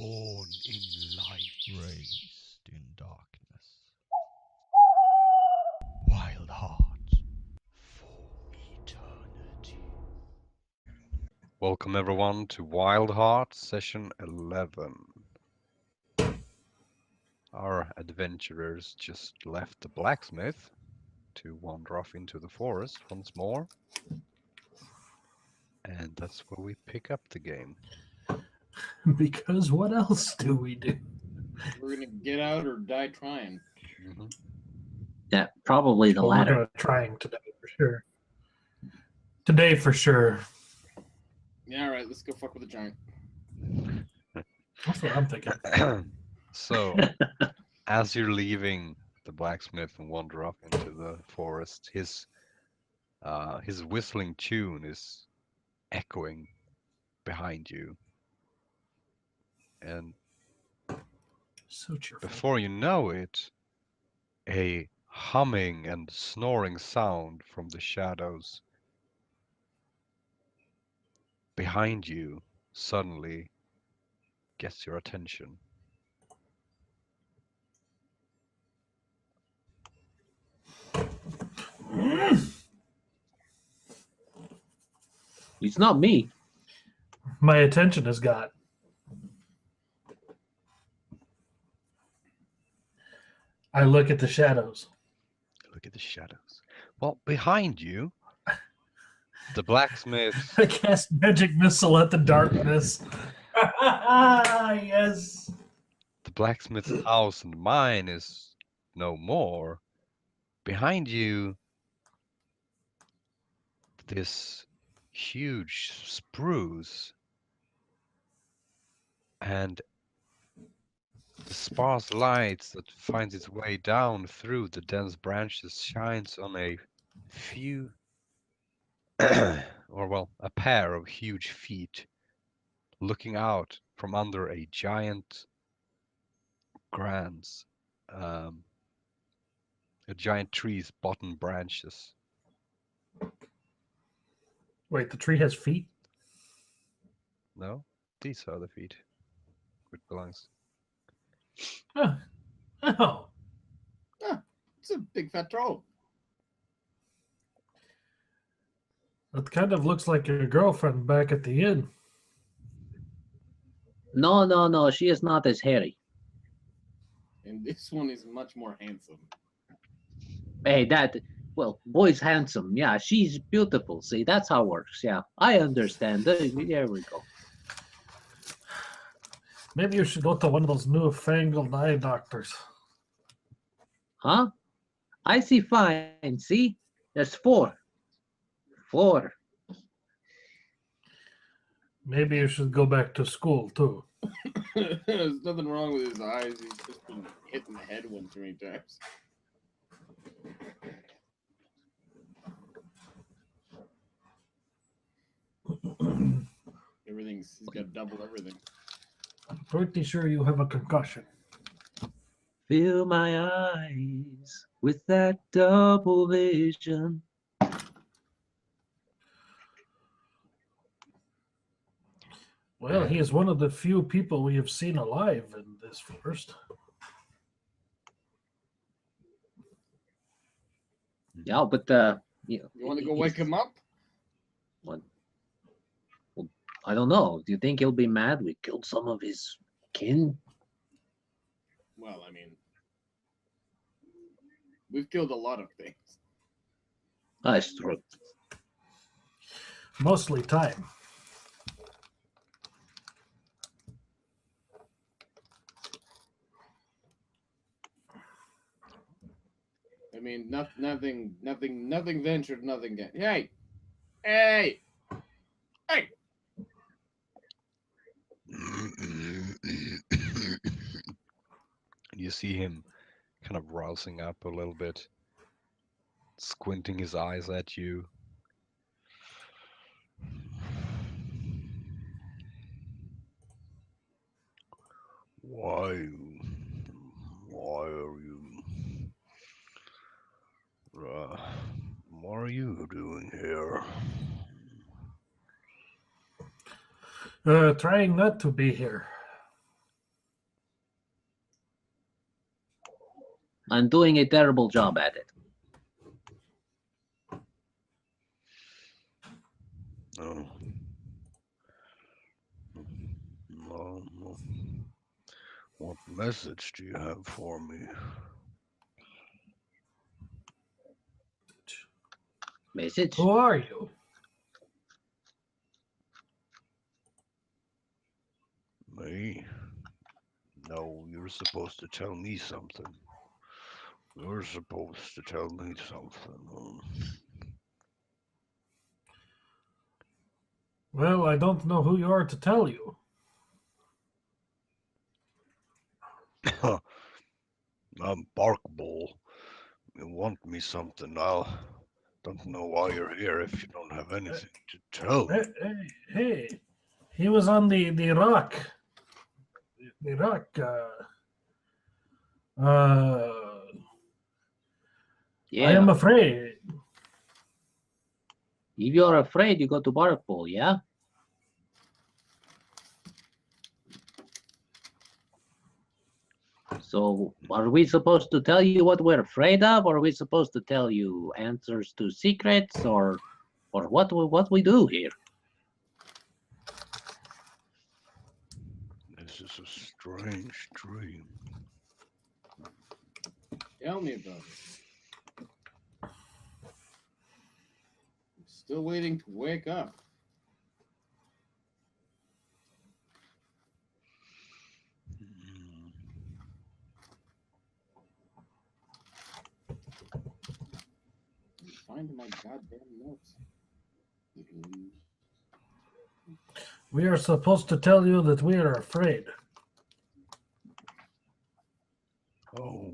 born in light, raised in darkness. Wildheart for eternity. Welcome everyone to Wildheart session 11. Our adventurers just left the blacksmith to wander off into the forest once more. And that's where we pick up the game. Because what else do we do? We're gonna get out or die trying. Mm-hmm. Yeah, probably the Well, latter. we're gonna trying today for sure. Today for sure. Yeah, all right, let's go fuck with the giant. That's what I'm thinking. So, as you're leaving the blacksmith and wander off into the forest, his whistling tune is echoing behind you. And So cheerful. before you know it, a humming and snoring sound from the shadows behind you suddenly gets your attention. It's not me. My attention has got. I look at the shadows. Look at the shadows. Well, behind you, the blacksmith. I cast magic missile at the darkness. Yes. The blacksmith's house and mine is no more. Behind you, this huge spruce and the sparse light that finds its way down through the dense branches shines on a few, a pair of huge feet looking out from under a giant a giant tree's bottom branches. Wait, the tree has feet? No, these are the feet. Which belongs. Oh. Oh. It's a big fat troll. That kind of looks like your girlfriend back at the inn. No. She is not as hairy. And this one is much more handsome. Hey, boy's handsome. Yeah, she's beautiful. See, that's how it works. Yeah, I understand. There we go. Maybe you should go to one of those newfangled eye doctors. Huh? I see fine. See? There's four. Maybe you should go back to school too. There's nothing wrong with his eyes. He's just been hit in the head one too many times. He's got double everything. I'm pretty sure you have a concussion. Fill my eyes with that double vision. Well, he is one of the few people we have seen alive in this forest. Yeah, but You want to go wake him up? What? Well, I don't know. Do you think he'll be mad we killed some of his kin? Well, I mean, we've killed a lot of things. That's true. Mostly time. I mean, nothing ventured, nothing gained. Hey! You see him kind of rousing up a little bit, squinting his eyes at you. Why what are you doing here? Trying not to be here. I'm doing a terrible job at it. Oh. No. What message do you have for me? Message? Who are you? Me? No, you're supposed to tell me something. You're supposed to tell me something. Well, I don't know who you are to tell you. I'm Barkbull. You want me something? Don't know why you're here if you don't have anything to tell me. Hey, he was on the rock. The rock. Yeah. I am afraid. If you're afraid, you go to Barkpool, yeah? So, are we supposed to tell you what we're afraid of, or are we supposed to tell you answers to secrets, or what we do here? This is a strange dream. Tell me about it. I'm still waiting to wake up. I'm finding my goddamn notes. We are supposed to tell you that we are afraid. Oh,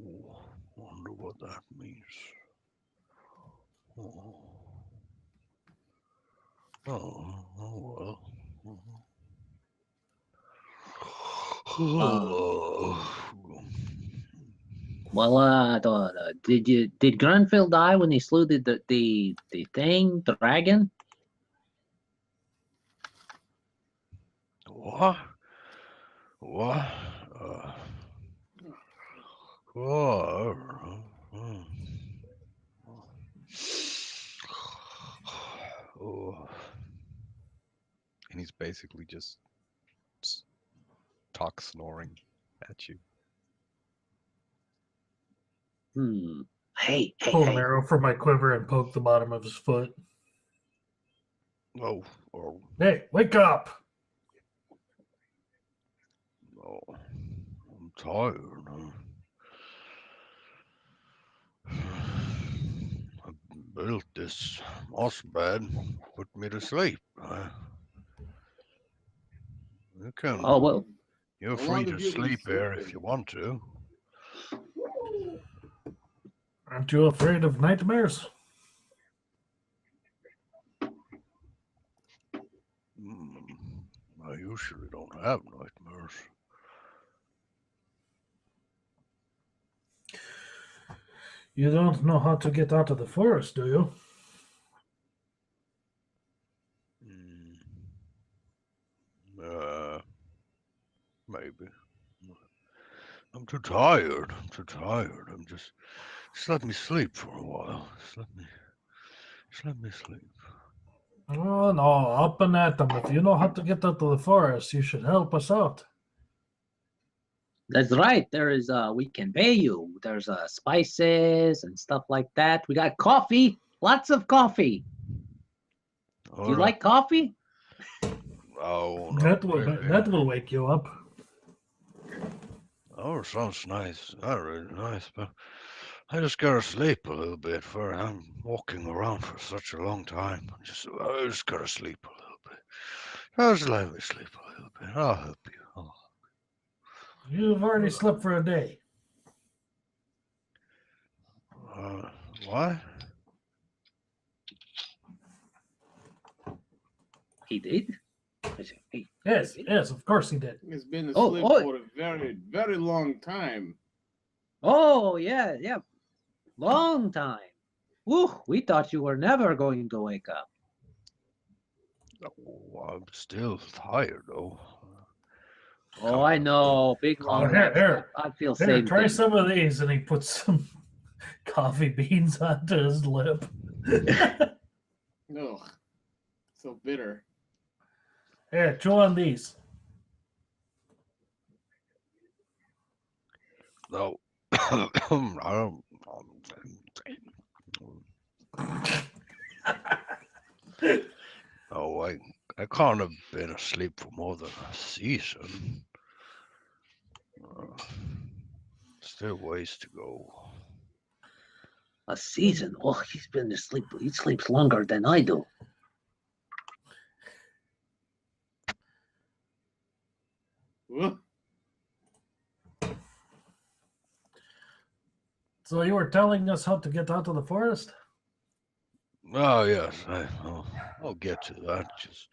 wonder what that means. Oh well. Well, did Grenfell die when he slew the thing dragon? What? What? Oh. And he's basically just talk snoring at you. Hey. Pull an arrow from my quiver and poke the bottom of his foot. Oh. Hey, wake up! Oh, I'm tired. I built this moss bed, put me to sleep. You can. Oh well. You're How free long to have you been sleep here if sleeping? you want to. Aren't you afraid of nightmares? I usually don't have nightmares. You don't know how to get out of the forest, do you? Maybe. I'm too tired. I'm just let me sleep for a while. Just let me sleep. Oh, no, up and at them. If you know how to get out of the forest, you should help us out. That's right. There is we can pay you. There's spices and stuff like that. We got coffee, lots of coffee. Do you like coffee? Oh, That really. will wake you up. Oh, sounds nice. Not really nice, but I just gotta sleep a little bit. For I'm walking around for such a long time. I just gotta sleep a little bit. Just let me sleep a little bit. I'll help you. You've already slept for a day. What? He did. Yes, of course he did. He's been asleep Oh. for a very, very long time. Oh yeah. Long time. Woo, we thought you were never going to wake up. Oh, I'm still tired though. Oh, I know. Big long Here, necks. here. I feel Here, same try thing. some of these, and he puts some coffee beans onto his lip. Ugh. So bitter. Here, chew on these. No. I don't. Oh, I can't have been asleep for more than a season. Still ways to go. A season? Oh, he's been asleep. He sleeps longer than I do. Ugh. So you were telling us how to get out of the forest? Oh yes, I'll get to that. Just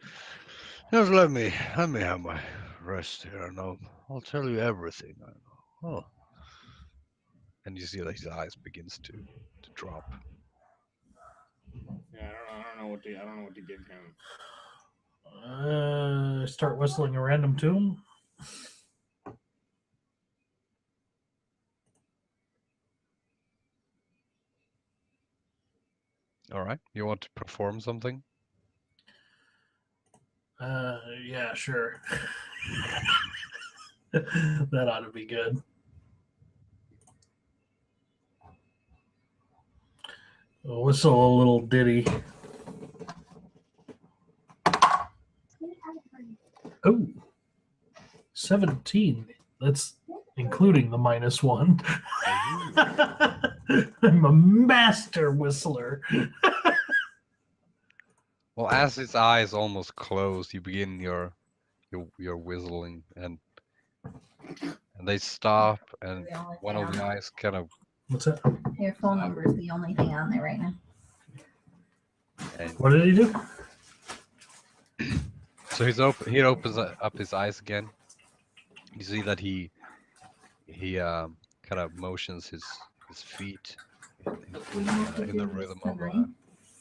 let me have my rest here, and I'll tell you everything I know. Oh, And you see that his eyes begins to drop. Yeah, I don't know what to give him. Start whistling a random tune. All right. You want to perform something? Yeah, sure. That ought to be good. I'll whistle a little ditty. Oh, 17. That's including the -1. I'm a master whistler. Well, as his eyes almost close, you begin your whistling, and they stop, and one of the eyes kind of. What's that? Your phone number is the only thing on there right now. And What did he do? so he opens up his eyes again. You see that he kind of motions his feet in the rhythm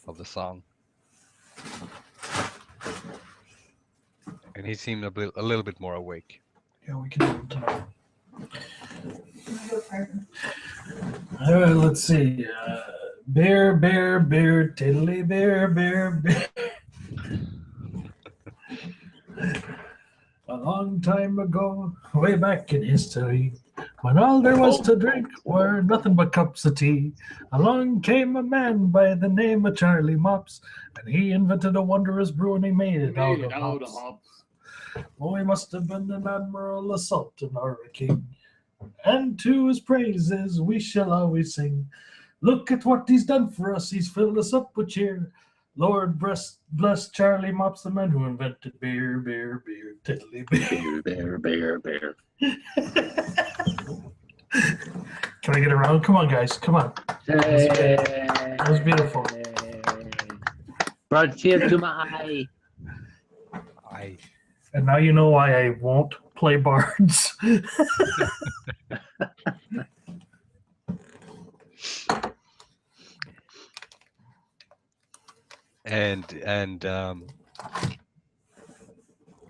of the song, and he seemed a little bit more awake. Yeah, we can do it tonight. All right, let's see. Bear, bear, bear, tiddly bear, bear, bear. A long time ago, way back in history, when all there was to drink were nothing but cups of tea, along came a man by the name of Charlie Mops, and he invented a wondrous brew and he made it out of hops. Oh, he must have been an admiral, a sultan, or a king, and to his praises we shall always sing. Look at what he's done for us, he's filled us up with cheer. Lord bless Charlie Mops, the man who invented beer, beer, beer, tiddly beer. Bear, bear, bear. Can I get around? Come on, guys. Come on. That was beautiful. Brought a tear to my eye. And now you know why I won't play bards. And in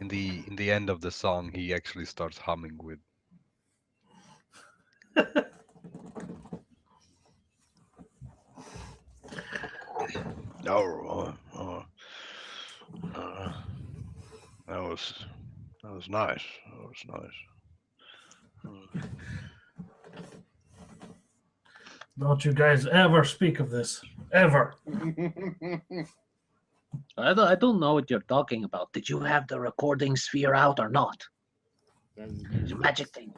the end of the song, he actually starts humming with. That was nice. That was nice. Don't you guys ever speak of this. Ever. I don't know what you're talking about. Did you have the recording sphere out or not? It's a magic thing.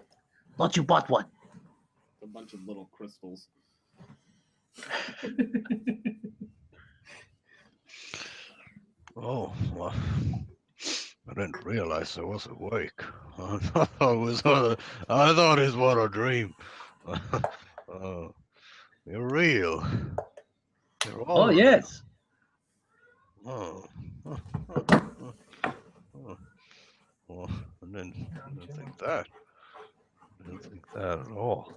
Thought you bought one. A bunch of little crystals. Oh, well, I didn't realize I was awake. I thought it was a dream. You're real. You're all Oh, real. yes. Oh. Well, I didn't think that. I didn't think that at all.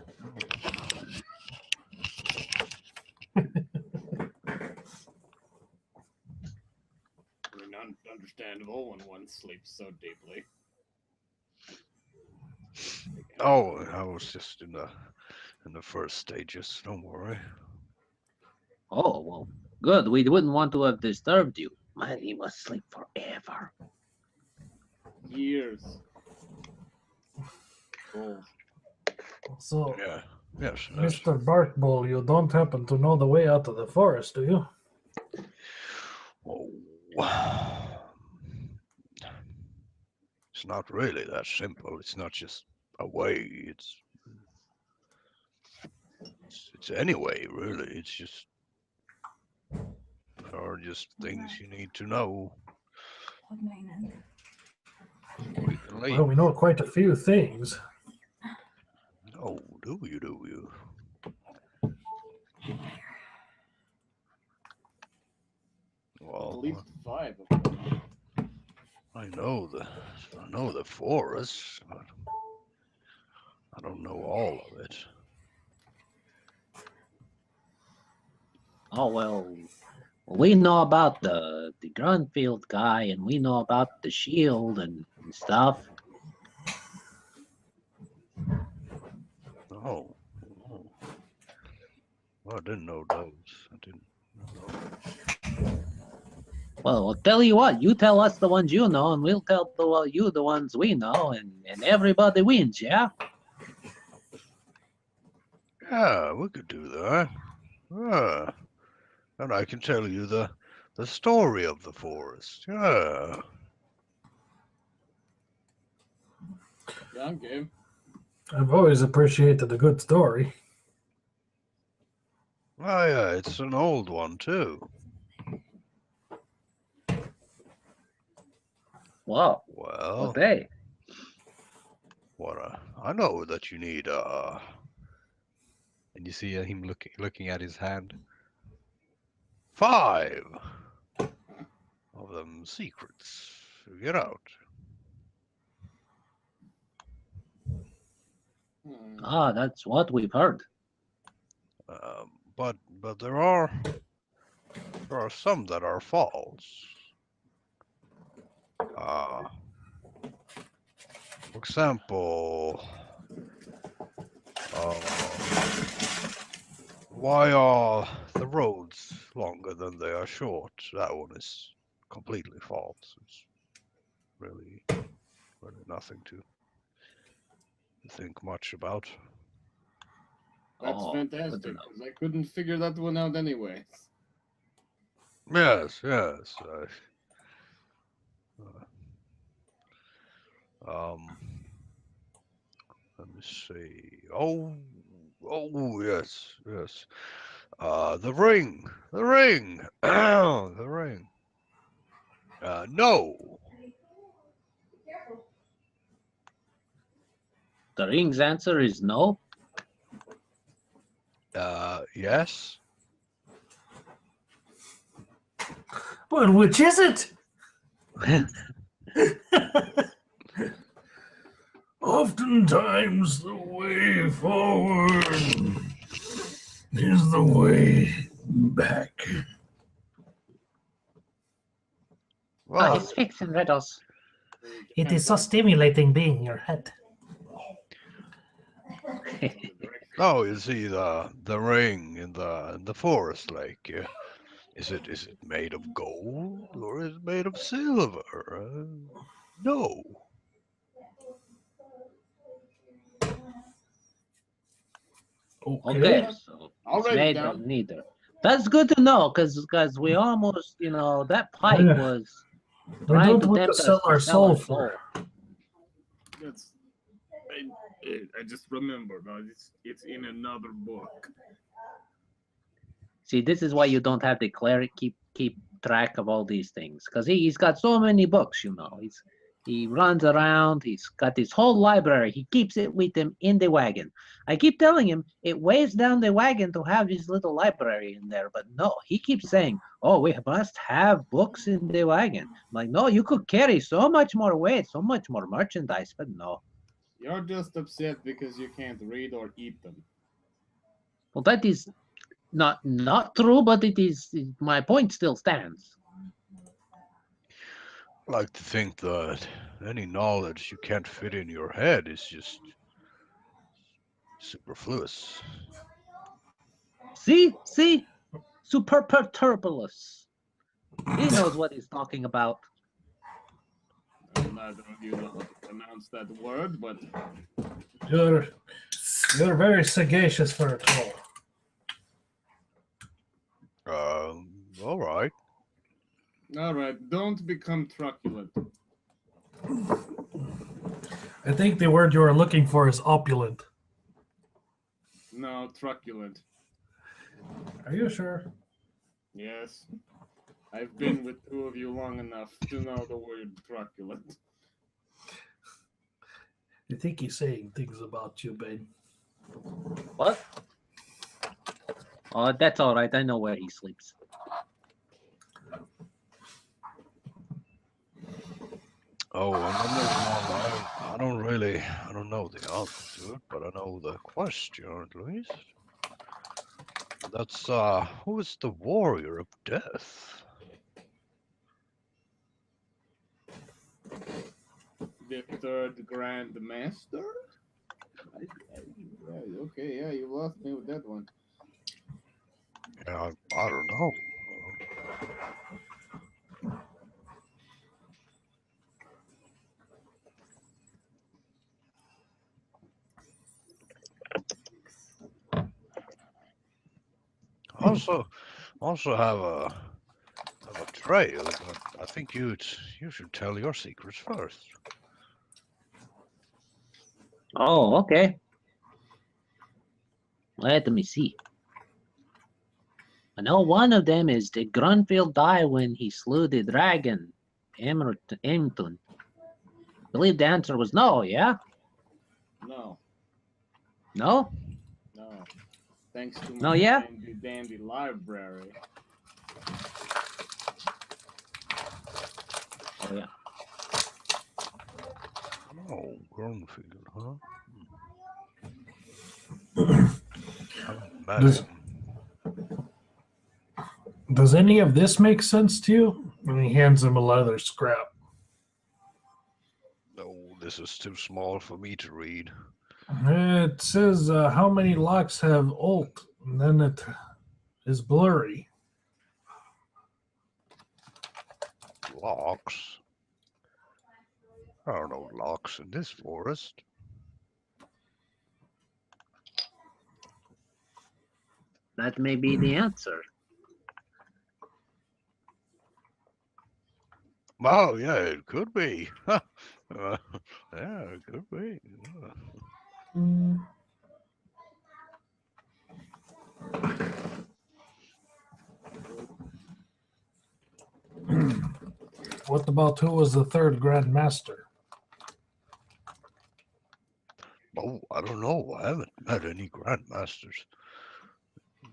Understandable when one sleeps so deeply. Oh, I was just in the first stages. Don't worry. Oh, well, good. We wouldn't want to have disturbed you. Man, he must sleep forever. Years. Oh, So, Yeah. Yes. Mr. Barkbull, you don't happen to know the way out of the forest, do you? Oh. It's not really that simple. It's not just a way. It's any way, really. It's just there are just things you need to know. Or you can Well, leave. we know quite a few things. Oh, do you? at Well, least 5 of them. I know the forest, but I don't know all of it. Oh, well, we know about the Grunfield guy, and we know about the shield and stuff. Oh, oh. Well, I didn't know those. I didn't know. Well, I'll tell you what, you tell us the ones you know, and we'll tell you the ones we know, and everybody wins, yeah? Yeah, we could do that. Yeah, and I can tell you the story of the forest. Yeah. Yeah, I'm game. I've always appreciated a good story. Oh yeah, it's an old one too. Wow, Well, what day? I know that you need And you see him looking at his hand. 5 of them secrets to get out. Hmm. Ah, that's what we've heard. But there are some that are false. For example, why are the roads longer than they are short? That one is completely false. It's really nothing to think much about. That's Oh, good to fantastic, know. because I couldn't figure that one out anyways. Yes. Let me see. Oh, yes. The ring, the ring. No. The ring's answer is no. Yes. Well, which is it? Oftentimes the way forward is the way back. Well, He's fixing riddles. It is so stimulating being in your head. no. You see the ring in the forest lake. Is it made of gold or is it made of silver? No. Okay, so I'll it's write it made down. of neither. That's good to know, because we almost, that pipe Yeah. was We trying don't to want to tempt sell us our to sell soul our for. soul. That's. I just remembered. It's in another book. See, this is why you don't have the cleric keep track of all these things, because he's got so many books. He runs around. He's got this whole library. He keeps it with him in the wagon. I keep telling him it weighs down the wagon to have his little library in there, but no, he keeps saying, "Oh, we must have books in the wagon." I'm like, no, you could carry so much more weight, so much more merchandise, but no. You're just upset because you can't read or eat them. Well, that is not true, but it is. My point still stands. I like to think that any knowledge you can't fit in your head is just superfluous. See? Superperturbulous. He knows what he's talking about. Neither of you know how to pronounce that word, but You're very sagacious for a troll. All right. all right, don't become truculent. I think the word you are looking for is opulent. No, truculent. Are you sure? Yes. I've been with two of you long enough to know the word truculent. I think he's saying things about you, Bane. What? Oh, that's all right. I know where he sleeps. Oh, and then there's one I don't know the answer to it, but I know the question at least. That's who is the warrior of death? The third Grand Master? Okay, yeah, you lost me with that one. Yeah, I don't know. Also have a trail, but I think you should tell your secrets first. Oh, okay. Let me see. I know one of them is did Grunfield die when he slew the dragon, Emtun? I believe the answer was no, yeah? No, No? no. Thanks to No, my yeah? dandy library. Oh, yeah. Oh, Grunfield, huh? Does, does any of this make sense to you? And he hands him a leather scrap. No, this is too small for me to read. It says how many locks have ult, and then it is blurry. Locks? There are no locks in this forest. That may be the answer. Oh, yeah, it could be. Yeah, it could be. What about who was the third Grand Master? Oh, I don't know. I haven't met any grandmasters.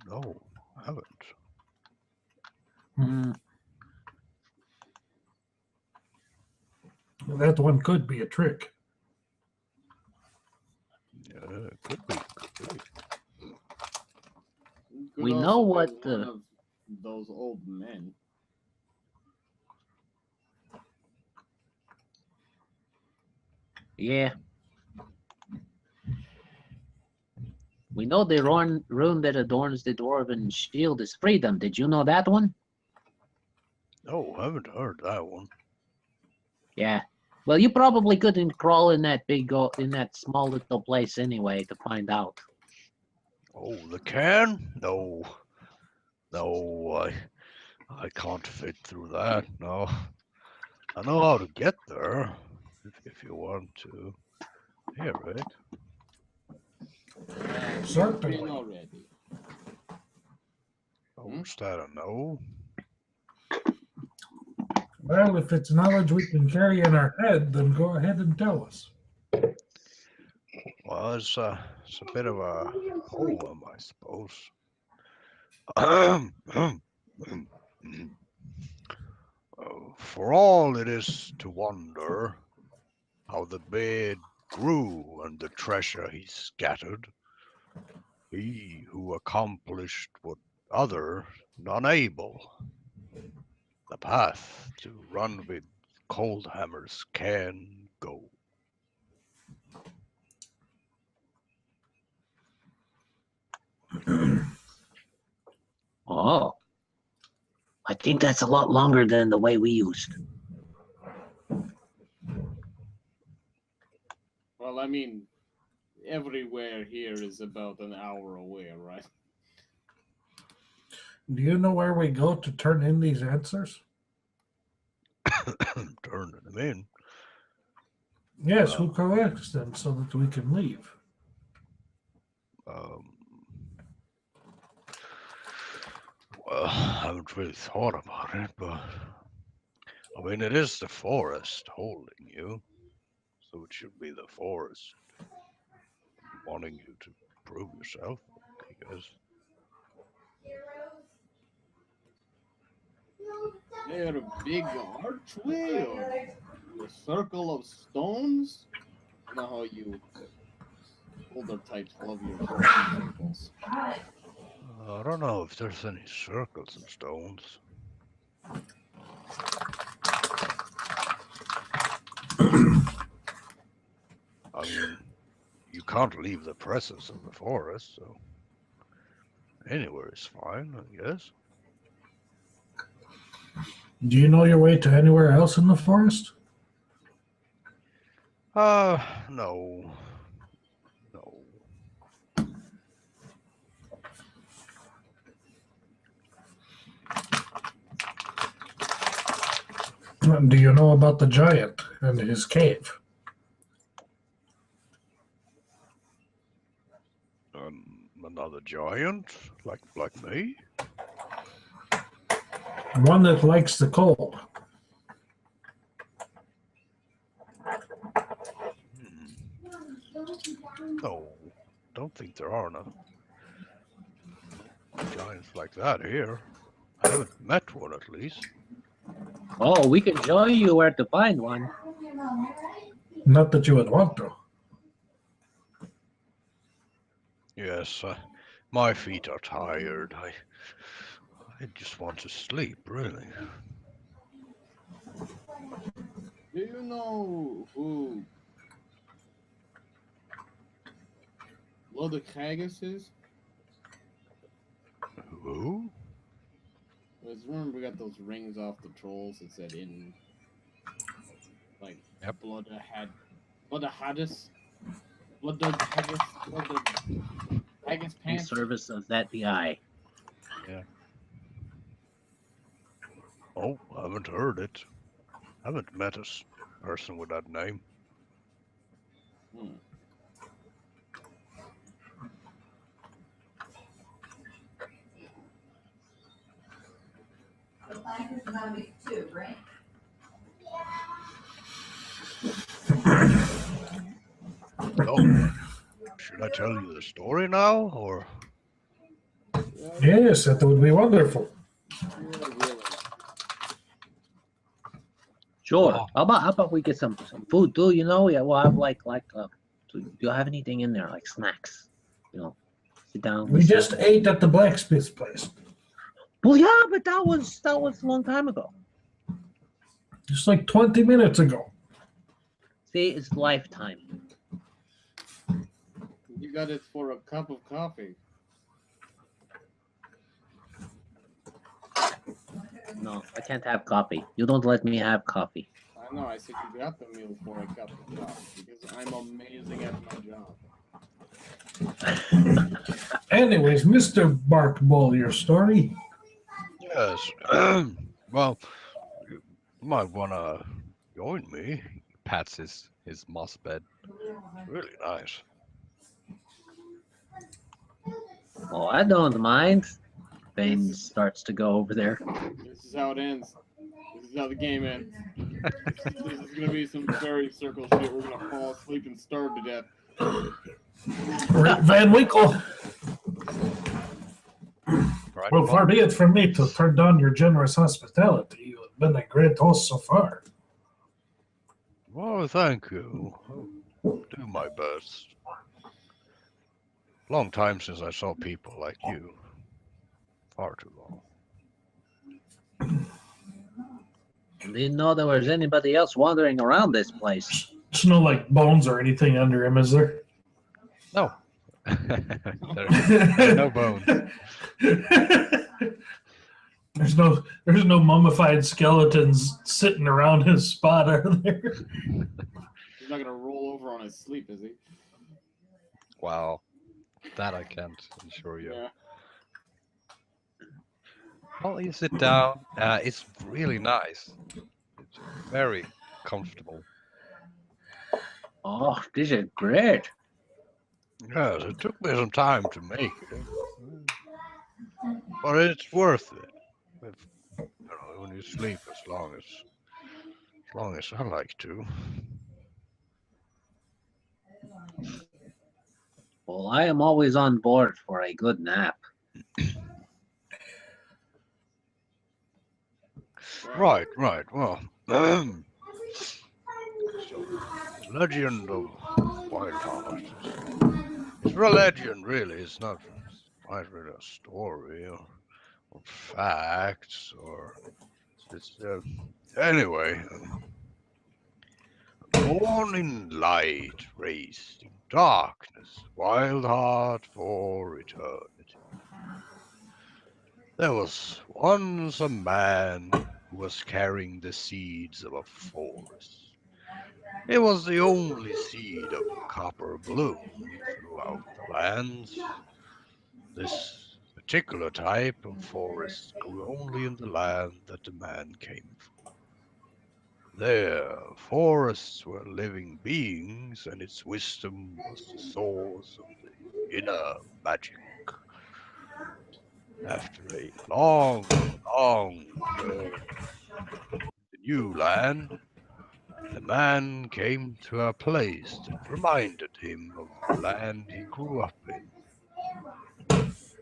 No, I haven't. Hmm. That one could be a trick. Yeah, it could be. Could be. Could We also know be what, one of those old men. Yeah. We know the rune that adorns the dwarven shield is freedom. Did you know that one? No, I haven't heard that one. Yeah. Well, you probably couldn't crawl in that in that small little place anyway to find out. Oh, the can? No. No, I can't fit through that. No. I know how to get there if you want to hear it. Certainly. Been already. Oh, is that a no? Well, if it's knowledge we can carry in our head, then go ahead and tell us. Well, it's a bit of a poem, I suppose. For all it is to wonder how the bed grew and the treasure he scattered, he who accomplished what other none able, the path to run with cold hammers can go. Oh. I think that's a lot longer than the way we used. Well, I mean, everywhere here is about an hour away, right? Do you know where we go to turn in these answers? Turning them in. Yes, who collects them so that we can leave? Well, I haven't really thought about it, but I mean, it is the forest holding you, so it should be the forest wanting you to prove yourself, I guess. They're a big archway or a circle of stones. You know how you older types love your circles. I don't know if there's any circles and stones. I mean, you can't leave the presence of the forest, so anywhere is fine, I guess. Do you know your way to anywhere else in the forest? No. No. Do you know about the giant and his cave? Another giant, like me? One that likes the cold. No, don't think there are no giants like that here. I haven't met one, at least. Oh, we can show you where to find one. Not that you would want to. Yes, my feet are tired. I just want to sleep, really. Do you know who Nordic is? Who? Remember we got those rings off the trolls that said in like Yep. Blood of Haggis In pants. service of that guy. Oh, I haven't heard it. I haven't met a person with that name. The plank is gonna be 2, right? Oh, should I tell you the story now, or? Yes, that would be wonderful. Really. Sure. Oh. How about we get some food too? You know, yeah. We'll have do you have anything in there like snacks? You know, sit down. We listen. just ate at the blacksmith's place. Well, yeah, but that was a long time ago. Just like 20 minutes ago. See, it's lifetime. You got it for a cup of coffee. No, I can't have coffee. You don't let me have coffee. I know, I said you got the meal for a cup of coffee because I'm amazing at my job. Anyways, Mr. Barkbull, your story? Yes. Well, you might want to join me. Pats his moss bed. It's really nice. Oh, I don't mind. Bane starts to go over there. This is how it ends. This is how the game ends. This is gonna be some fairy circle shit. We're gonna fall asleep and starve to death. Van Winkle. Right? Well, far be it from me to turn down your generous hospitality. You have been a great host so far. Well, thank you. I'll do my best. Long time since I saw people like you. Far too long. Didn't know there was anybody else wandering around this place. There's no like bones or anything under him, is there? No, There are no bones. There's no mummified skeletons sitting around his spot, are there? He's not gonna roll over on his sleep, is he? Wow, that I can't assure you. Yeah. Well, you sit down. It's really nice. It's very comfortable. Oh, this is great. Yes, it took me some time to make it, but it's worth it. If, when you sleep as long as I like to. Well, I am always on board for a good nap. Right. Well, so, the legend of Wildheart. It's a legend, really. It's not really a story or facts or it's anyway. Born in light, raised in darkness, Wildheart for eternity. There was once a man who was carrying the seeds of a forest. It was the only seed of copper bloom throughout the lands. This particular type of forest grew only in the land that the man came from. There, forests were living beings, and its wisdom was the source of the inner magic. After a long journey to the new land, the man came to a place that reminded him of the land he grew up in.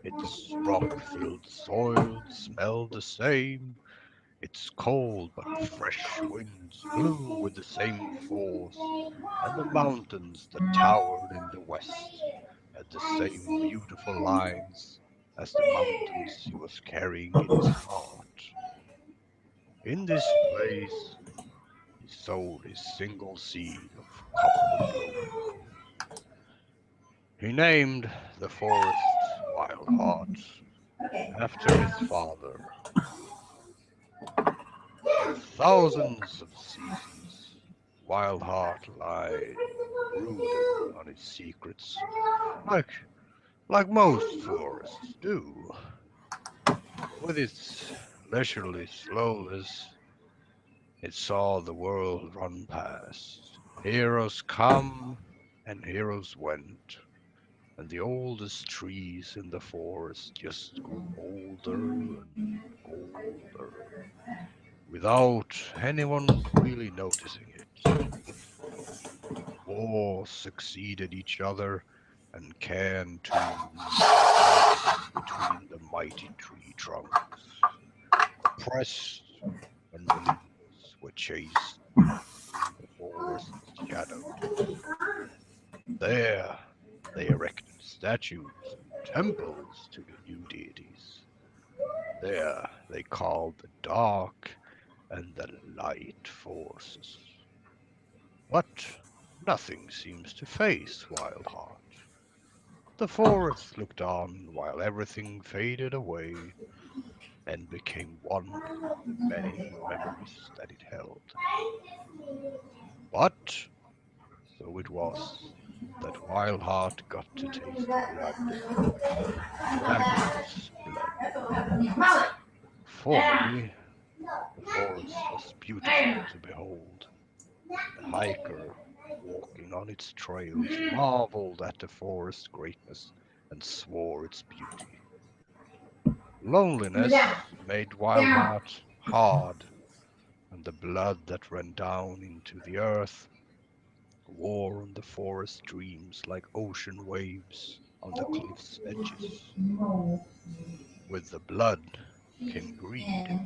Its rock-filled soil smelled the same, its cold but fresh winds blew with the same force, and the mountains that towered in the west had the same beautiful lines as the mountains he was carrying in his heart. In this place he sowed his single seed of copper bloom. He named the forest Wildheart after his father. For thousands of seasons, Wildheart lied, brooded on its secrets, like most forests do. With its leisurely slowness, it saw the world run past. Heroes come and heroes went, and the oldest trees in the forest just grew older and older, without anyone really noticing it. Wars succeeded each other, and can tombs between the mighty tree trunks. Oppressed and released were chased in the forest's shadow. There they erected statues and temples to the new deities. There they called the dark and the light forces. But nothing seems to face Wildheart. The forest looked on while everything faded away and became one with the many memories that it held. But so it was that Wildheart got to taste dragon's blood. Formerly, the forest was beautiful to behold. The hiker, walking on its trails, marveled at the forest's greatness and swore its beauty. Loneliness made Wildheart hard, and the blood that ran down into the earth wore on the forest dreams like ocean waves on the cliff's edges. With the blood came greed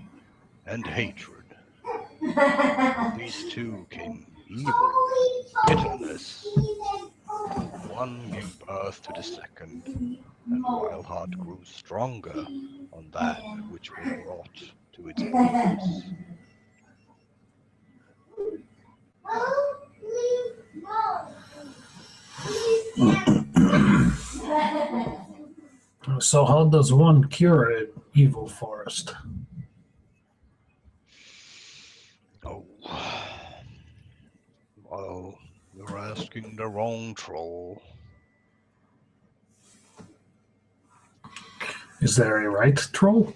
and hatred. With these two came evil and bitterness. One gave birth to the second, and Wildheart grew stronger on that which was brought to its borders. So how does one cure an evil forest? Oh. Well, you're asking the wrong troll. Is there a right troll?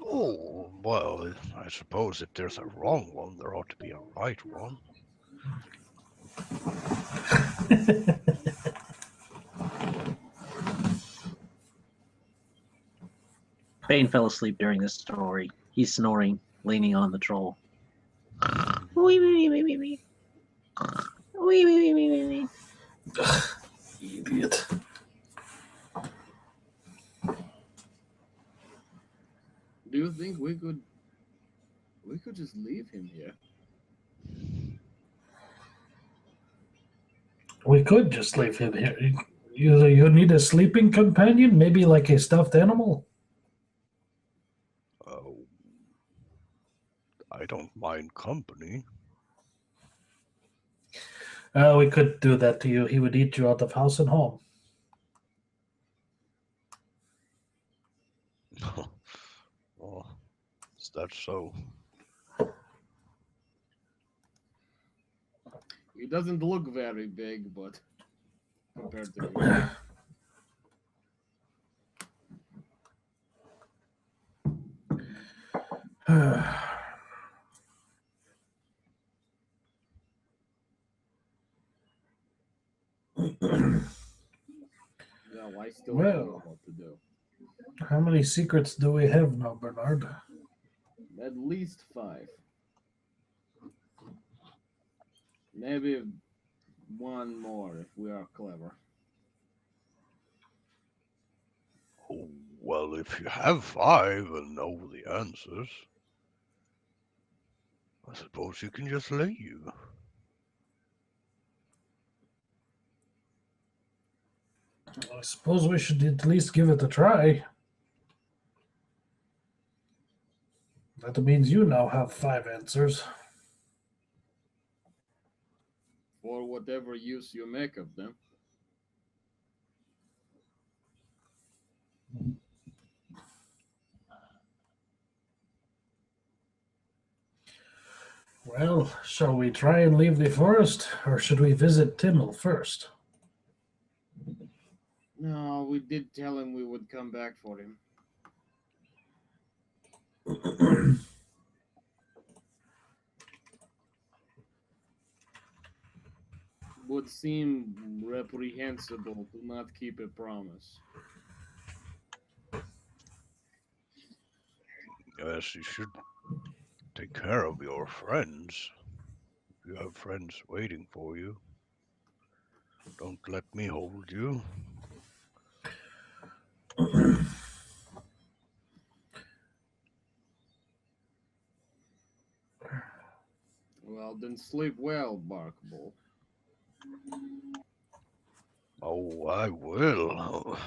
Oh, well, I suppose if there's a wrong one, there ought to be a right one. Bane fell asleep during this story. He's snoring, leaning on the troll. Wee, wee, wee, wee, wee. Wee, wee, wee, wee, wee, wee. Idiot. Do you think we could just leave him here? We could just leave him here. You need a sleeping companion? Maybe like a stuffed animal? Oh, I don't mind company. We could do that to you. He would eat you out of house and home. Oh, is that so? He doesn't look very big, but compared to me. No, I still don't know what to do. How many secrets do we have now, Bernard? At least 5. Maybe one more if we are clever. Oh, well, if you have 5 and know the answers, I suppose you can just leave. I suppose we should at least give it a try. That means you now have 5 answers. For whatever use you make of them. Well, shall we try and leave the forest, or should we visit Timmel first? No, we did tell him we would come back for him. Would seem reprehensible to not keep a promise. Yes, you should take care of your friends. If you have friends waiting for you, don't let me hold you. Well, then sleep well, Barkbull. Oh, I will.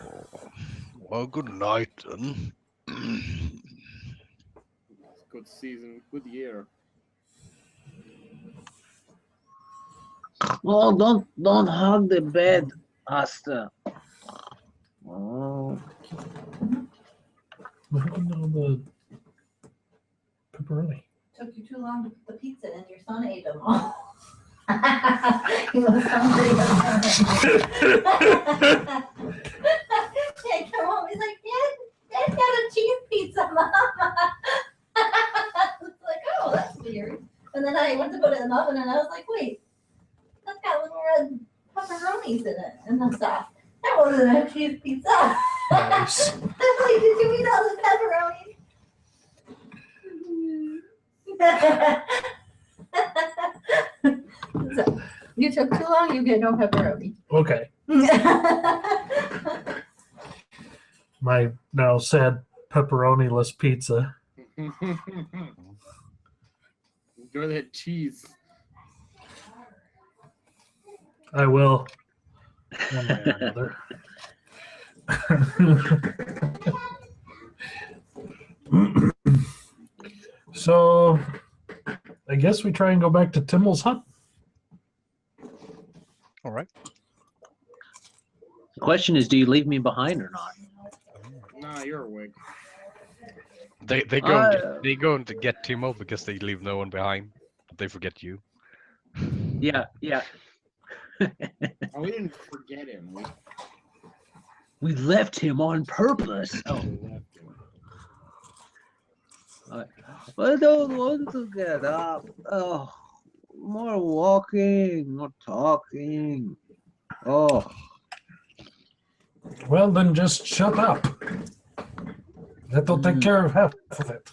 Oh, well, good night then. Good season, good year. Oh, don't hug the bed, Asta. Oh, What happened to the pepperoni? Took you too long to put the pizza in. Your son ate them all. He was hungry. Hey, come home. He's like, Dad got a cheese pizza, Mom. It's like, oh, that's weird. And then I went to put it in the oven, and I was like, wait, that's got little red pepperonis in it and the sauce. That wasn't a cheese pizza. Nice. I'm like, did you eat all the pepperonis? So, you took too long, you get no pepperoni. Okay. My now sad pepperoni-less pizza. Enjoy that cheese. I will. One way or another. So, I guess we try and go back to Timmel's hut. All right. The question is, do you leave me behind or not? Nah, you're awake. They go and get Timo because they leave no one behind. But they forget you. Yeah, yeah. Oh, we didn't forget him. We left him on purpose. Oh, We left him. I don't want to get up. Oh, more walking, more talking. Oh, Well, then just shut up. That'll take care of half of it.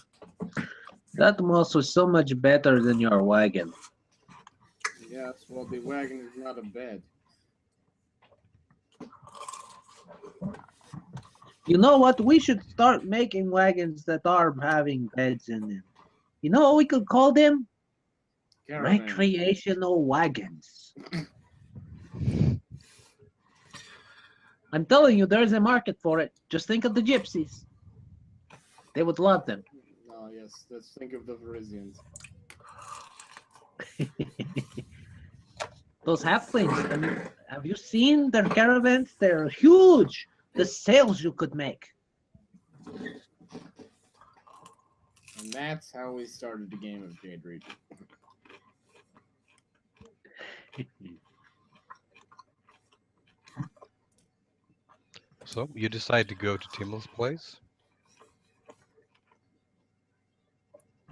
that mouse was so much better than your wagon. Yes, well, the wagon is not a bed. You know what? We should start making wagons that are having beds in them. You know what we could call them? Caravan. Recreational wagons. I'm telling you, there's a market for it. Just think of the gypsies. They would love them. No, yes, let's think of the Varisians. Those halflings, I mean, have you seen their caravans? They're huge. The sales you could make. And that's how we started the game of Jade Region. So you decide to go to Timo's place.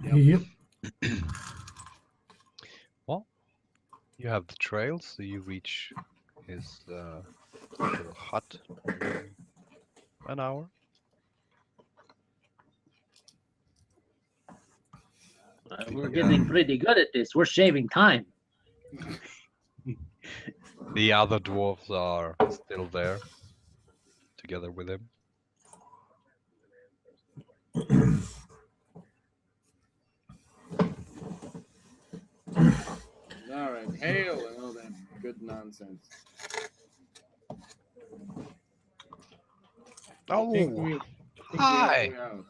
Yep. Well, you have the trail, so you reach his little hut in an hour. We're getting pretty good at this. We're shaving time. The other dwarves are still there, together with him. All right, hail and all that good nonsense. Oh, I think we have hi. a way out.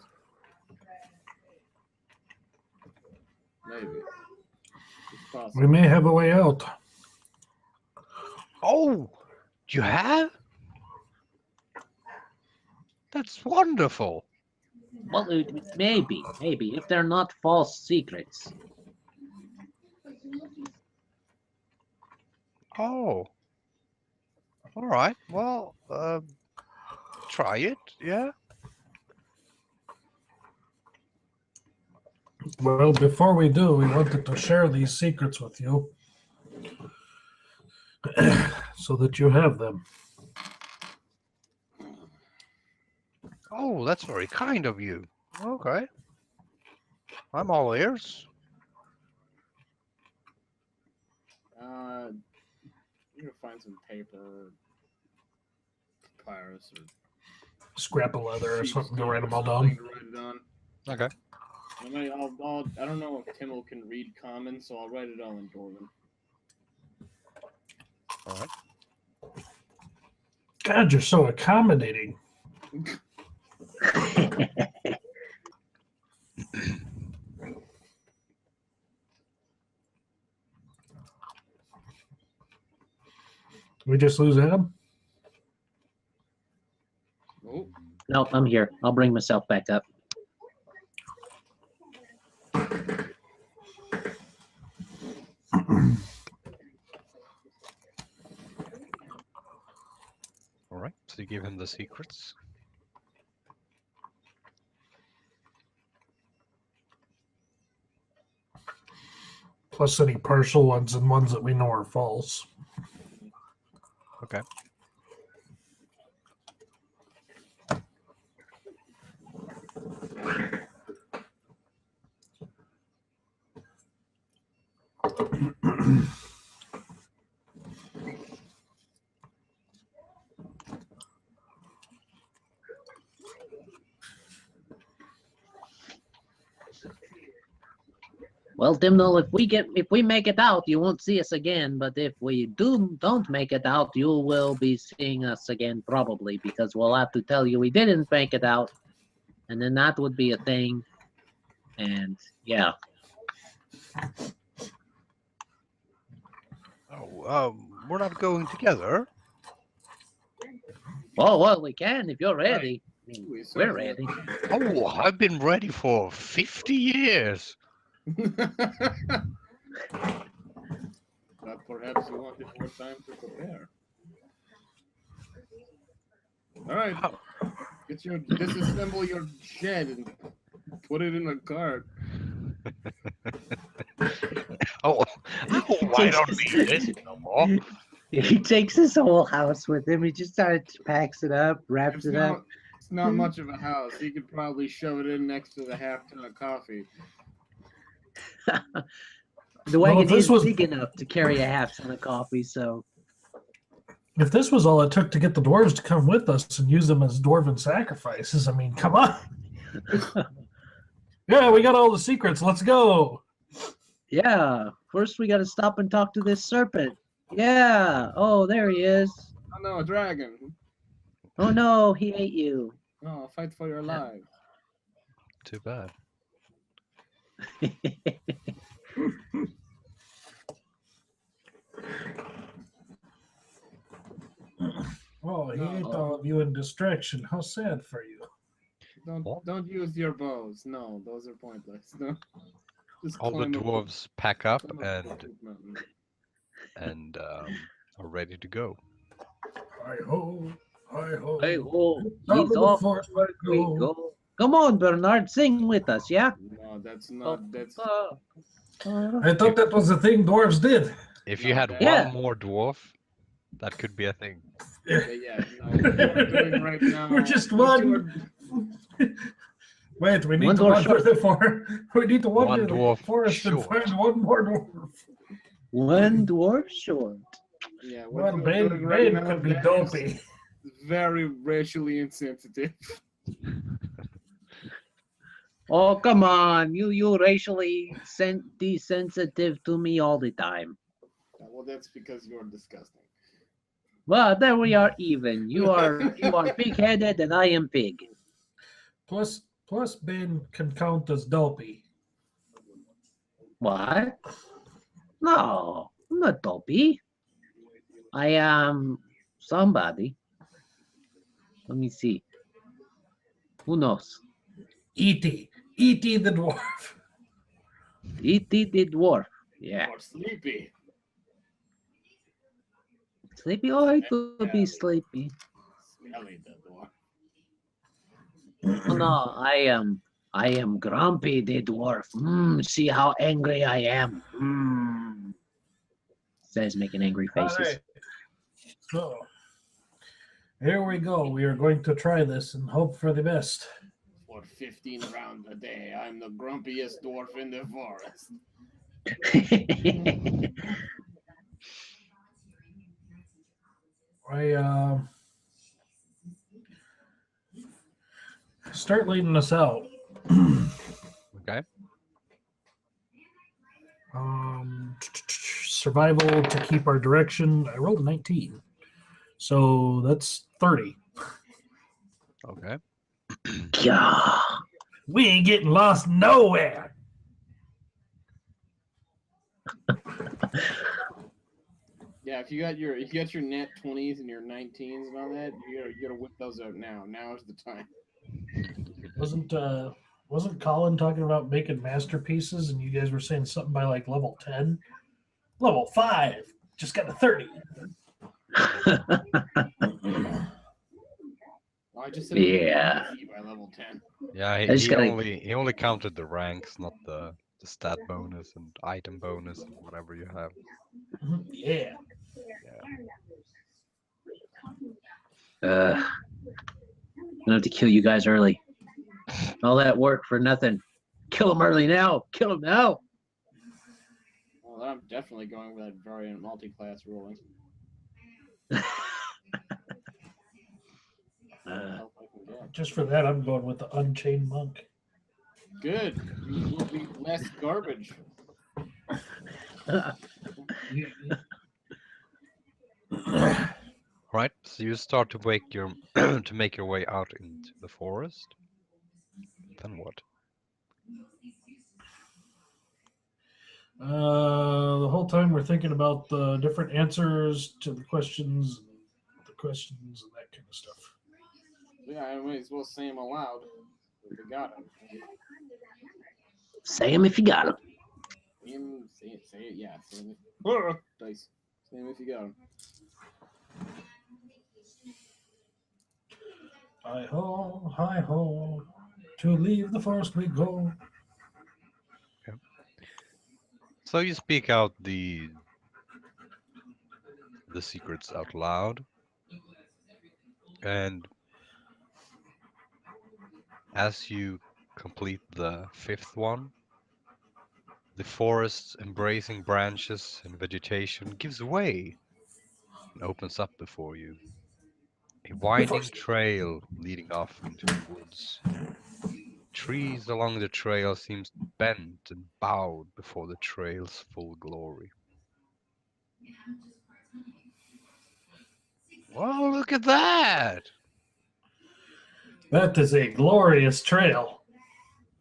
Maybe. It's possible. We may have a way out. Oh, you have? That's wonderful. Well, maybe, if they're not false secrets. Oh. All right. Well, try it. Yeah. Well, before we do, we wanted to share these secrets with you so that you have them. Oh, that's very kind of you. Okay. I'm all ears. You can find some paper, papyrus, or Scrap of leather or something to sheepskin write them all something down. to write it on. Okay. I don't know if Timmel can read Common, so I'll write it all in Dwarven. All right. God, you're so accommodating. We just lose Adam? Oh, No, I'm here. I'll bring myself back up. All right. So you give him the secrets. Plus any partial ones and ones that we know are false. Okay. Well, Dimnall, if we make it out, you won't see us again. But if we don't make it out, you will be seeing us again probably, because we'll have to tell you we didn't make it out, and then that would be a thing. And yeah. Oh, we're not going together. Oh, well, we can if you're ready. I mean, We we're certainly- ready. Oh, I've been ready for 50 years. But perhaps you wanted more time to prepare. All right, disassemble your shed and put it in a cart. Oh, I don't need this no more. He takes his whole house with him. He just packs it up, wraps it up. It's not much of a house. He could probably shove it in next to the half ton of coffee. The Well, wagon if this is was- big enough to carry a half ton of coffee, so If this was all it took to get the dwarves to come with us and use them as dwarven sacrifices, I mean, come on. Yeah, we got all the secrets. Let's go. yeah. First, we got to stop and talk to this serpent. Yeah. Oh, there he is. Oh no, a dragon. Oh no, he ate you. Oh, fight for your life. Too bad. Oh, he No. ate all of you in distraction. How sad for you. Don't use your bows. No, those are pointless. No. Just All the climb up dwarves pack up climb up the mountain. and are ready to go. Hi ho, hi ho. Hey, oh, Down he's to the off. forest I We go. go. Come on, Bernard, sing with us, yeah? No, that's not. That's I thought that was the thing dwarves did. If you had Yeah. one more dwarf, that could be a thing. yeah. No, what we're doing right now. We're just what you one. Wait, we need One to dwarf wander short. the forest. We need to wander One the dwarf forest and short. find one more dwarf. One dwarf short. Yeah, what Well, we're Bane, doing right Bane now could be is dopey. very racially insensitive. Oh, come on. You racially desensitive to me all the time. Well, that's because you're disgusting. Well, there we are even. You are pig-headed and I am pig. Plus Bane can count as dopey. What? No, I'm not dopey. I am somebody. Let me see. Who knows? E.T. E.T. the dwarf. E.T. the dwarf. Yeah. Or sleepy. Sleepy? Oh, I could be sleepy. Smelly the dwarf. Oh, no, I am grumpy the dwarf. See how angry I am. Says making angry All faces. right. So, here we go. We are going to try this and hope for the best. For 15 rounds a day, I'm the grumpiest dwarf in the forest. I start leading us out. Okay. Survival to keep our direction. I rolled a 19, so that's 30. Okay. Yeah. We ain't getting lost nowhere. Yeah, if you got your nat 20s and your 19s and all that, you gotta whip those out now. Now is the time. Wasn't Colin talking about making masterpieces, and you guys were saying something by like level 10? Level 5. Just got a 30. Well, I just said Yeah. easy by level 10. Yeah, I just gotta- he only counted the ranks, not the stat bonus and item bonus and whatever you have. Yeah. I'm gonna have to kill you guys early. All that work for nothing. Kill him early now. Kill him now. Well, I'm definitely going with that variant multi-class ruling. Help I can get. Just for that, I'm going with the Unchained Monk. Good. You will be less garbage. Right. So you start to make your way out into the forest. Then what? The whole time we're thinking about the different answers to the questions and that kind of stuff. Yeah, I might as well say them aloud. We got him. Say him if you got him. Say it, yeah. Say him. Dice. Say him if you got him. Hi ho, to leave the forest we go. So you speak out the secrets out loud, and as you complete the fifth one, the forest's embracing branches and vegetation gives way and opens up before you. A winding trail leading off into the woods. Trees along the trail seems bent and bowed before the trail's full glory. Well, look at that. That is a glorious trail,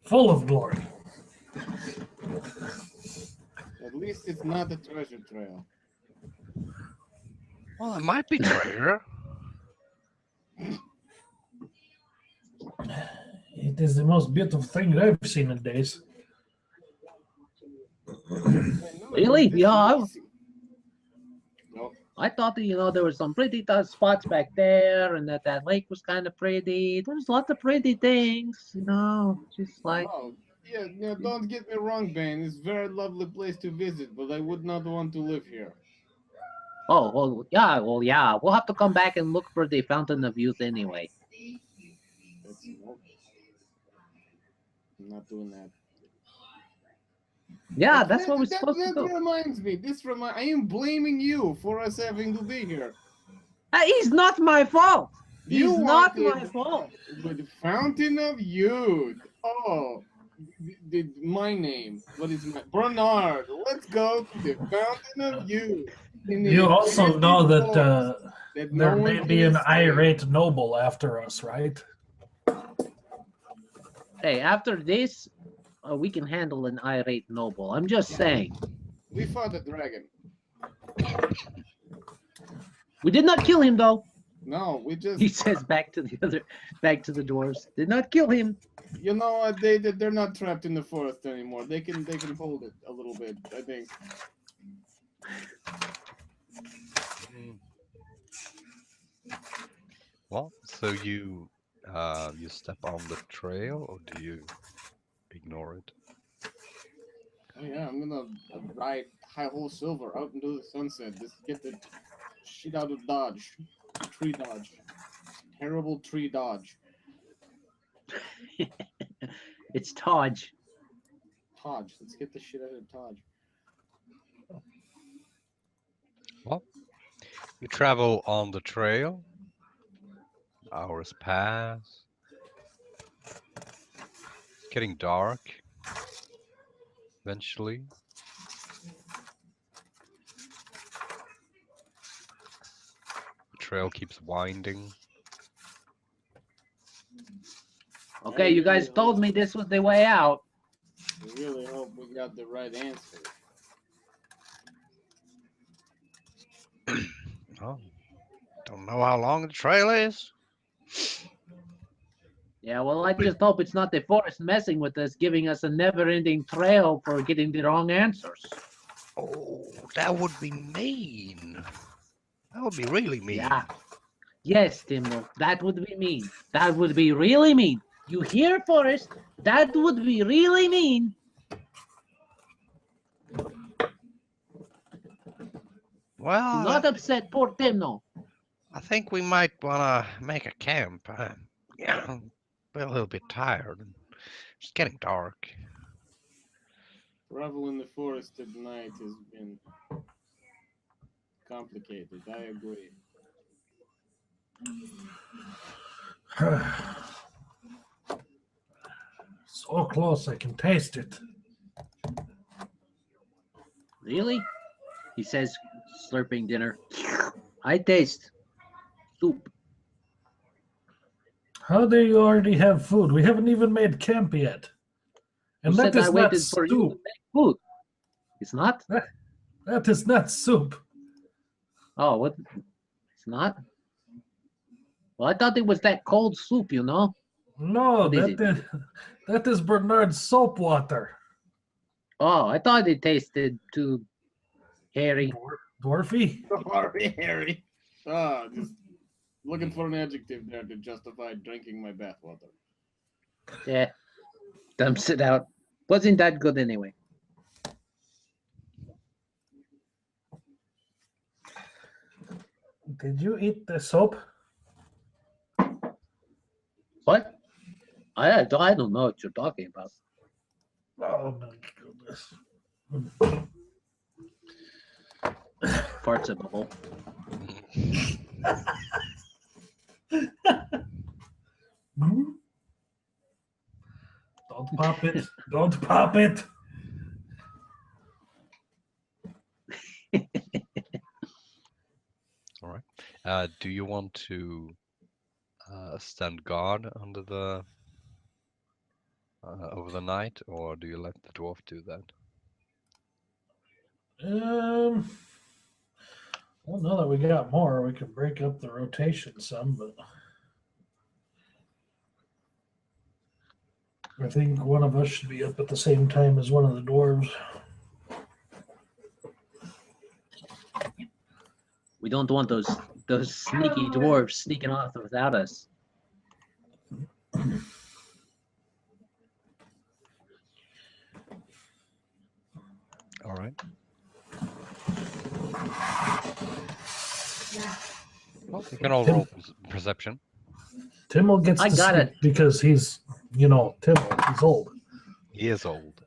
full of glory. At least it's not a treasure trail. Well, it might be treasure. It is the most beautiful thing I've seen in days. Really? Yeah. No. I thought that, there were some pretty tough spots back there, and that lake was kind of pretty. There's lots of pretty things, just like. Oh, yeah, don't get me wrong, Ben. It's a very lovely place to visit, but I would not want to live here. Oh, well, yeah, We'll have to come back and look for the Fountain of Youth anyway. Nope. I'm not doing that. Yeah, that's what we're supposed to do. That reminds me. I am blaming you for us having to be here. He's not my fault. He's You not wanted my fault. The Fountain of Youth. Oh, my name. What is my Bernard? Let's go to the Fountain of Youth. You also know that that there no may one be can an escape. irate noble after us, right? Hey, after this, we can handle an irate noble. I'm just saying. We fought a dragon. We did not kill him, though. No, we just. He says back to the dwarves. Did not kill him. You know what? They're not trapped in the forest anymore. They can hold it a little bit, I think. Well, so you step on the trail, or do you ignore it? Oh yeah, I'm gonna ride high hole silver out into the sunset. Just get the shit out of Dodge. Tree dodge. Terrible tree dodge. It's Taj. Taj. Let's get the shit out of Taj. Well, you travel on the trail. Hours pass. It's getting dark. Eventually. The trail keeps winding. Okay, you guys told me this was the way out. I really hope we got the right answer. Oh, don't know how long the trail is. Yeah, well, I just hope it's not the forest messing with us, giving us a never-ending trail for getting the wrong answers. Oh, that would be mean. That would be really mean. Yeah. Yes, Timbo, that would be mean. That would be really mean. You hear, Forrest? That would be really mean. Well, Do not upset poor Timno. I think we might want to make a camp. Yeah, we're a little bit tired. It's getting dark. Travel in the forest at night has been complicated. I agree. So close, I can taste it. Really? He says, slurping dinner. I taste soup. How do you already have food? We haven't even made camp yet. And Who that said is I not waited for you to soup. make food? It's not? That is not soup. Oh, what? It's not? Well, I thought it was that cold soup, you know? No, What is that is Bernard's soap water. Oh, I thought it tasted too hairy. Dwarfy. Sorry, Harry. Just looking for an adjective there to justify drinking my bathwater. Yeah. Dumps it out. Wasn't that good anyway. Did you eat the soap? What? I don't know what you're talking about. Oh my goodness. Farts a bubble. Don't pop it. Don't pop it. All right. Do you want to stand guard under the over the night, or do you let the dwarf do that? Well, now that we got more, we can break up the rotation some, but I think one of us should be up at the same time as one of the dwarves. We don't want those sneaky dwarves sneaking off without us. All right. Well, you can all roll perception. Timmel gets I to got sleep it. because he's, Timmel, he's old. He is old.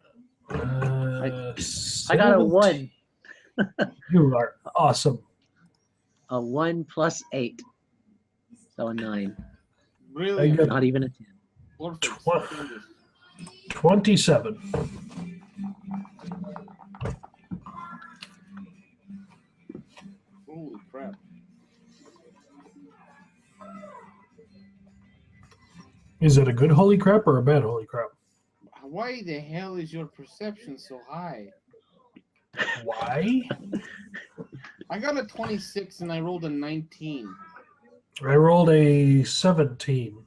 I got a 1. You are awesome. A 1 plus 8. So a 9. Brilliant. got- Not even a 10. Perfect. Tw- Stupendous. 27. Holy crap. Is it a good holy crap or a bad holy crap? Why the hell is your perception so high? Why? I got a 26 and I rolled a 19. I rolled a 17.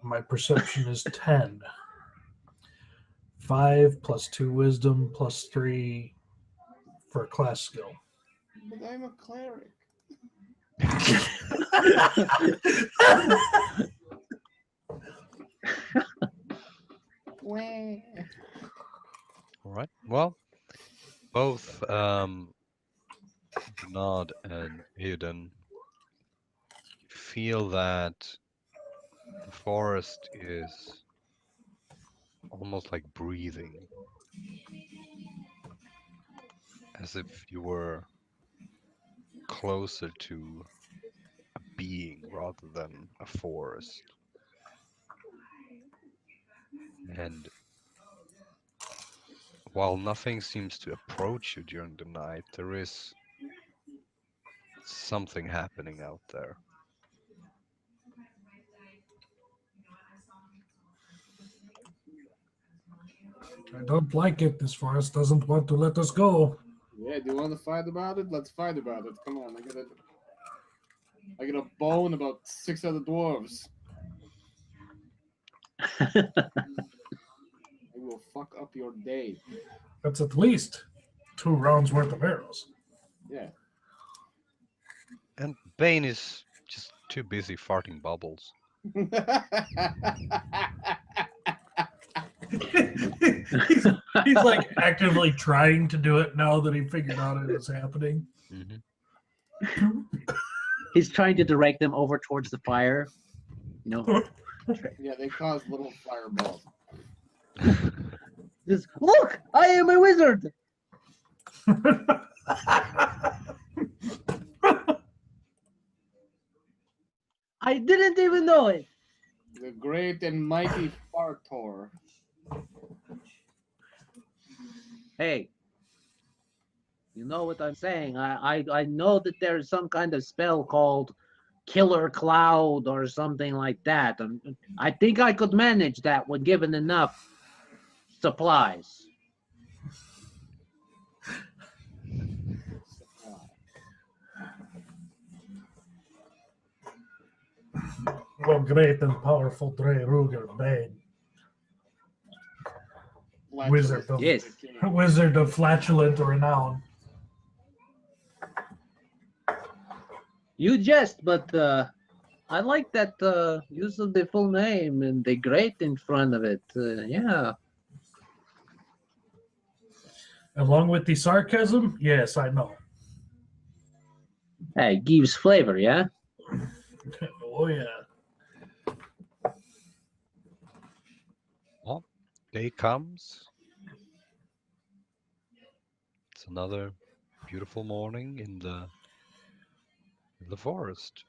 My perception is 10. 5 plus 2 wisdom plus 3 for class skill. But I'm a cleric. Wah. All right. Well, both Bernard and Eden feel that the forest is almost like breathing, as if you were closer to a being rather than a forest. And while nothing seems to approach you during the night, there is something happening out there. I don't like it. This forest doesn't want to let us go. Yeah, do you want to fight about it? Let's fight about it. Come on, I got a bone about 6 other dwarves. I will fuck up your day. That's at least 2 rounds worth of arrows. Yeah. And Bane is just too busy farting bubbles. he's like actively trying to do it now that he figured out it was happening. Mm-hmm. He's trying to direct them over towards the fire. Yeah, they cause little fireballs. Just, look, I am a wizard. I didn't even know it. The great and mighty Fartor. Hey, you know what I'm saying? I know that there's some kind of spell called Killer Cloud or something like that. I think I could manage that when given enough supplies. O great and powerful Dre Ruger Bane, Wizard of Yes. Wizard of flatulent renown. You jest, but I like that use of the full name and the great in front of it. Yeah. Along with the sarcasm, yes, I know. Hey, gives flavor, yeah? Oh yeah. Well, day comes. It's another beautiful morning in the forest.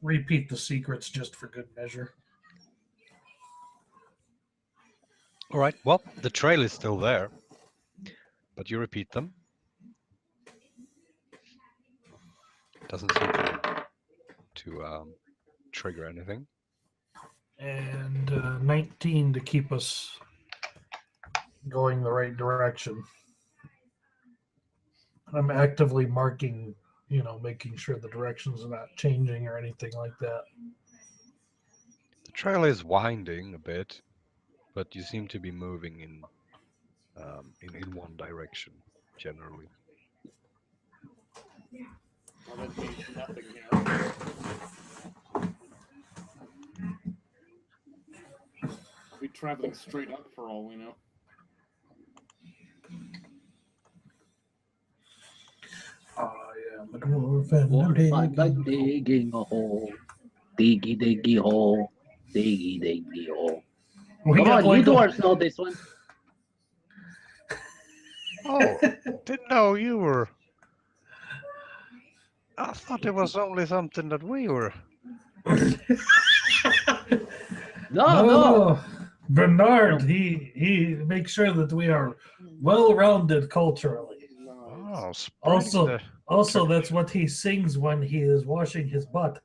Repeat the secrets just for good measure. All right. Well, the trail is still there, but you repeat them. Doesn't seem to trigger anything. And 19 to keep us going the right direction. I'm actively marking, making sure the directions are not changing or anything like that. The trail is winding a bit, but you seem to be moving in one direction generally. Well, that means nothing here. We're traveling straight up for all we know. I am a dwarf and Or I'm I'm digging. digging a hole. Diggy, diggy hole. Diggy, diggy hole. We Come got on, you like a- dwarves know this one. Oh, didn't know you were. I thought it was only something that we were. No. No, Bernard, he makes sure that we are well-rounded culturally. No, Oh, spreading Also, that's what he sings when he is washing his butt.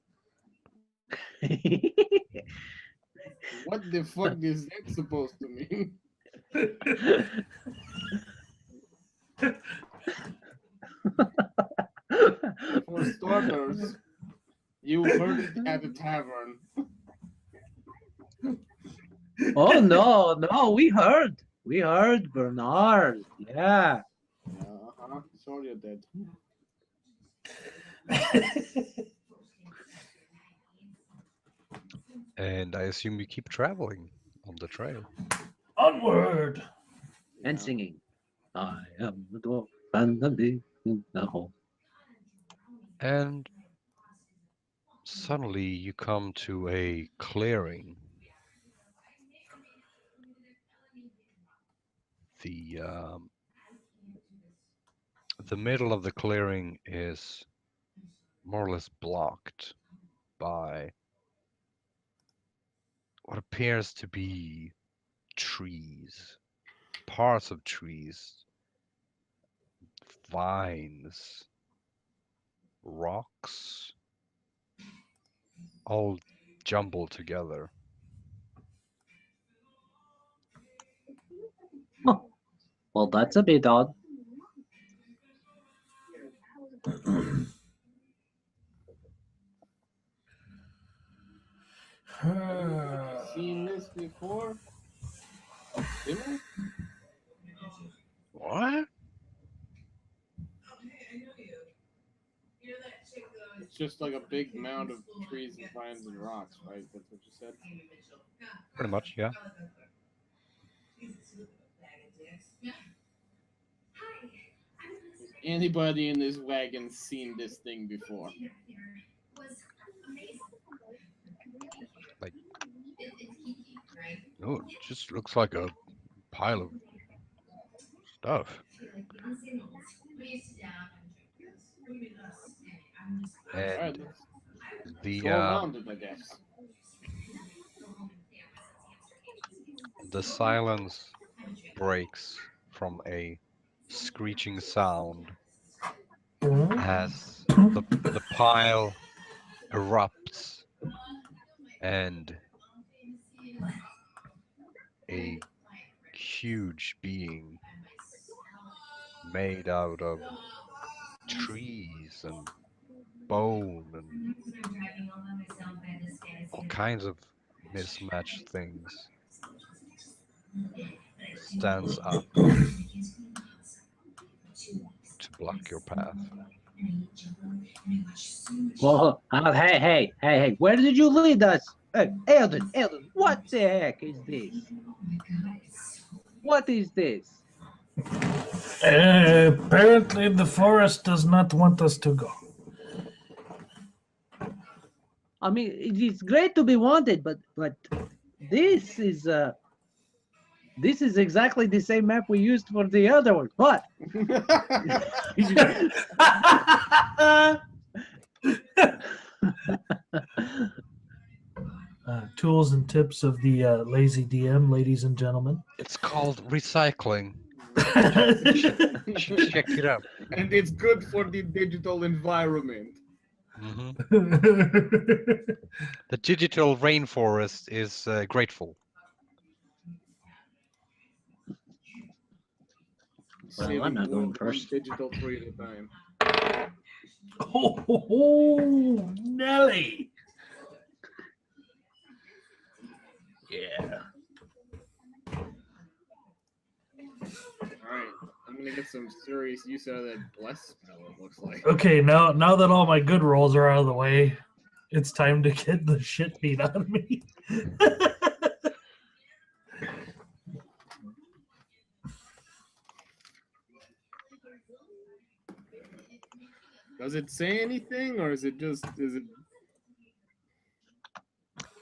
what the fuck is that supposed to mean? For starters, you heard it at the tavern. Oh no, we heard Bernard. Yeah. Uh-huh. Sure you did. And I assume you keep traveling on the trail. Onward. And singing. I am the dwarf and I'm digging a hole. And suddenly you come to a clearing. The middle of the clearing is more or less blocked by what appears to be trees, parts of trees, vines, rocks, all jumbled together. Oh, well, that's a bit odd. Seen this before? Dinner? What? It's just like a big mound of trees and vines and rocks, right? That's what you said? Pretty much, yeah. Has anybody in this wagon seen this thing before? No, it just looks like a pile of stuff. And Alright, let's the go around it, I guess. the silence breaks from a screeching sound as the pile erupts and a huge being made out of trees and bone and kinds of mismatched things stands up to block your path. Well, hey, where did you lead us? Hey, Eldon, what the heck is this? What is this? Apparently, the forest does not want us to go. I mean, it's great to be wanted, but this is exactly the same map we used for the other one. What? Tools and tips of the lazy DM, ladies and gentlemen. It's called recycling. You should check it out. And it's good for the digital environment. Hmm. The digital rainforest is grateful. Well, I'm not going one first. digital tree at a time. Oh, Nelly. Yeah. Alright, I'm gonna get some serious use out of that bless spell, it looks like. Okay, now that all my good rolls are out of the way, it's time to get the shit beat out of me. Does it say anything, or is it just, It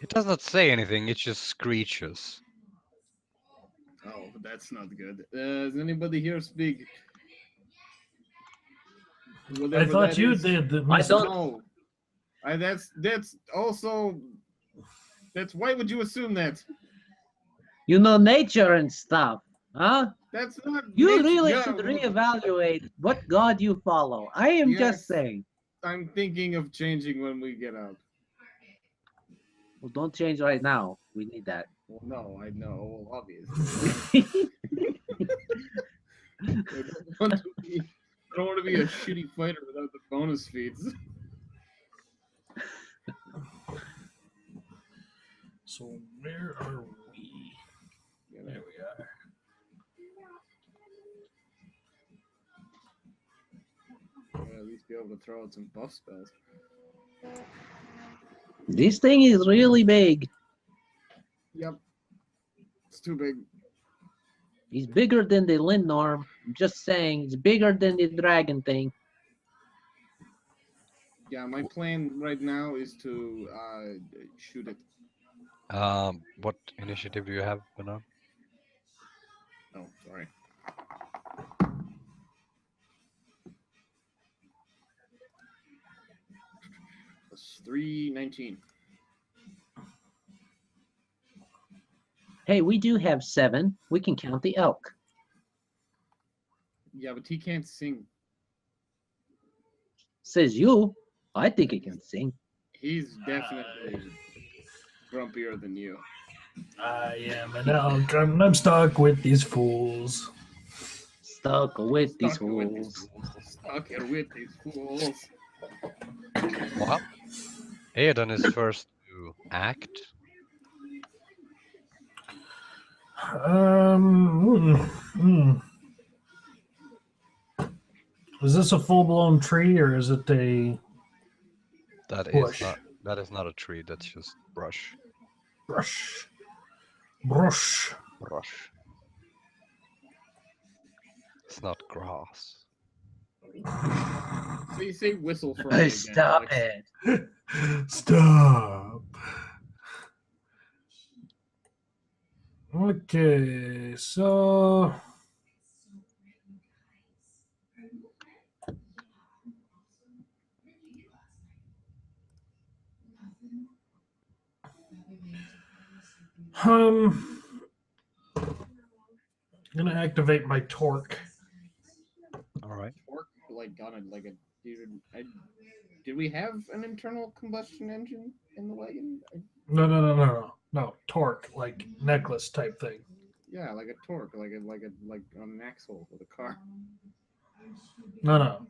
does not say anything, it just screeches. Oh, that's not good. Does anybody here speak? I Whatever thought that you is? did. I don't- No. That's also, why would you assume that? You know nature and stuff, huh? That's not. You nature. really Yeah, should well, reevaluate what god you follow. I am Yes. just saying. I'm thinking of changing when we get out. Well, don't change right now. We need that. Well, no, I know, well, obviously. I don't want to be a shitty fighter without the bonus feats. So where are we? There we are. At least be able to throw out some buff spells. This thing is really big. Yep. It's too big. He's bigger than the Lindnorm. I'm just saying, he's bigger than the dragon thing. Yeah, my plan right now is to shoot it. What initiative do you have, Bernard? Oh, sorry. That's 319. Hey, we do have 7. We can count the elk. Yeah, but he can't sing. Says you. I think he can sing. He's definitely grumpier than you. I am an elk. I'm stuck with these fools. Stuck with these Stuck with fools. these fools. Stuck here with these fools. Well, Aedan is first to act. Is this a full-blown tree or is it a That bush? is not a tree, that's just brush. Brush. Brush. Brush. It's not grass. So you say whistle for me Hey, again, stop Alex. it. Stop. Okay, so I'm gonna activate my torque. All right. Or like on a did we have an internal combustion engine in the wagon? No, torque, like necklace type thing. Yeah, like a torque, like on an axle with a car. No.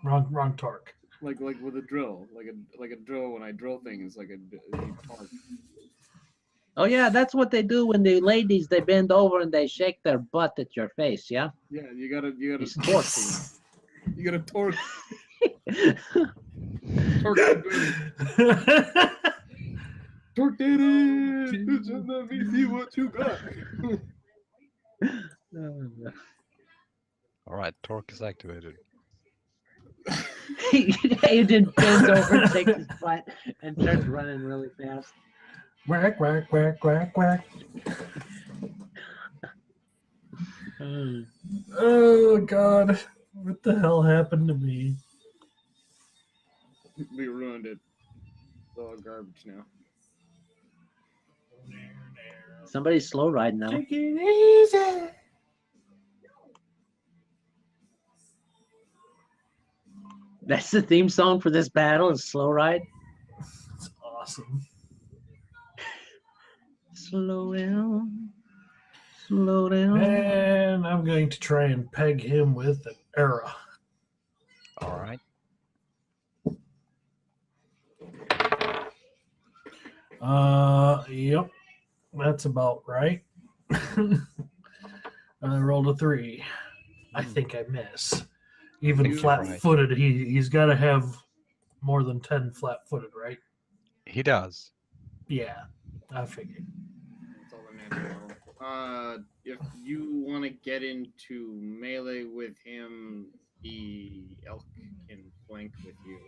Wrong torque. like with a drill, like a drill. When I drill things, like a torque. Oh yeah, that's what they do when the ladies they bend over and they shake their butt at your face. Yeah, Yeah, you gotta it's torquing. you gotta torque the baby. Torque daddy. Let me see what you got. All right, torque is activated. Aiden bends over, takes his butt, and starts running really fast. Quack, quack, quack, quack, quack. Oh, God. What the hell happened to me? We ruined it. It's all garbage now. Somebody's slow riding now. Take it easy. That's the theme song for this battle is Slow Ride. It's awesome. Slow down. Slow down. And I'm going to try and peg him with an arrow. All right. Yep. That's about right. I rolled a 3. I think I miss. Even Think you're flat-footed, he's got to have more than 10 flat-footed, right? He does. Yeah, I figured. That's all that matters. If you want to get into melee with him, the elk can flank with you.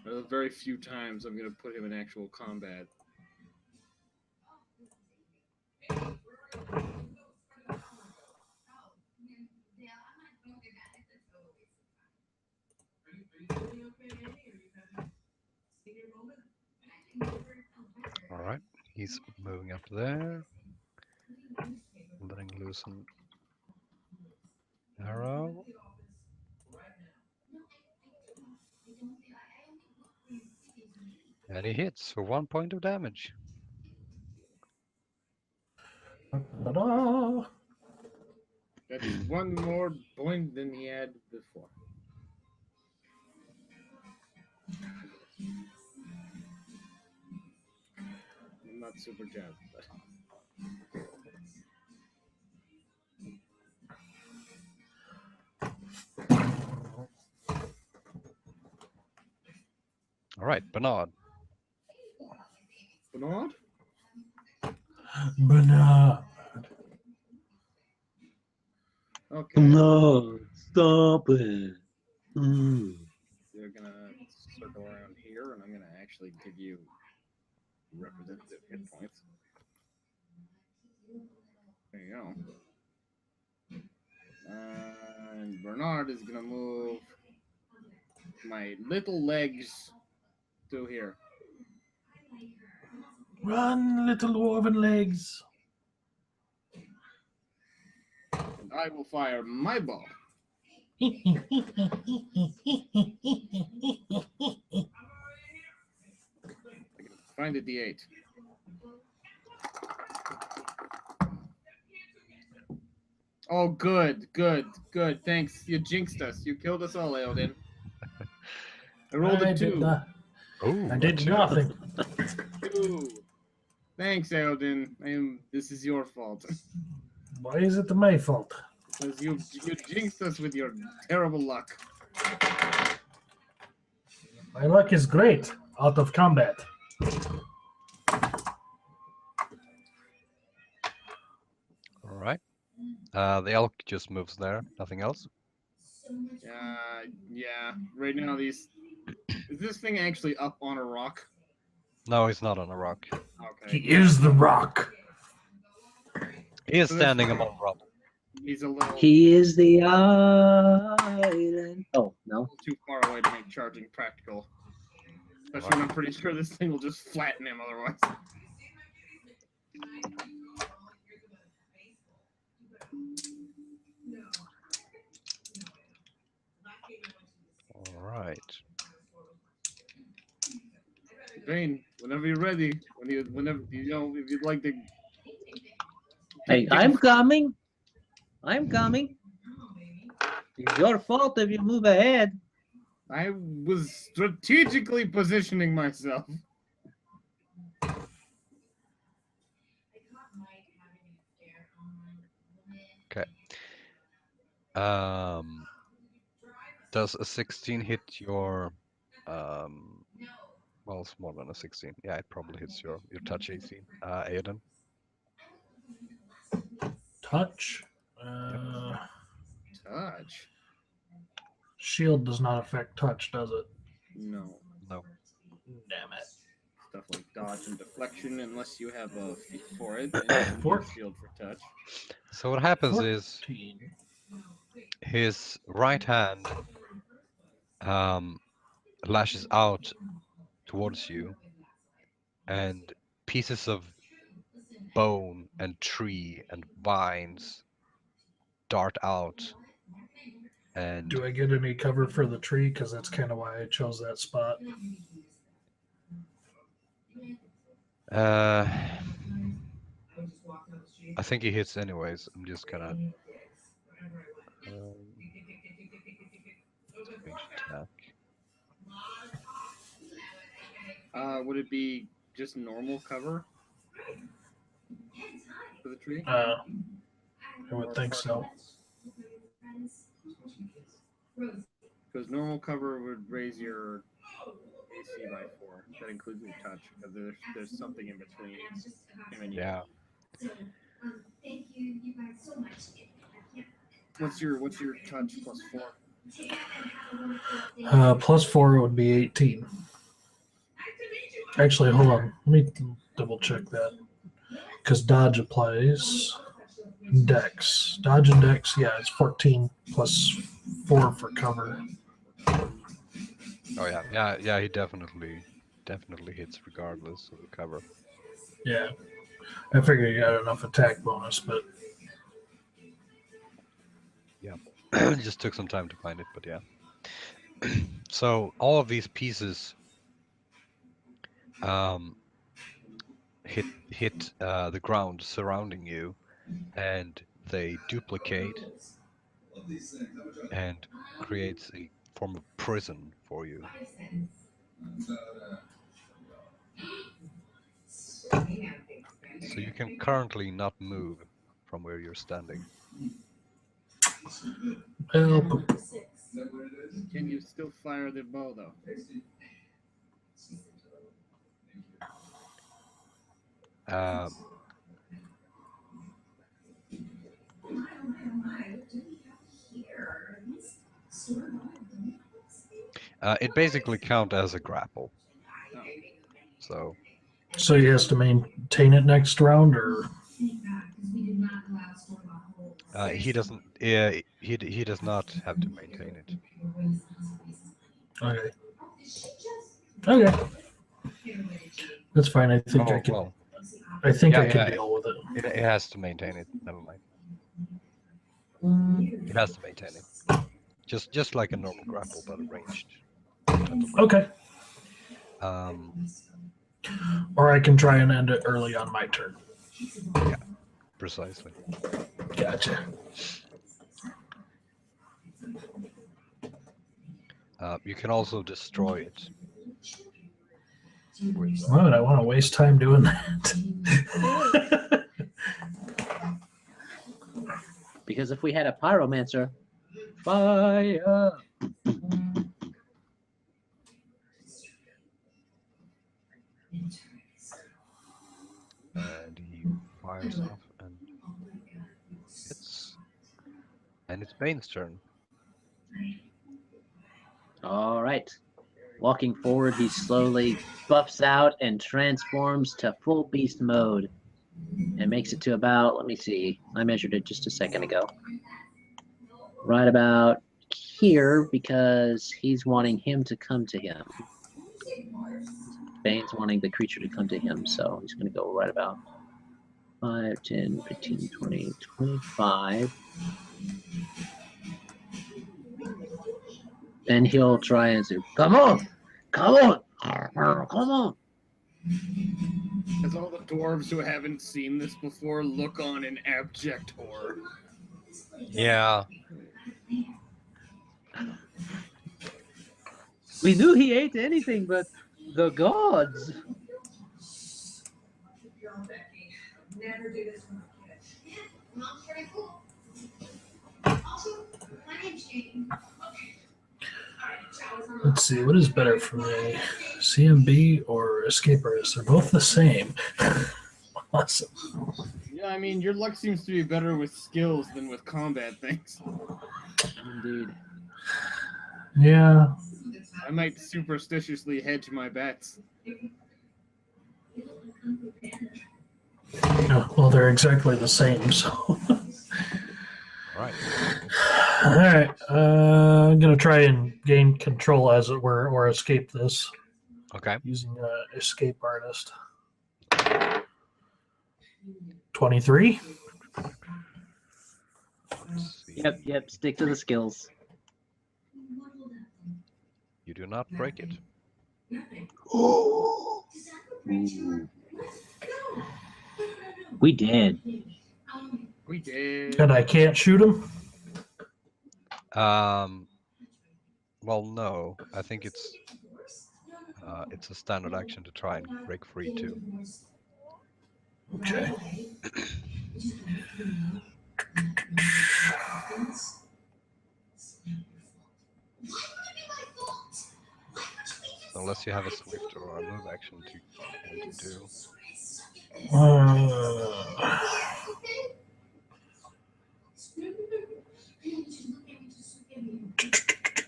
There are very few times I'm going to put him in actual combat. All right. He's moving up there. Letting loose an arrow. And he hits for 1 point of damage. Ta-da! That's one more point than he had before. I'm not super jazzed, but All right, Bernard. Bernard? Banana. Okay. No, stop it. Mm. You're gonna circle around here, and I'm gonna actually give you representative hit points. There you go. And Bernard is gonna move my little legs to here. Run, little dwarven legs. And I will fire my bow. Find a D8. Oh, good. Thanks. You jinxed us. You killed us all, Eldin. I rolled a 2. Oh, I did nothing. 2. Thanks, Eldin. This is your fault. Why is it my fault? Because you jinxed us with your terrible luck. My luck is great out of combat. All right. The elk just moves there. Nothing else. Yeah. Right now, is this thing actually up on a rock? No, he's not on a rock. Okay. He is the rock. He is So standing that's- among rubble. He's a little He is the island. Oh, no. too far away to make charging practical. Especially when I'm pretty sure this thing will just flatten him otherwise. All right. Vane, whenever you're ready, whenever if you'd like to Hey, I'm coming. I'm coming. It's your fault if you move ahead. I was strategically positioning myself. Does a 16 hit your well, it's more than a 16. Yeah, it probably hits your touch AC. Aiden. Touch. Touch. Shield does not affect touch, does it? No. No. Damn it. Stuff like dodge and deflection, unless you have a feat for it. And Four. shield for touch. So what happens is 14. his right hand lashes out towards you, and pieces of bone and tree and vines dart out. And Do I get any cover for the tree? Because that's kind of why I chose that spot. I think he hits anyways. I'm just gonna range attack. Would it be just normal cover for the tree? I would think so. Because normal cover would raise your AC by 4. That includes your touch, because there's something in between him and you. Yeah. Thank you, you guys, so much. What's your touch plus 4? +4 would be 18. Actually, hold on. Let me double check that. Because dodge applies. Dex. Dodge and dex, yeah, it's 14 plus 4 for cover. Oh yeah. He definitely hits regardless of the cover. Yeah. I figured you got enough attack bonus, but It just took some time to find it, but yeah. So all of these pieces hit the ground surrounding you, and they duplicate and creates a form of prison for you. So you can currently not move from where you're standing. well, Can you still fire the bow, though? It basically counts as a grapple. So he has to maintain it next round, or he doesn't. Yeah, he does not have to maintain it. okay. Okay. That's fine. I think I can. Well, I think yeah, I can yeah. deal with it. It has to maintain it. Never mind. It has to maintain it. Just like a normal grapple, but ranged. Okay. Or I can try and end it early on my turn. Yeah, precisely. Gotcha. You can also destroy it. Why would I want to waste time doing that? Because if we had a pyromancer, fire. And he fires off, and it's Bane's turn. All right. Walking forward, he slowly buffs out and transforms to full beast mode and makes it to about, let me see, I measured it just a second ago. Right about here, because he's wanting him to come to him. Bane's wanting the creature to come to him, so he's going to go right about 5, 10, 15, 20, 25. And he'll try and say, come on, come on, come on. As all the dwarves who haven't seen this before look on in abject horror. Yeah. We knew he ate anything but the gods. Never do this when I'm a kid. Yeah, mom's very cool. Also, my name's Jane. Let's see, what is better for me? CMB or Escape Artist? They're both the same. Awesome. Yeah, I mean, your luck seems to be better with skills than with combat things. Indeed. Yeah. I might superstitiously hedge my bets. No, well, they're exactly the same, so. Right. All right. I'm going to try and gain control, as it were, or escape this Okay. using Escape Artist. 23. Let's see. Yep. Stick to the skills. You do not break it. Ooh. We did. We did. And I can't shoot him? Well, no. I think it's a standard action to try and break free too. Okay. Unless you have a swift or a move action to do.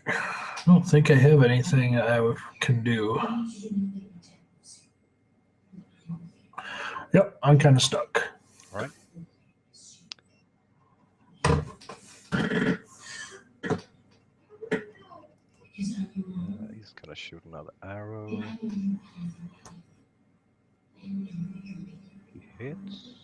I don't think I have anything I can do. Yep, I'm kind of stuck. All right. He's gonna shoot another arrow. He hits.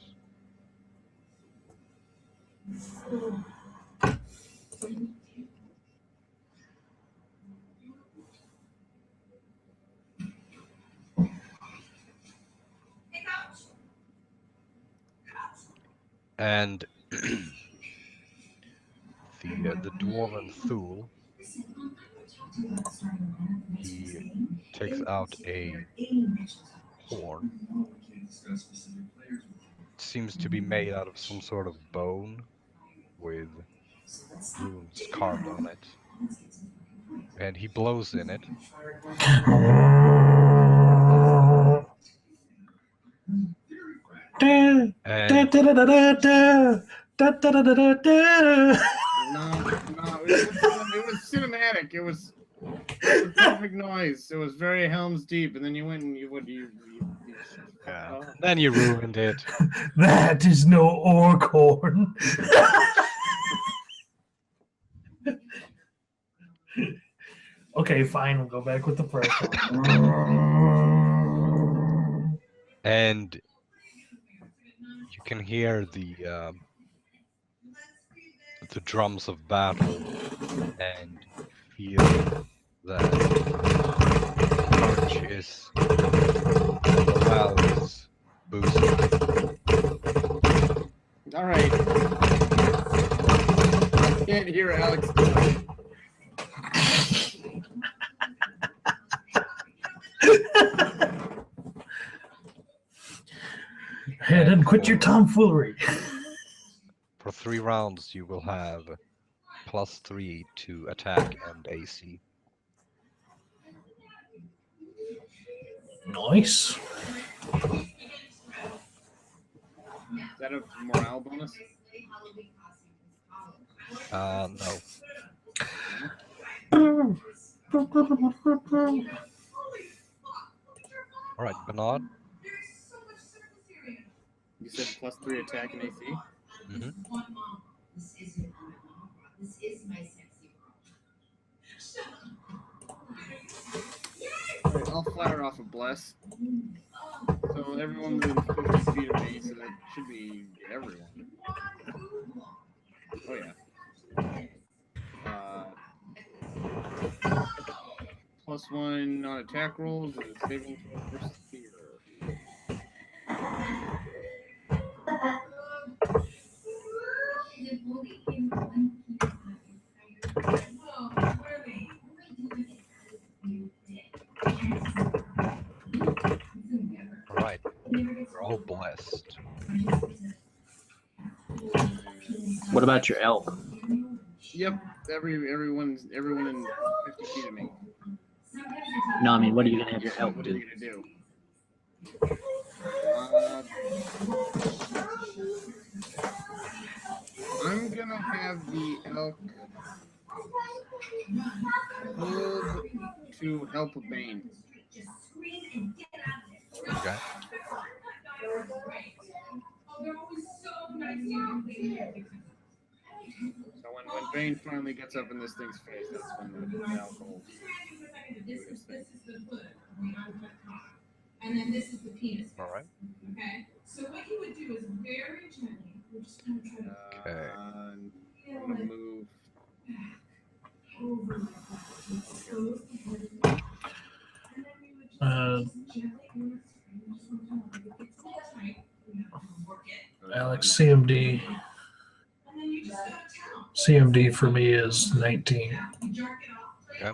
And the dwarven Thule, he takes out a horn. It seems to be made out of some sort of bone with runes carved on it. And he blows in it. And No, it was cinematic. It was a perfect noise. It was very Helm's Deep, and then you went and you yeah. Then you ruined it. That is no orc horn. Okay, fine. We'll go back with the first one. And you can hear the drums of battle, and feel that punch is morale is boosted. All right. Can't hear Alex. Hey, then quit your tomfoolery. For 3 rounds, you will have +3 to attack and AC. Nice. Is that a morale bonus? No. All right, Bernard. You said +3 attack and AC? Mm-hmm. Alright, I'll fire off a bless. So everyone within 50 feet of me, so that should be everyone. Oh yeah. +1 on attack rolls and saving throw versus fear. All right, we're all blessed. What about your elk? Yep. Everyone in 50 feet of me. No, I mean, what are you gonna have your elk What are do? you gonna do? I'm gonna have the elk hold to help Bane. Okay. So when Bane finally gets up in this thing's face, that's when the elk will do his thing. And then this is the penis. All right. Okay. So what you would do is very gently. We're just gonna try to Okay. I'm gonna move. over. Alex, CMD. CMD for me is 19, Okay.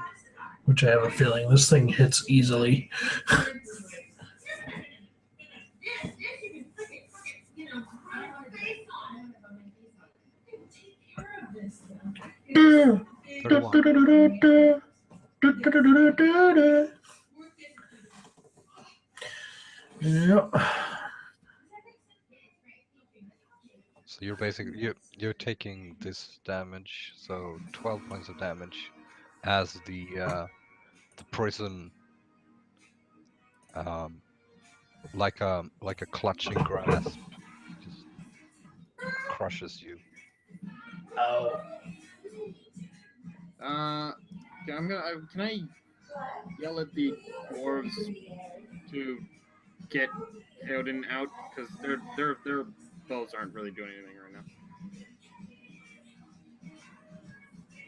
which I have a feeling this thing hits easily. $31. Yep. So you're basically you're taking this damage, so 12 points of damage, as the prison, like a clutching grasp, just crushes you. Oh. Okay, can I yell at the dwarves to get Theoden out, because their bows aren't really doing anything right now.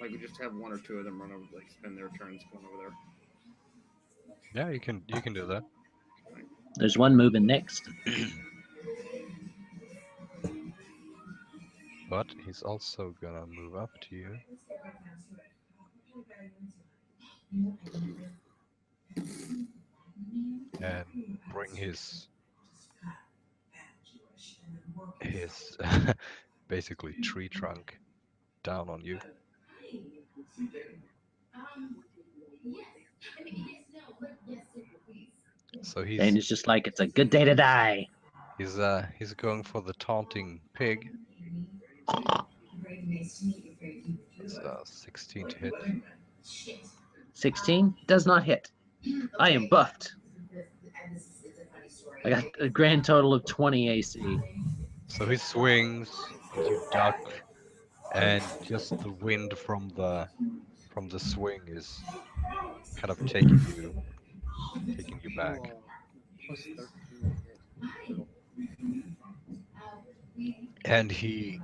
Like, we just have one or two of them run over, like spend their turns going over there. Yeah, you can do that. There's one moving next. But he's also gonna move up to you. And bring his basically tree trunk down on you. So And it's just like, it's a good day to die. he's going for the taunting pig. It's 16 to hit. 16 does not hit. I am buffed. I got a grand total of 20 AC. So he swings, and you duck, and just the wind from the swing is kind of taking you back. Oh, plus 13 hit. And he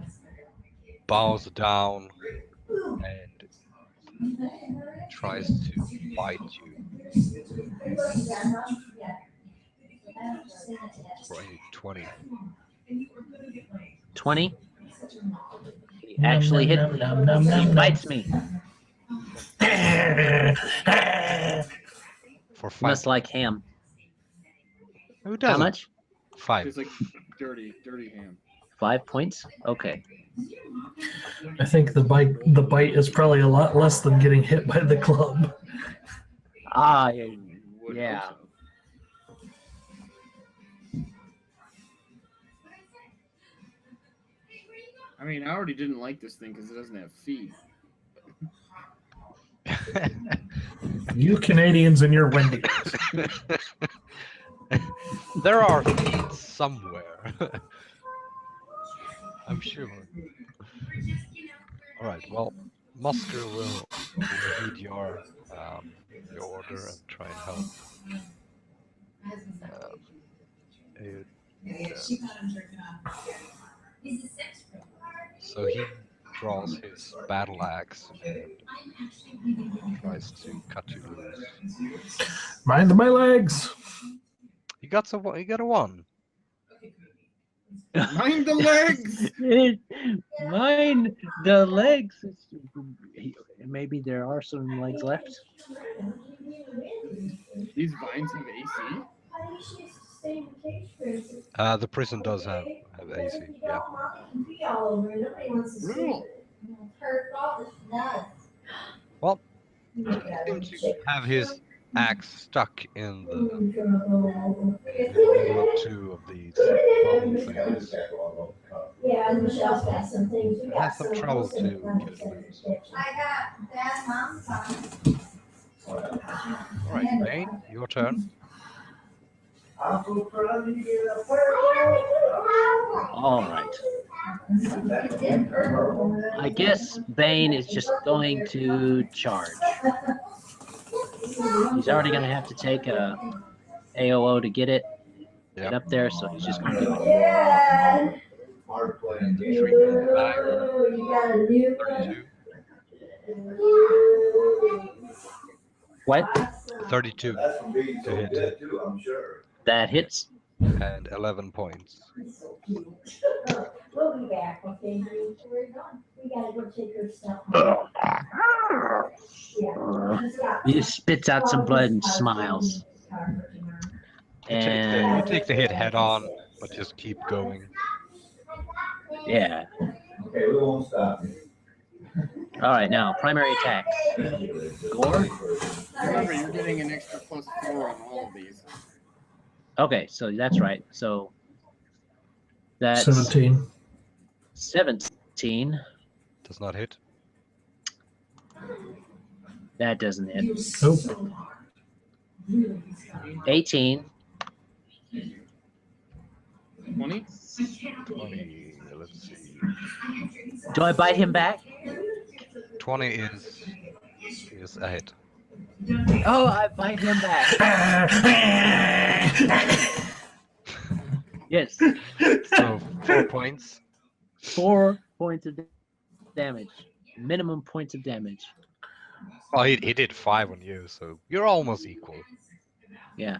bows down and tries to bite you for a 20. 20? He actually hit. He bites me. For 5. Must like ham. Who doesn't? How much? 5. It's like dirty ham. 5 points? Okay. I think the bite is probably a lot less than getting hit by the club. Ah, Would yeah. hope so. I mean, I already didn't like this thing because it doesn't have feet. You Canadians and your Wendigos. There are feet somewhere. I'm sure. All right. Well, Musker will heed your order and try and help. So he draws his battle axe and tries to cut you loose. Mind my legs. You got a 1. Mind the legs. Mine the legs. Maybe there are some legs left. These vines have AC. The prison does have AC. Yeah. Brutal. Well, he seems to have his axe stuck in the middle of two of these bubble things. Yeah, and Michelle's got some things. We It got has some trouble to get it loose. I got Dad's mom's All right, Bane, your turn. All right. I guess Bane is just going to charge. He's already going to have to take a AOO to get Yep. up there, so he's just going to do it. Yeah. 3, 5, 32. What? 32 to hit. That hits. And 11 points. We'll be back, okay? We're done. We gotta go take her stuff. He spits out some blood and smiles. You take the hit head on, but just keep going. Yeah. Okay, we won't stop. All right, now primary attacks. Gore. Remember, you're getting an extra +4 on all of these. Okay, so that's right. So that's 17. 17. Does not hit. That doesn't hit. Nope. 18. 20. 20. Let's see. Do I bite him back? 20 is a hit. Oh, I bite him back. Yes. So 4 points. 4 points of damage. Minimum points of damage. Well, he did 5 on you, so you're almost equal. Yeah.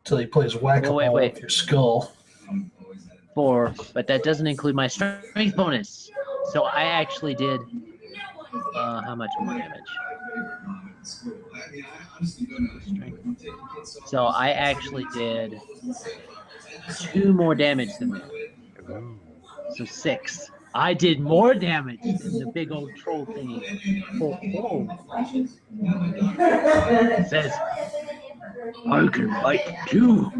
Till he plays whack-a-mole wait. with your skull. 4, but that doesn't include my strength bonus. So I actually did how much more damage? So I actually did 2 more damage than that. Ooh. So 6. I did more damage than the big old troll thingy. It says, I can bite too.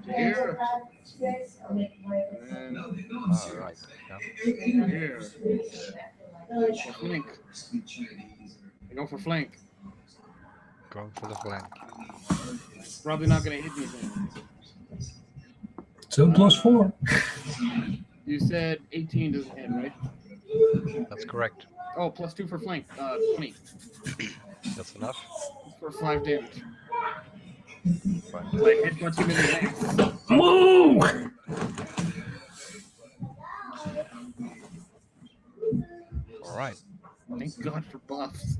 Here. And All right. Yeah. here. For flank. I go for flank. Going for the flank. Probably not going to hit anything. So +4. You said 18 doesn't hit, right? That's correct. Oh, +2 for flank. 20 That's enough. for 5 damage. Fine. I headbutt him in the neck. Woo! All right. Thank God for buffs.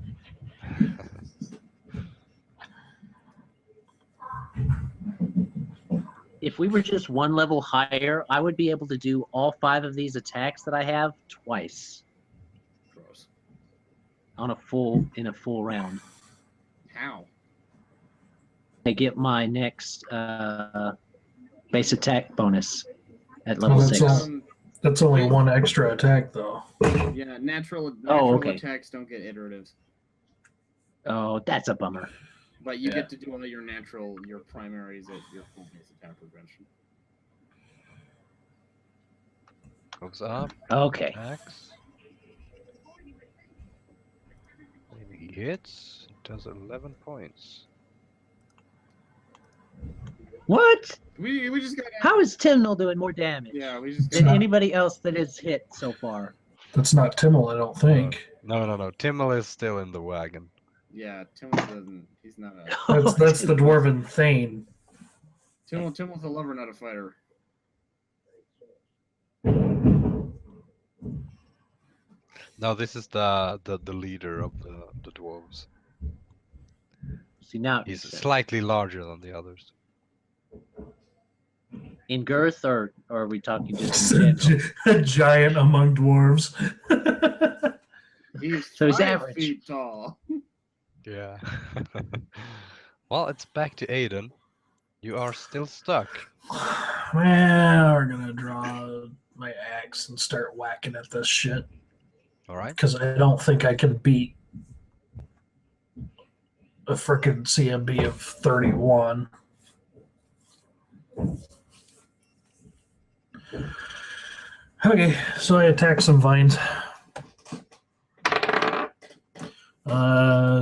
If we were just 1 level higher, I would be able to do all 5 of these attacks that I have twice Gross. in a full round. How? I get my next base attack bonus at level Oh, that's 6. all. That's only 1 extra attack, though. Yeah, natural okay. attacks don't get iteratives. Oh, that's a bummer. But you get to do all your primaries at your full base attack prevention. Goes up. Okay. Attacks. Maybe he hits. Does 11 points. What? We just got. How is Timnal doing more damage Yeah, we just than got. anybody else that has hit so far? That's not Timmel, I don't think. No. Timmel is still in the wagon. Yeah, Timmel doesn't. He's not a. That's the Dwarven Thane. Timmel's a lover, not a fighter. No, this is the leader of the dwarves. See, now it He's makes sense. slightly larger than the others. In girth, or are we talking just in It's general? a giant among dwarves. He's So he's 5 average. feet tall. Yeah. Well, it's back to Aiden. You are still stuck. Man, we're gonna draw my axe and start whacking at this shit All right. because I don't think I can beat a frickin' CMB of 31. Okay, so I attack some vines.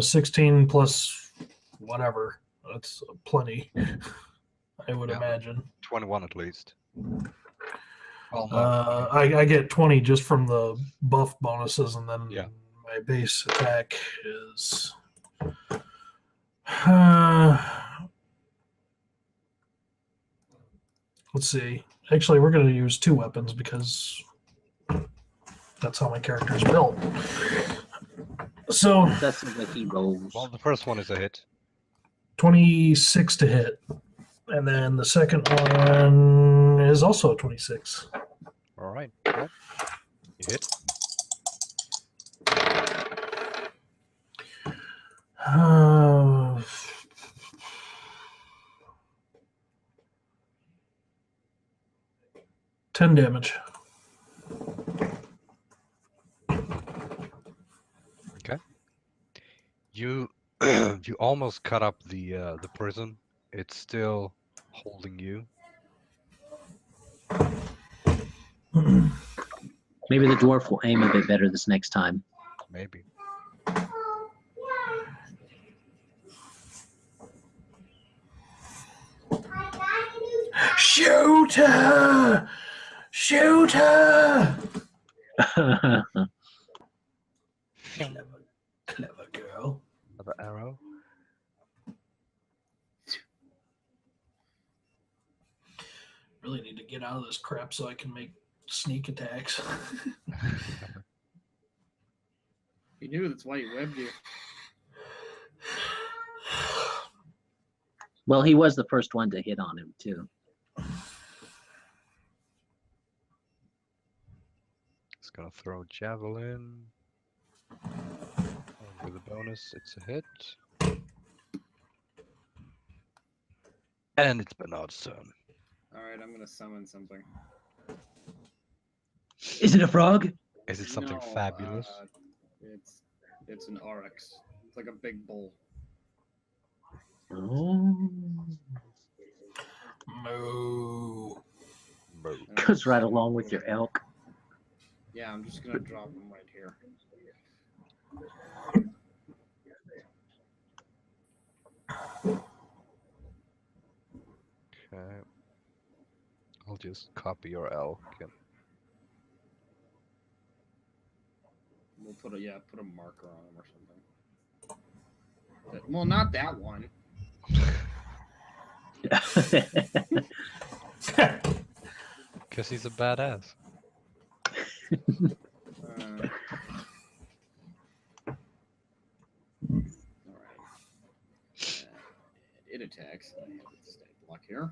16 plus whatever. That's plenty, I would Yeah. imagine. 21 at least. Well, no. I get 20 just from the buff bonuses, and then Yeah. my base attack is. Let's see. Actually, we're going to use 2 weapons because that's how my character is built. So That's like he rolls. Well, the first one is a hit. 26 to hit. And then the second one is also 26. All right. Well, you hit. Uh, 10 damage. You you almost cut up the prison. It's still holding you. Maybe the dwarf will aim a bit better this next time. Maybe. Shoot her! Shoot her! Clever girl. Another arrow. Really need to get out of this crap so I can make sneak attacks. He knew, that's why he webbed you. Well, he was the first one to hit on him, too. It's gonna throw javelin. With a bonus, it's a hit. And it's Bernard's turn. Alright, I'm gonna summon something. Is it a frog? Is it something No, fabulous? It's an oryx. It's like a big bull. Oh. Moo. Goes right along with your elk. Yeah, I'm just gonna drop him right here. Okay. I'll just copy your elk. And... We'll put a marker on him or something. Well, not that one. Because he's a badass. Alright. It attacks. I have its stat block here.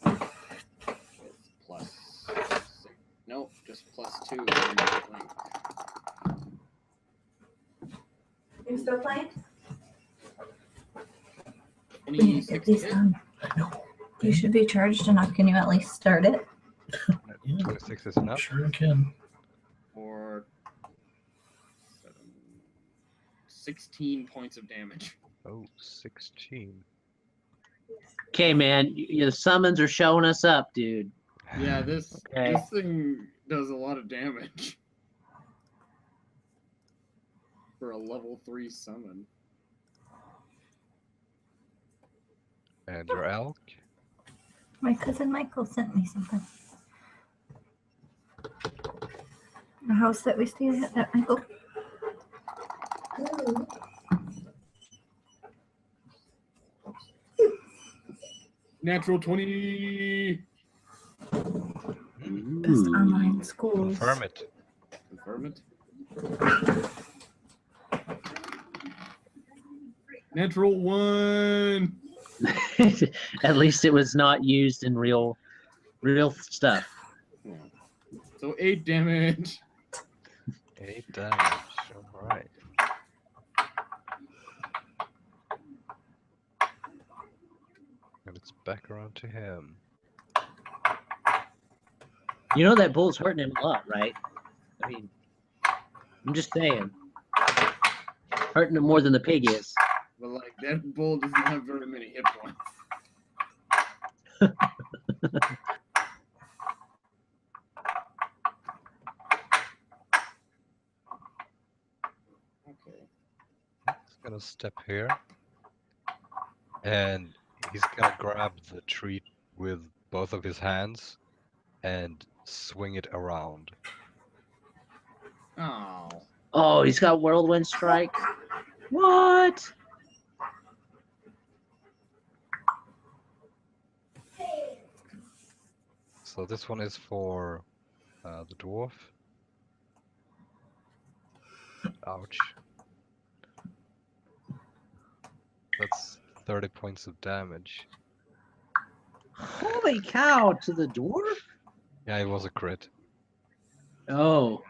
With +6. Nope, just +2. You're still playing? We need to 26 get these hit. done. I know. You should be charged enough. Can you at least start it? Yeah, 26 is enough. sure I can. For 16 points of damage. Oh, 16. Okay, man, your summons are showing us up, dude. Yeah, this Okay. this thing does a lot of damage for a level 3 summon. And your elk? My cousin Michael sent me something. The house that we stay at, Michael. Ooh. Natural 20. Best online schools. Confirm it. Confirm it. Natural 1. At least it was not used in real stuff. Yeah. So 8 damage. 8 damage. All right. And it's back around to him. You know that bull's hurting him a lot, right? I mean, I'm just saying. Hurting him more than the pig is. But like that bull doesn't have very many hit points. Okay. He's gonna step here. And he's gonna grab the tree with both of his hands and swing it around. Oh. Oh, he's got whirlwind strike. What? So this one is for the dwarf. Ouch. That's 30 points of damage. Holy cow, to the dwarf? Yeah, it was a crit. Oh.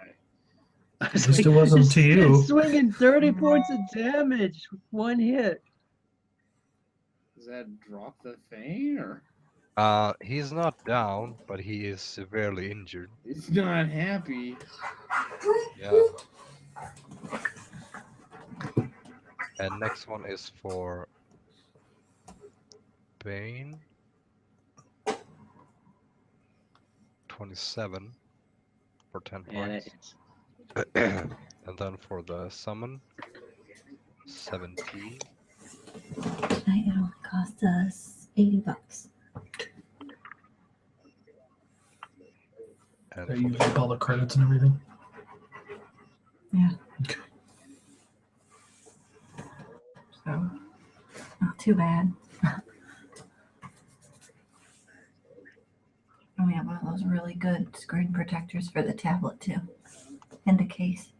At least it wasn't to you. Swinging 30 points of damage with one hit. Does that drop the thing or? He's not down, but he is severely injured. He's not happy. Yeah. And next one is for Bane. 27 for 10 Yeah, points. And then for the summon, 17. Tonight it only cost us $80. And Are for you the, like all the credits and everything? Yeah. Okay. So, not too bad. And we have one of those really good screen protectors for the tablet too, and a case.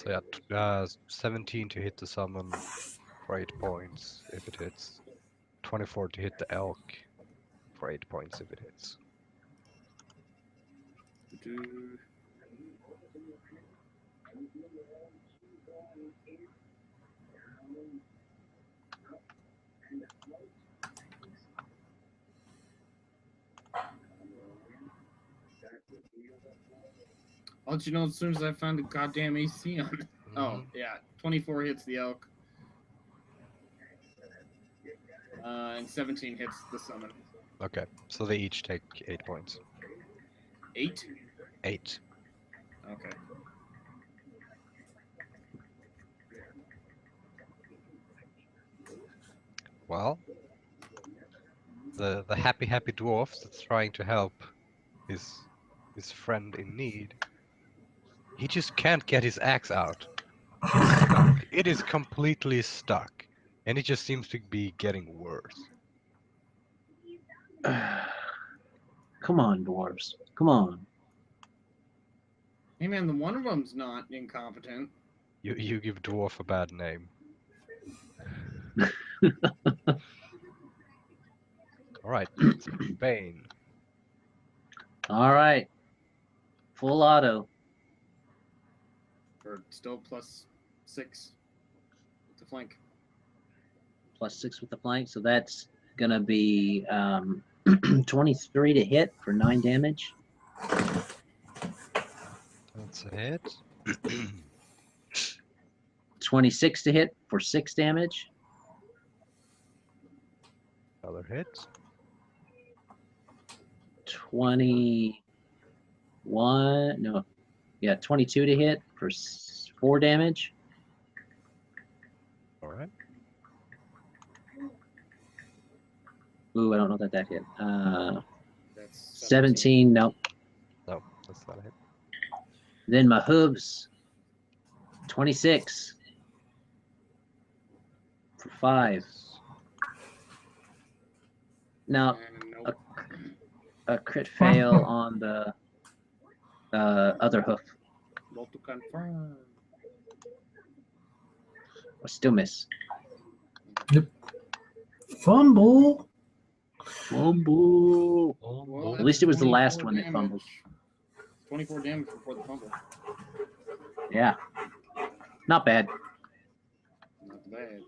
so yeah, 17 to hit the summon for 8 points if it hits. 24 to hit the elk for 8 points if it hits. I'll let you know as soon as I find the goddamn AC on it. Oh, yeah. 24 hits the elk. And 17 hits the summon. Okay, so they each take 8 points. 8? 8. Okay. Well, the happy dwarf that's trying to help his friend in need, he just can't get his axe out. It's stuck. It is completely stuck, and it just seems to be getting worse. Come on, dwarves. Come on. Hey man, the one of them's not incompetent. You give dwarf a bad name. All right, Bane. All right. Full auto. For still +6 to flank. +6 with the flank. So that's going to be 23 to hit for 9 damage. That's a hit. 26 to hit for 6 damage. Another hit. 22 to hit for 4 damage. All right. Ooh, I don't know that hit. That's 17, no. No, that's not a hit. Then my hooves, 26 for 5. Now, Nope. a crit fail on the other hoof. Roll to confirm. Or still miss. Fumble. Fumble. Well, At least it was the last 24 one that fumbled. 24 damage before the fumble. Yeah. Not bad. Not bad.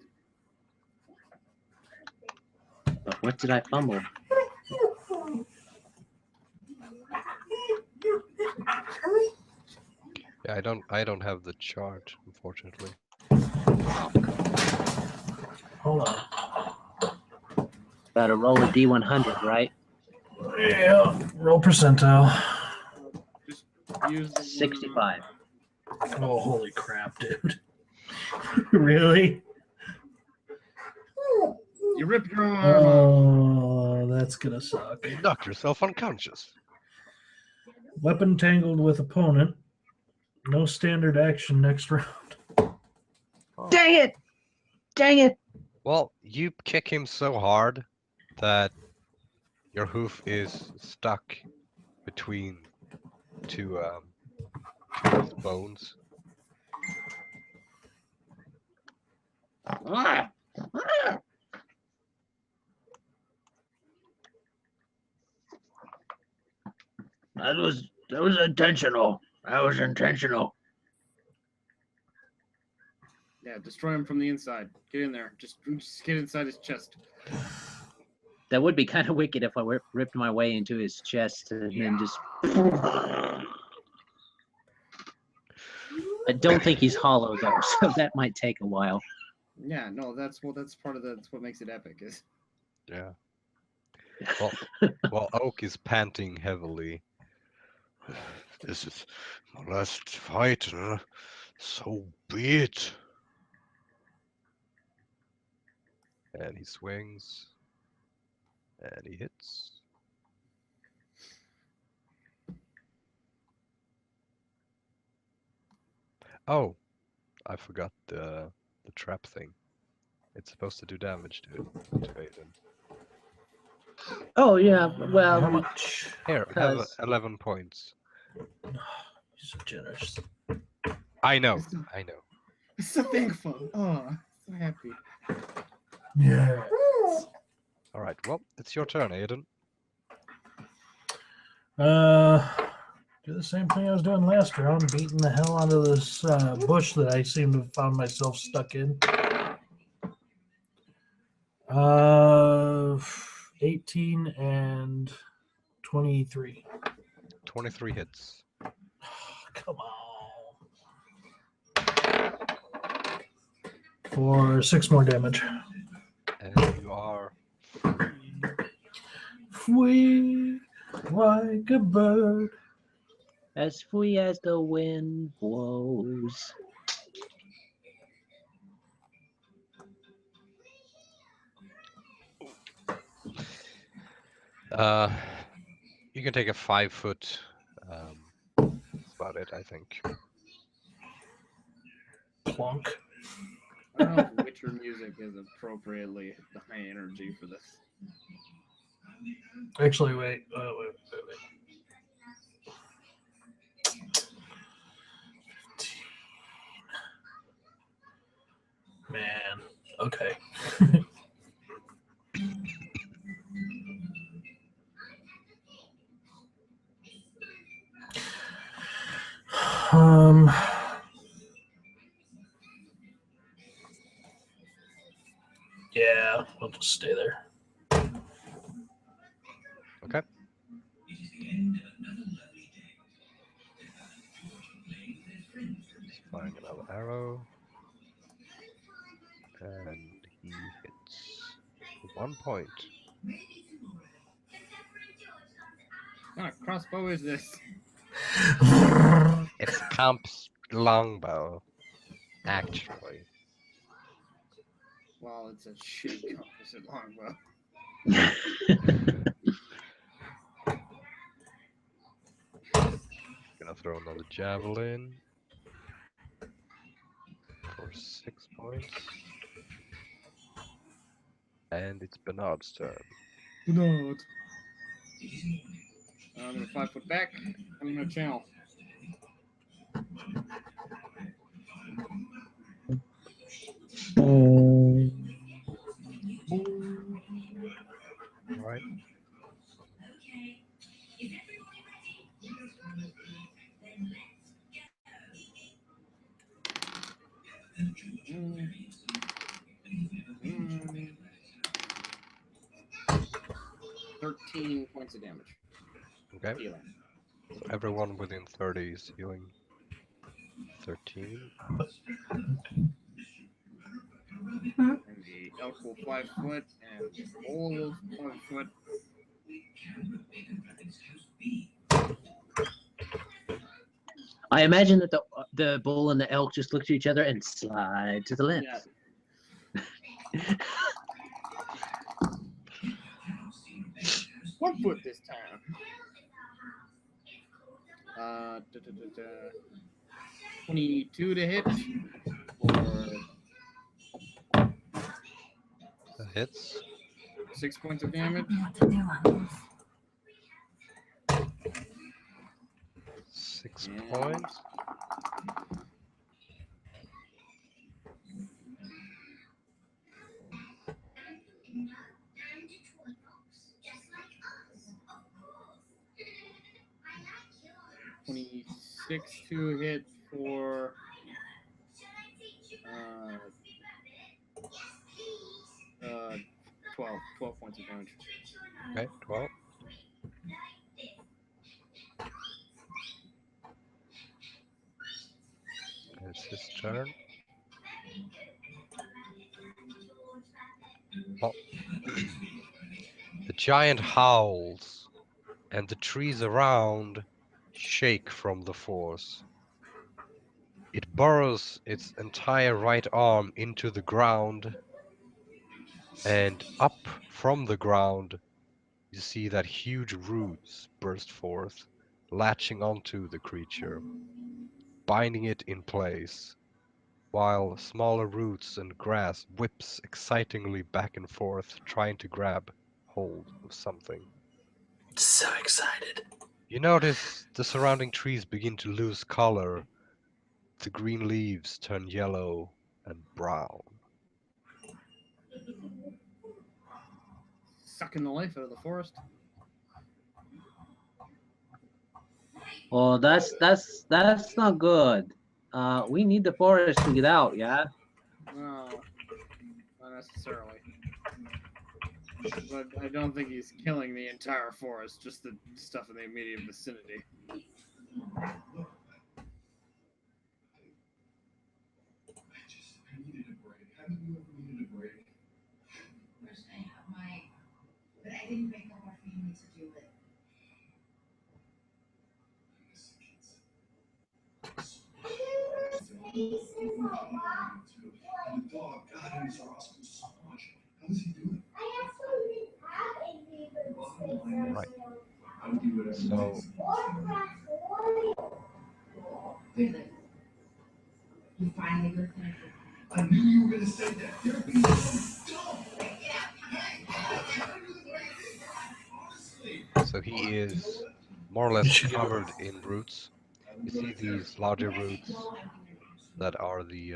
But what did I fumble? Yeah, I don't have the chart, unfortunately. Hold on. Gotta roll a D100, right? Yeah. Roll percentile. Just use the 65. Oh, holy crap, dude. Really? You rip your arm off. Oh, that's gonna suck. You knock yourself unconscious. Weapon tangled with opponent. No standard action next round. Dang it! Dang it! Well, you kick him so hard that your hoof is stuck between two his bones. That was intentional. That was intentional. Yeah, destroy him from the inside. Get in there. Just get inside his chest. That would be kind of wicked if I ripped my way into his chest and then just. I don't think he's hollow though, so that might take a while. Yeah, no, that's part of that's what makes it epic. Is Yeah. Well, while Oak is panting heavily. This is my last fight, so be it. And he swings. And he hits. Oh, I forgot the trap thing. It's supposed to do damage to Aiden. Oh yeah, How well, much? Here, have 'Cause- 11 points. You're so generous. I know. I'm so thankful. Oh, so happy. Yeah. All right, well, it's your turn, Aiden. Do the same thing I was doing last round, beating the hell out of this bush that I seem to have found myself stuck in. 18 and 23. 23 hits. Come on. For 6 more damage. And you are Free like a bird. as free as the wind blows. you can take a 5-foot. That's about it, I think. Plunk. I don't know if Witcher music is appropriately high energy for this. Actually, wait. Man. Okay. Yeah, we'll just stay there. Okay. Just firing another arrow. And he hits. 1 point. What kind of crossbow is this? It's Camp's longbow, actually. Well, it's a shitty composite longbow. Gonna throw another javelin for 6 points. And it's Bernard's turn. Not. I'm gonna 5 foot back. I'm gonna channel. Right. Mm. 13 points of damage. Okay. Healing. Everyone within 30 is healing. 13. And the elk will 5 foot, and the bull will 5 foot. I imagine that the bull and the elk just look at each other and slide to the left. Yeah. 1 foot this time. 22 to hit. For That hits. 6 points of damage. What to do on this? 6 Yeah. points. Six to hit for 12 points of damage. Okay, 12. It's his turn. Oh. The giant howls, and the trees around shake from the force. It burrows its entire right arm into the ground, and up from the ground, you see that huge roots burst forth, latching onto the creature, binding it in place, while smaller roots and grass whips excitingly back and forth, trying to grab hold of something. So excited. You notice the surrounding trees begin to lose color. The green leaves turn yellow and brown. Sucking the life out of the forest. Oh, that's not good. We need the forest to get out, yeah? No, not necessarily. But I don't think he's killing the entire forest, just the stuff in the immediate vicinity. But I didn't make up our family to do it. Right. So Really? You finally reconnected. I knew you were going to say that. You're being so dumb. So he is more or less covered in roots. You see these larger roots that are the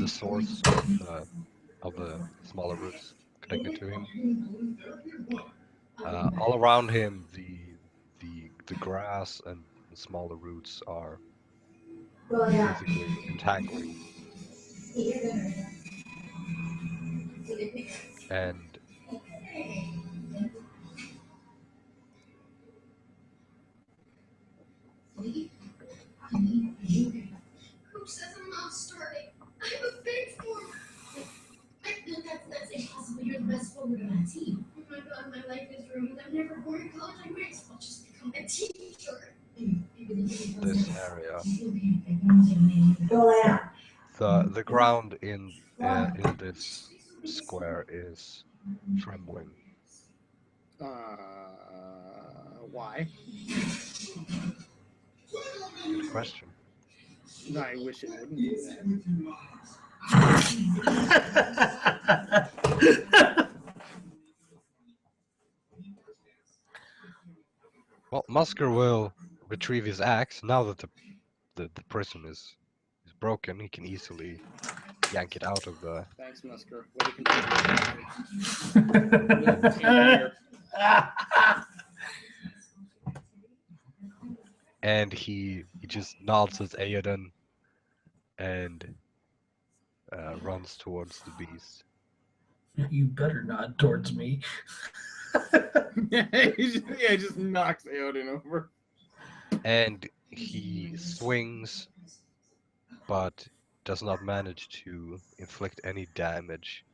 source of the smaller roots connected to him. All around him, the grass and the smaller roots are basically entangling. And Who says I'm not starting? I'm a big forward. No, that's impossible. You're the best forward on that team. Oh my god, my life is ruined. I'm never going to college. I might as well just become a teacher. this area, the ground in this square is trembling. Why? Good question. I wish it wouldn't do that. Musker will retrieve his axe. Now that the prison is broken, he can easily yank it out of the... Thanks, Musker. Way to contribute. Here. And he just nods at Aoden and runs towards the beast. You better nod towards me. He just knocks Aoden over. And he swings, but does not manage to inflict any damage.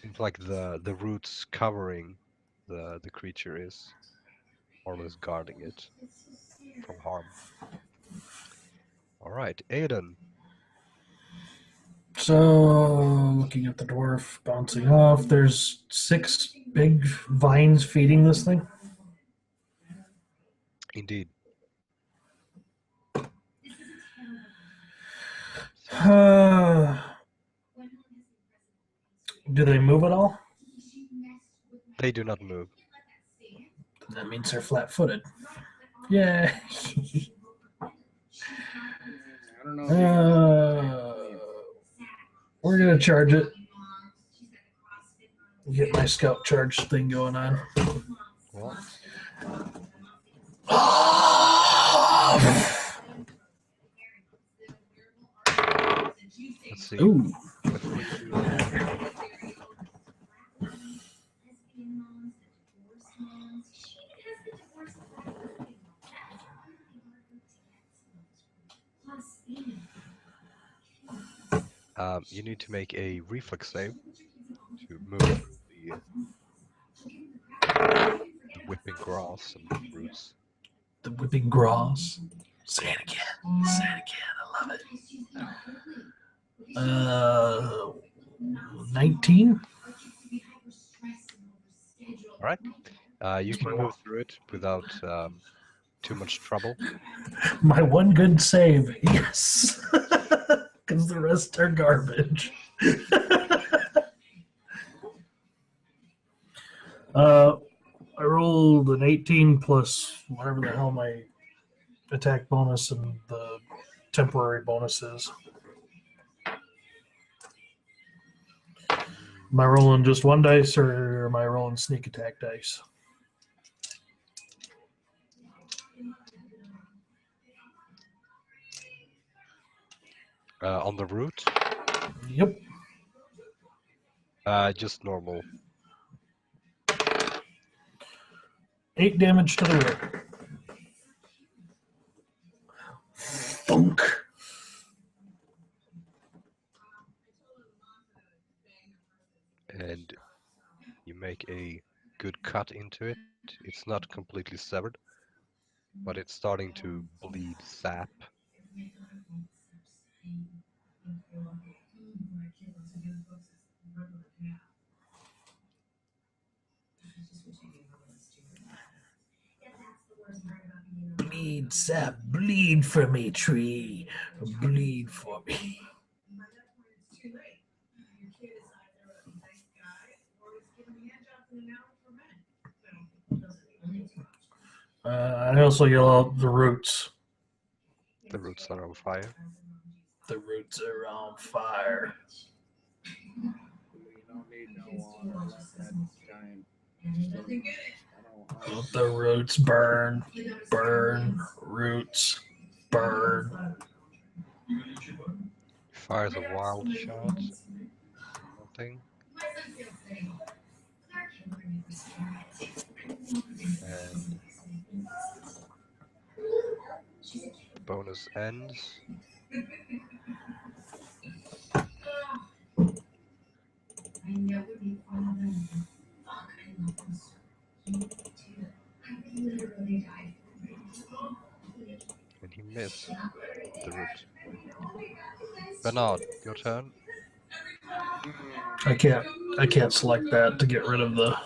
Seems like the roots covering the creature is more or less guarding it from harm. Alright, Aoden. So, looking at the dwarf bouncing off, there's 6 big vines feeding this thing. Indeed. Do they move at all? They do not move. That means they're flat-footed. Yeah. I don't know. We're gonna charge it. Get my scout charge thing going on. What? Let's see. Ooh. You need to make a reflex save to move through the whipping grass and roots. The whipping grass. Say it again. Say it again. I love it. 19. All right. You can move through it without too much trouble. My one good save. Yes. Because the rest are garbage. I rolled an 18 plus whatever the hell my attack bonus and the temporary bonus is. Am I rolling just one dice or am I rolling sneak attack dice? On the root? Yep. Just normal. 8 damage to the root. Funk. And you make a good cut into it. It's not completely severed, but it's starting to bleed sap. Bleed, sap, bleed for me, tree. Bleed for me. I also yell out the roots. The roots are on fire. The roots are on fire. We don't need no water. Let that giant. Let the roots burn. Burn. Roots. Burn. Fires a wild shot. Nothing. And the bonus ends. And he missed the root. Bernard, your turn. I can't select that to get rid of the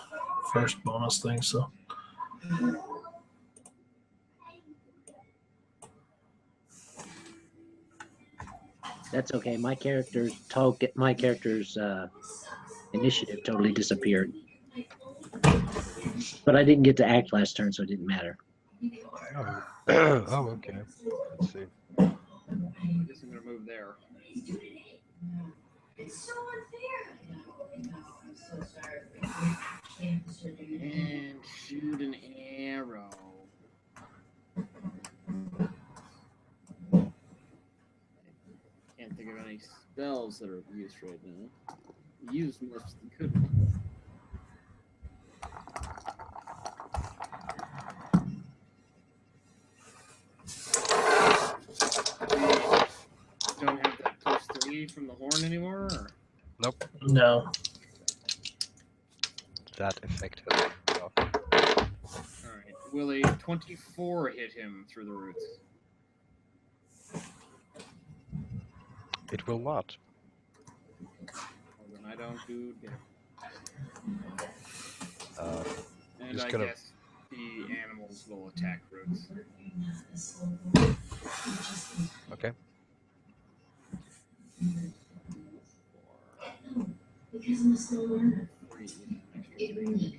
first bonus thing, so. That's okay. My character's initiative totally disappeared. But I didn't get to act last turn, so it didn't matter. Oh, oh, okay. Let's see. I guess I'm gonna move there. It's so unfair. I'm so sorry. And shoot an arrow. Can't think of any spells that are of use right now. Use most good ones. Don't have that +3 from the horn anymore? Or? Nope, No. that effect has been off. Alright. Will a 24 hit him through the roots? It will not. Well, then I don't do damage. And just I gonna- guess the animals will attack roots. Okay. Because I'm a slow learner. 3. It means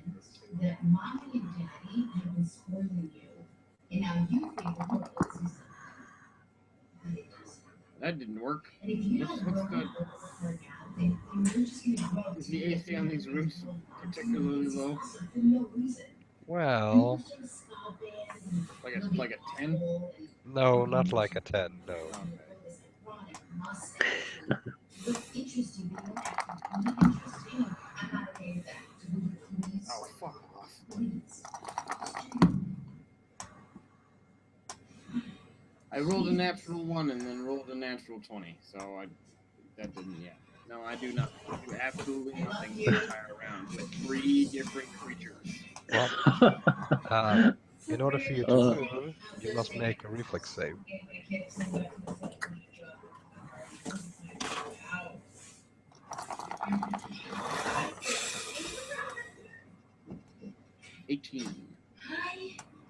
that mommy and daddy have been spoiling you, and now you think the world is easy. But it doesn't. That didn't work. And if you What's don't the, learn your books right now, then you're just going to grow up is to the be AC on these roots particularly low? for no reason. Well, Like a 10? no, not like a 10, no. Okay. Oh, fuck off. I rolled a natural 1 and then rolled a natural 20, so that didn't yet. No, I do not do absolutely nothing the entire round with 3 different creatures. Well, in order for you to move, you must make a reflex save.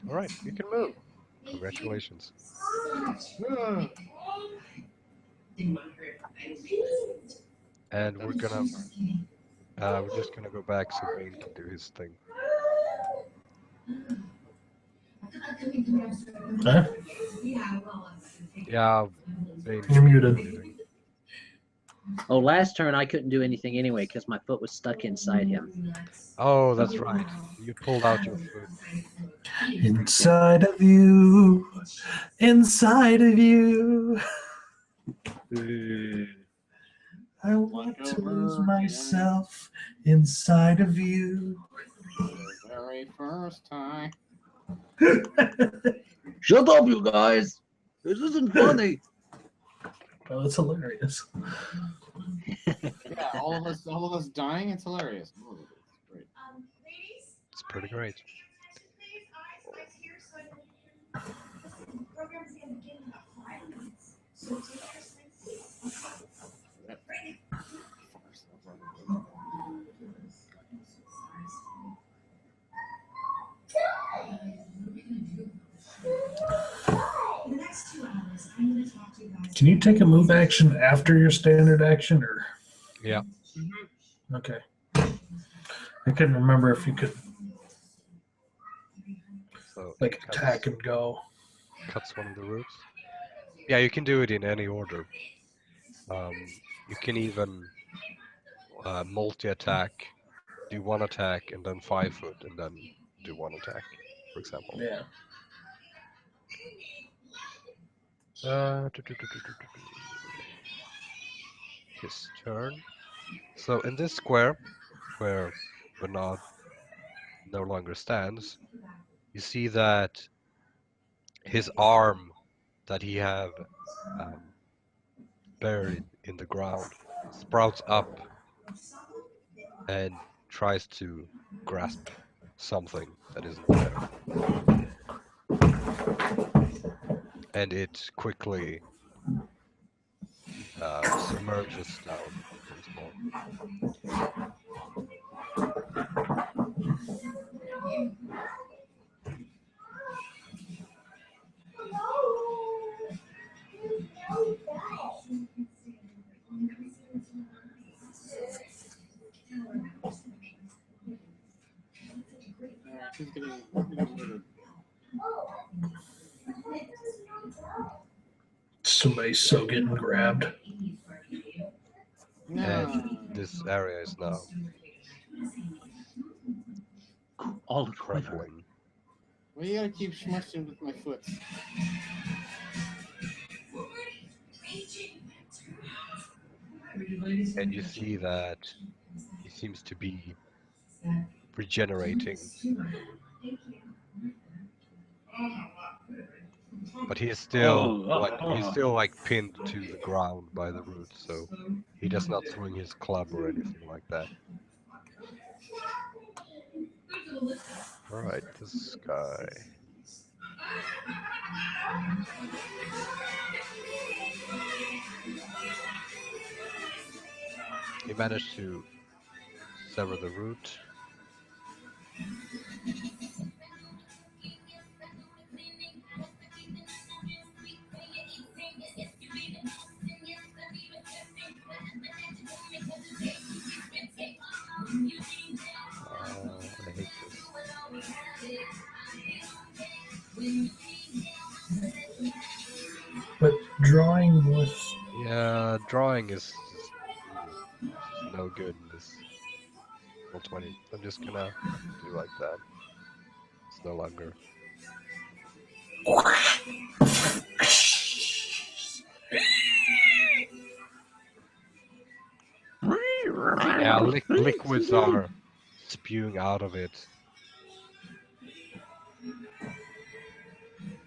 All right, you can move. Congratulations. And we're just gonna go back so Bane can do his thing. Huh? Yeah, Bane. You're muted. Oh, last turn I couldn't do anything anyway because my foot was stuck inside him. Oh, that's right. You pulled out your foot. Inside of you. Inside of you. I want to lose myself inside of you. The very first time. Shut up, you guys! This isn't funny. Oh, it's hilarious. Yeah, all of us dying. It's hilarious. Oh, it's great. Ladies, It's pretty great. please, eyes here so I can. The program's gonna begin in about 5 minutes. So take your seats. In the next 2 hours, I'm going to talk to you guys. Can you take a move action after your standard action, or? Yeah. Okay. I couldn't remember if you could So like attack and go. cuts one of the roots. Yeah, you can do it in any order. You can even multi-attack, do 1 attack, and then 5 foot, and then do 1 attack, for example. Yeah. His turn. So in this square, where Bernard no longer stands, you see that his arm that he have buried in the ground sprouts up and tries to grasp something that isn't there. And it quickly submerges down once more. He's getting murdered. Somebody's so getting grabbed. And this area is now All of crumbling. Why you gotta keep smushing with my foot? And you see that he seems to be regenerating. But he is still like pinned to the ground by the roots, so he does not swing his club or anything like that. Alright, this guy. He managed to sever the root. I hate this. But drawing was Yeah, drawing is just no good in this roll 20. I'm just gonna do like that. It's no longer. Yeah, liquids are spewing out of it.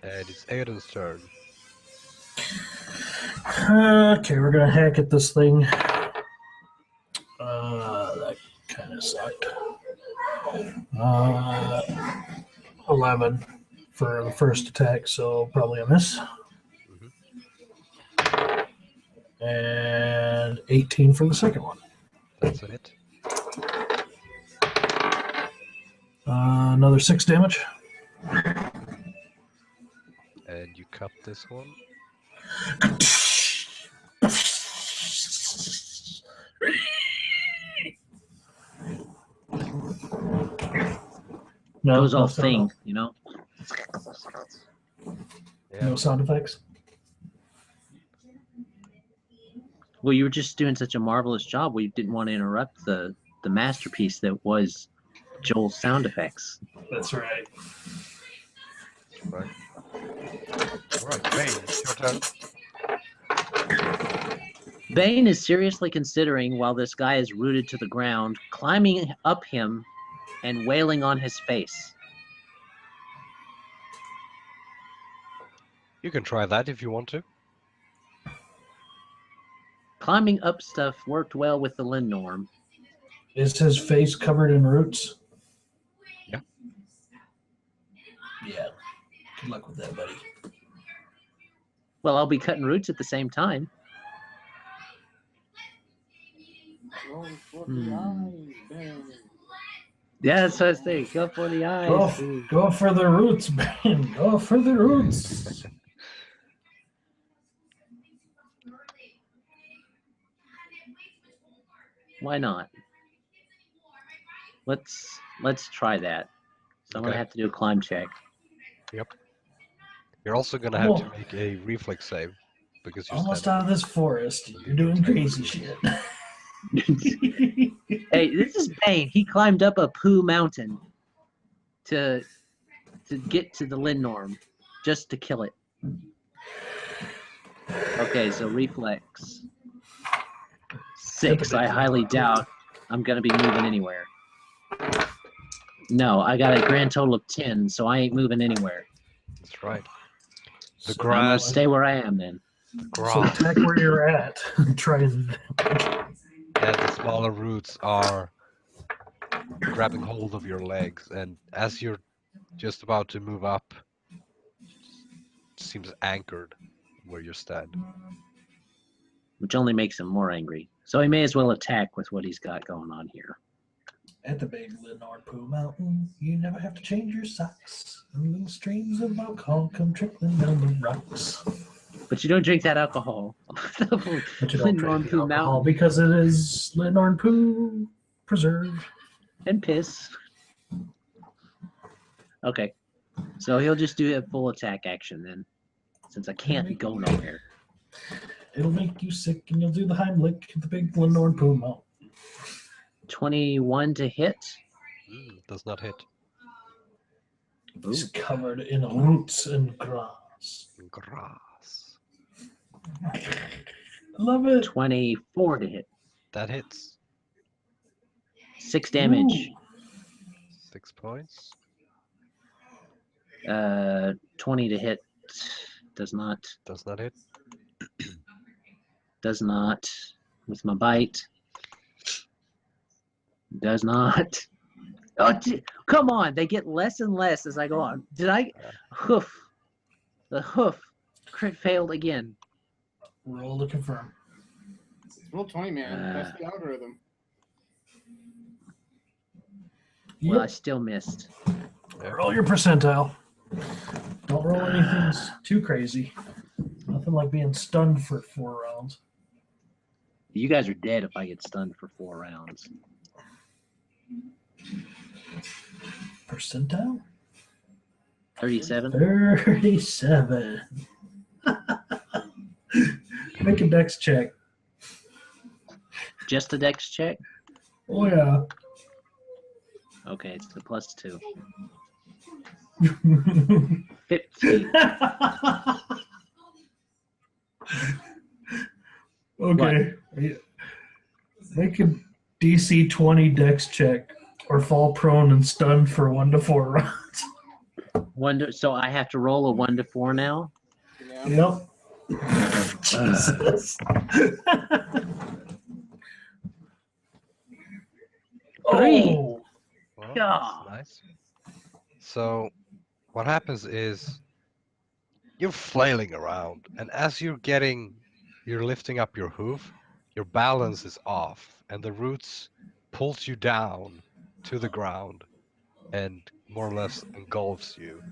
And it's Aiden's turn. okay. We're gonna hack at this thing. That kind of sucked. 11 for the first attack, so probably a miss. And 18 for the second one. That's it. Another 6 damage. And you cut this one. No, Goes no off sound- thing, you know. Yeah. No sound effects. Well, you were just doing such a marvelous job. We didn't want to interrupt the masterpiece that was Joel's sound effects. That's right. Right. Alright, Bane, it's your turn. Bane is seriously considering, while this guy is rooted to the ground, climbing up him and wailing on his face. You can try that if you want to. Climbing up stuff worked well with the Lindorm. Is his face covered in roots? Yeah. Yeah. Good luck with that, buddy. Well, I'll be cutting roots at the same time. Roll for the eyes, Ben. Yeah, that's what I was thinking. Go for the eyes. Go for the roots, man. Go for the roots. Why not? Let's try that. So I'm gonna Okay. have to do a climb check. Yep. You're also gonna have to make a reflex save because you're Almost standing. out of this forest. You're doing crazy shit. Hey, this is Bane. He climbed up a poo mountain to get to the Lindorm, just to kill it. Okay, so reflex 6. I highly doubt I'm gonna be moving anywhere. No, I got a grand total of 10, so I ain't moving anywhere. That's right. The So I'm gonna grass, stay where I am then. the So grass, attack where you're at. Try and and the smaller roots are grabbing hold of your legs, and as you're just about to move up, it seems anchored where you stand. Which only makes him more angry. So he may as well attack with what he's got going on here. at the big Lenore Poo Mountain, you never have to change your socks. And little streams of alcohol come trickling down the rocks. But you don't drink that alcohol. But you don't Lindorm drink the Poo alcohol Mountain. because it is Lenore Poo preserved. And piss. Okay. So he'll just do a full attack action then. Since I can't go nowhere. It'll make you sick, and you'll do the Heimlich, the big Lenore Puma. 21 to hit. Does not hit. He's covered in roots and grass. Grass. Love it. 24 to hit. That hits. 6 damage. 6 points. 20 to hit. Does not. Does not hit. Does not. With my bite. Does not. Oh, come on. They get less and less as I go on. Did I? Hoof. The hoof. Crit failed again. Roll to confirm. Roll 20, man. That's the algorithm. Well, I still missed. Roll your percentile. Don't roll anything too crazy. Nothing like being stunned for 4 rounds. You guys are dead if I get stunned for 4 rounds. Percentile? 37. 37. Make a dex check. Just a dex check? Oh, yeah. Okay, it's the +2. 15. 15. Okay. Make a DC 20 dex check or fall prone and stunned for 1 to 4 rounds. So I have to roll a 1 to 4 now? Yeah. Yep. Jesus. 3. Oh. Well, Yeah. that's nice. So, what happens is you're flailing around, and as you're lifting up your hoof, your balance is off, and the roots pulls you down to the ground and more or less engulfs you.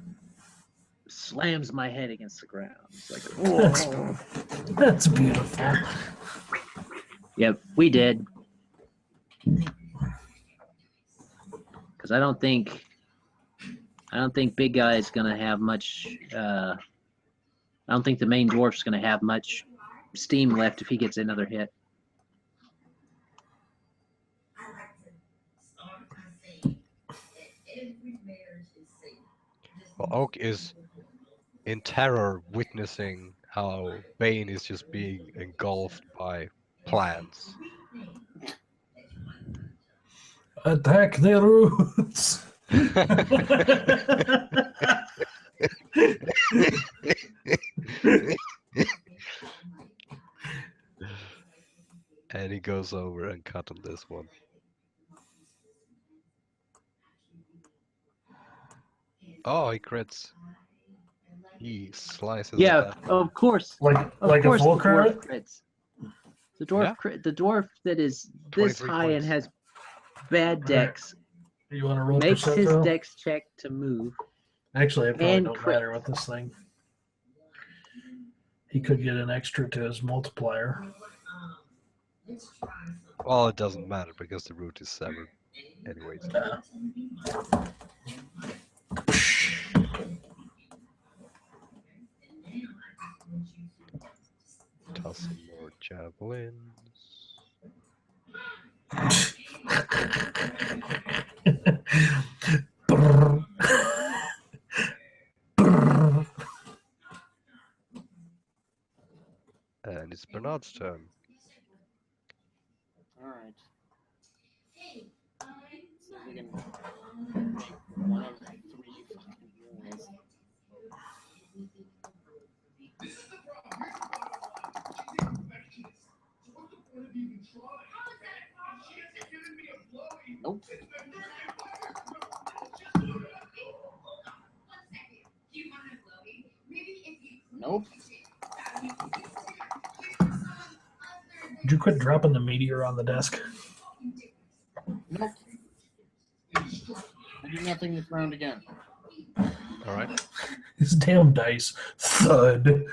Slams my head against the ground. It's like, That's beautiful. Yep, we did. Because I don't think Big Guy is gonna have much. I don't think the main dwarf's gonna have much steam left if he gets another hit. Well, Oak is in terror witnessing how Bane is just being engulfed by plants. Attack the roots. And he goes over and cut on this one. Oh, he crits. He slices. Yeah, that. of course. Like Of a course, full the dwarf crit? crits. The dwarf, Yeah. the dwarf that is this 23 high and points. has bad dex You want to roll makes his percentile? dex check to move. Actually, it probably and don't crit. matter with this thing. He could get an extra to his multiplier. Well, it doesn't matter because the root is severed. Anyways. Toss some more javelins. Brrr. Brrr. And it's Bernard's turn. Alright. So we can make one of 3 fucking rolls. Nope. Nope. Did you quit dropping the meteor on the desk? Nope. I do nothing this round again. Alright. His damn dice. Thud.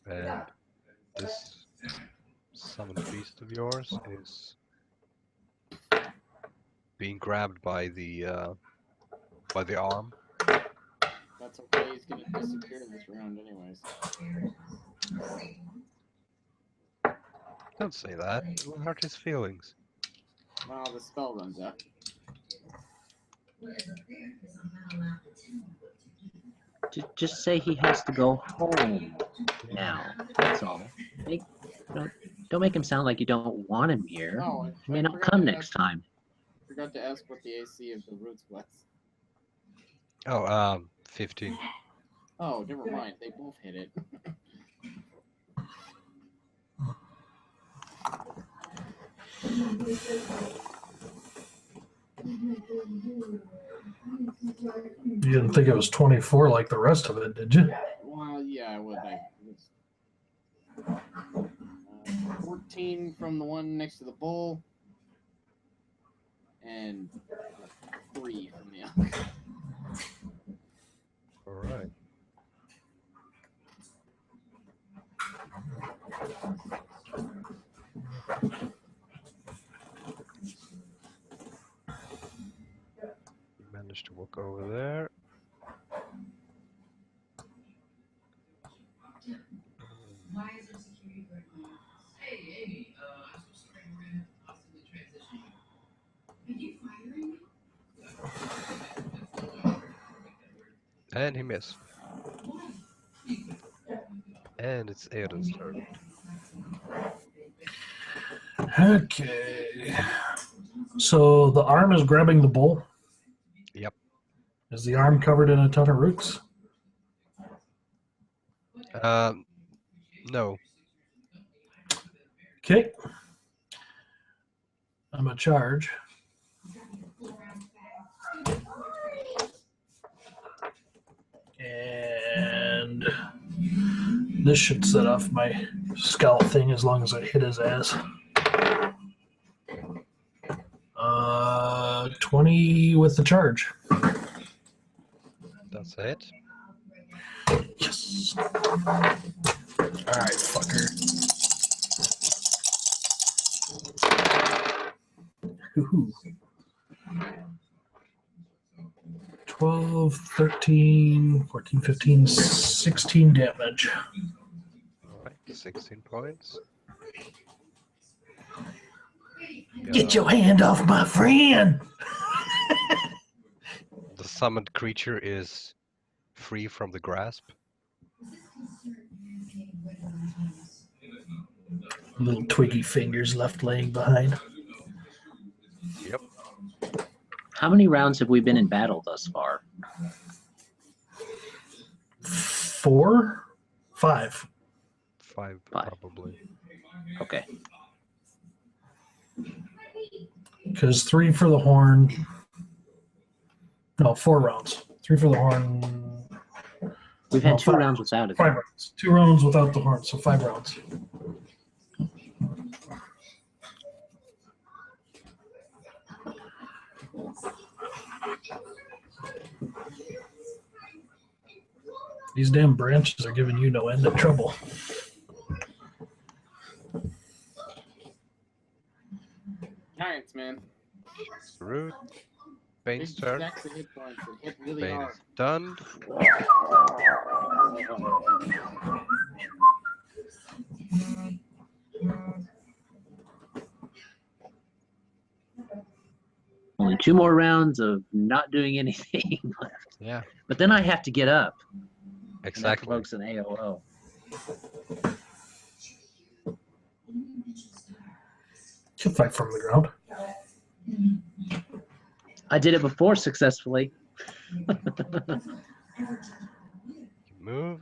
And this summoned beast of yours is being grabbed by the By the arm. That's okay, he's gonna disappear this round anyways. Don't say that. It will hurt his feelings. Well, the spell runs out. Just say he has to go home now. That's all. Don't make him sound like you don't want him here. No, He may not come next time. I forgot to ask what the AC of the roots was. Oh, 15. Oh, never mind. They both hit it. You didn't think it was 24 like the rest of it, did you? Well, yeah, I would. 14 from the one next to the bull, and 3 from the other. All right. You managed to walk over there. Why is there security guard on? Hey, Amy, I'm so sorry we're gonna have to possibly transition you. Are you firing me? And he missed. And it's Aiden's turn. Okay. So the arm is grabbing the bull. Yep. Is the arm covered in a ton of roots? No. Okay. I'm a charge. And this should set off my scout thing as long as I hit his ass. 20 with the charge. That's it. Yes. Alright, fucker. Ooh. 12, 13, 14, 15, 16 damage. Alright, 16 points. Get your hand off my friend! The summoned creature is free from the grasp. Little twiggy fingers left laying behind. Yep. How many rounds have we been in battle thus far? 4? 5. 5 Five. probably. Okay. Because 3 for the horn. No, 4 rounds. 3 for the horn. We've had No, 2 5. rounds without it. 5 rounds. 2 rounds without the horn, so 5 rounds. These damn branches are giving you no end of trouble. Giants, man. Root. Bane's Big turn. stacks of hit points. They hit really Bane hard. is stunned. Only 2 more rounds of not doing anything left. Yeah, But then I have to get up. And that exactly. provokes an AOO. Can fight from the ground. I did it before successfully. Move.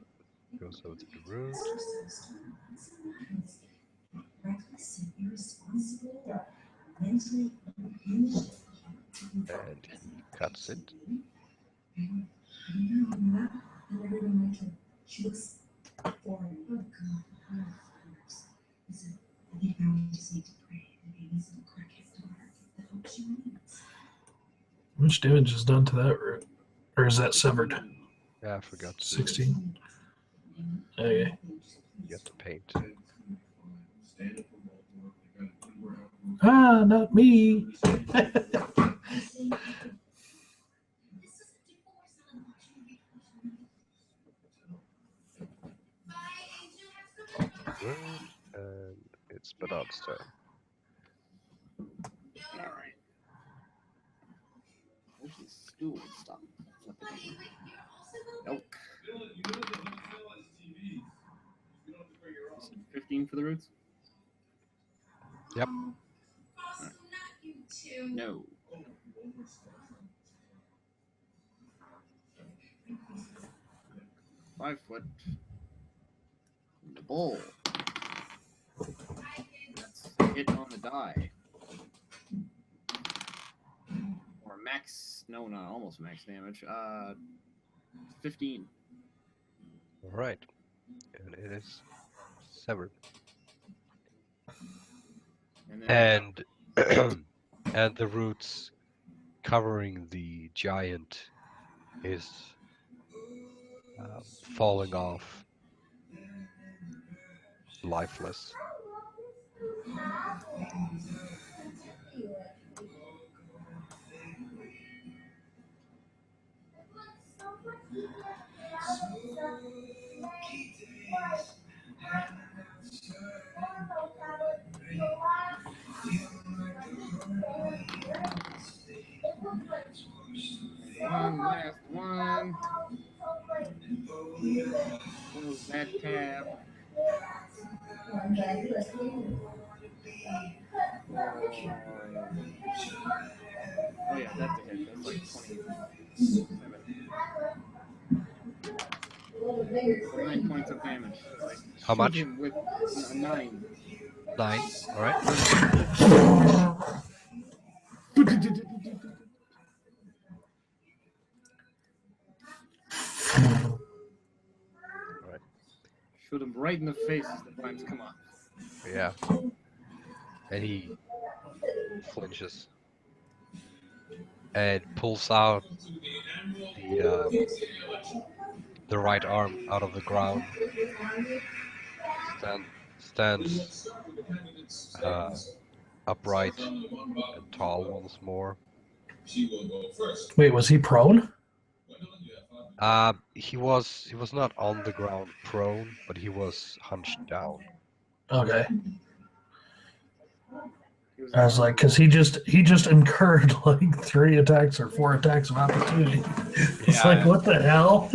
Goes over to the root. And he cuts it. How much damage is done to that root? Or is that severed? Yeah, I forgot to 16. Okay. get the paint. Ah, not me. Good. And it's Bernard's turn. Alright. Wish this stool would stop flipping. Nope. 15 for the roots? Yep. No. Five foot. The bull. That's a hit on the die. Or max, no, not almost max damage. 15. All right. And it is severed. And then And the roots covering the giant is falling off, lifeless. one last one. Close that tab. Oh yeah, that's a hit. That's like 27. 9 points of damage. Like, How much? shoot him with 9. 9. All right. Shoot him right in the face as the vines come up. Yeah. And he flinches and pulls out the right arm out of the ground. Stands upright and tall once more. Wait, was he prone? He was not on the ground prone, but he was hunched down. Okay. I was like, because he just incurred like 3 attacks or 4 attacks of opportunity. It's like, what the hell?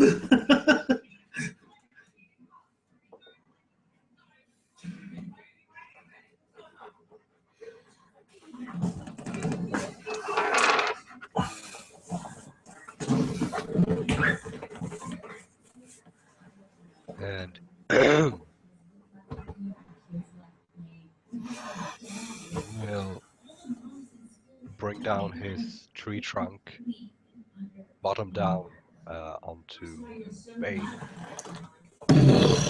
And will bring down his tree trunk, bottom down, onto Bane.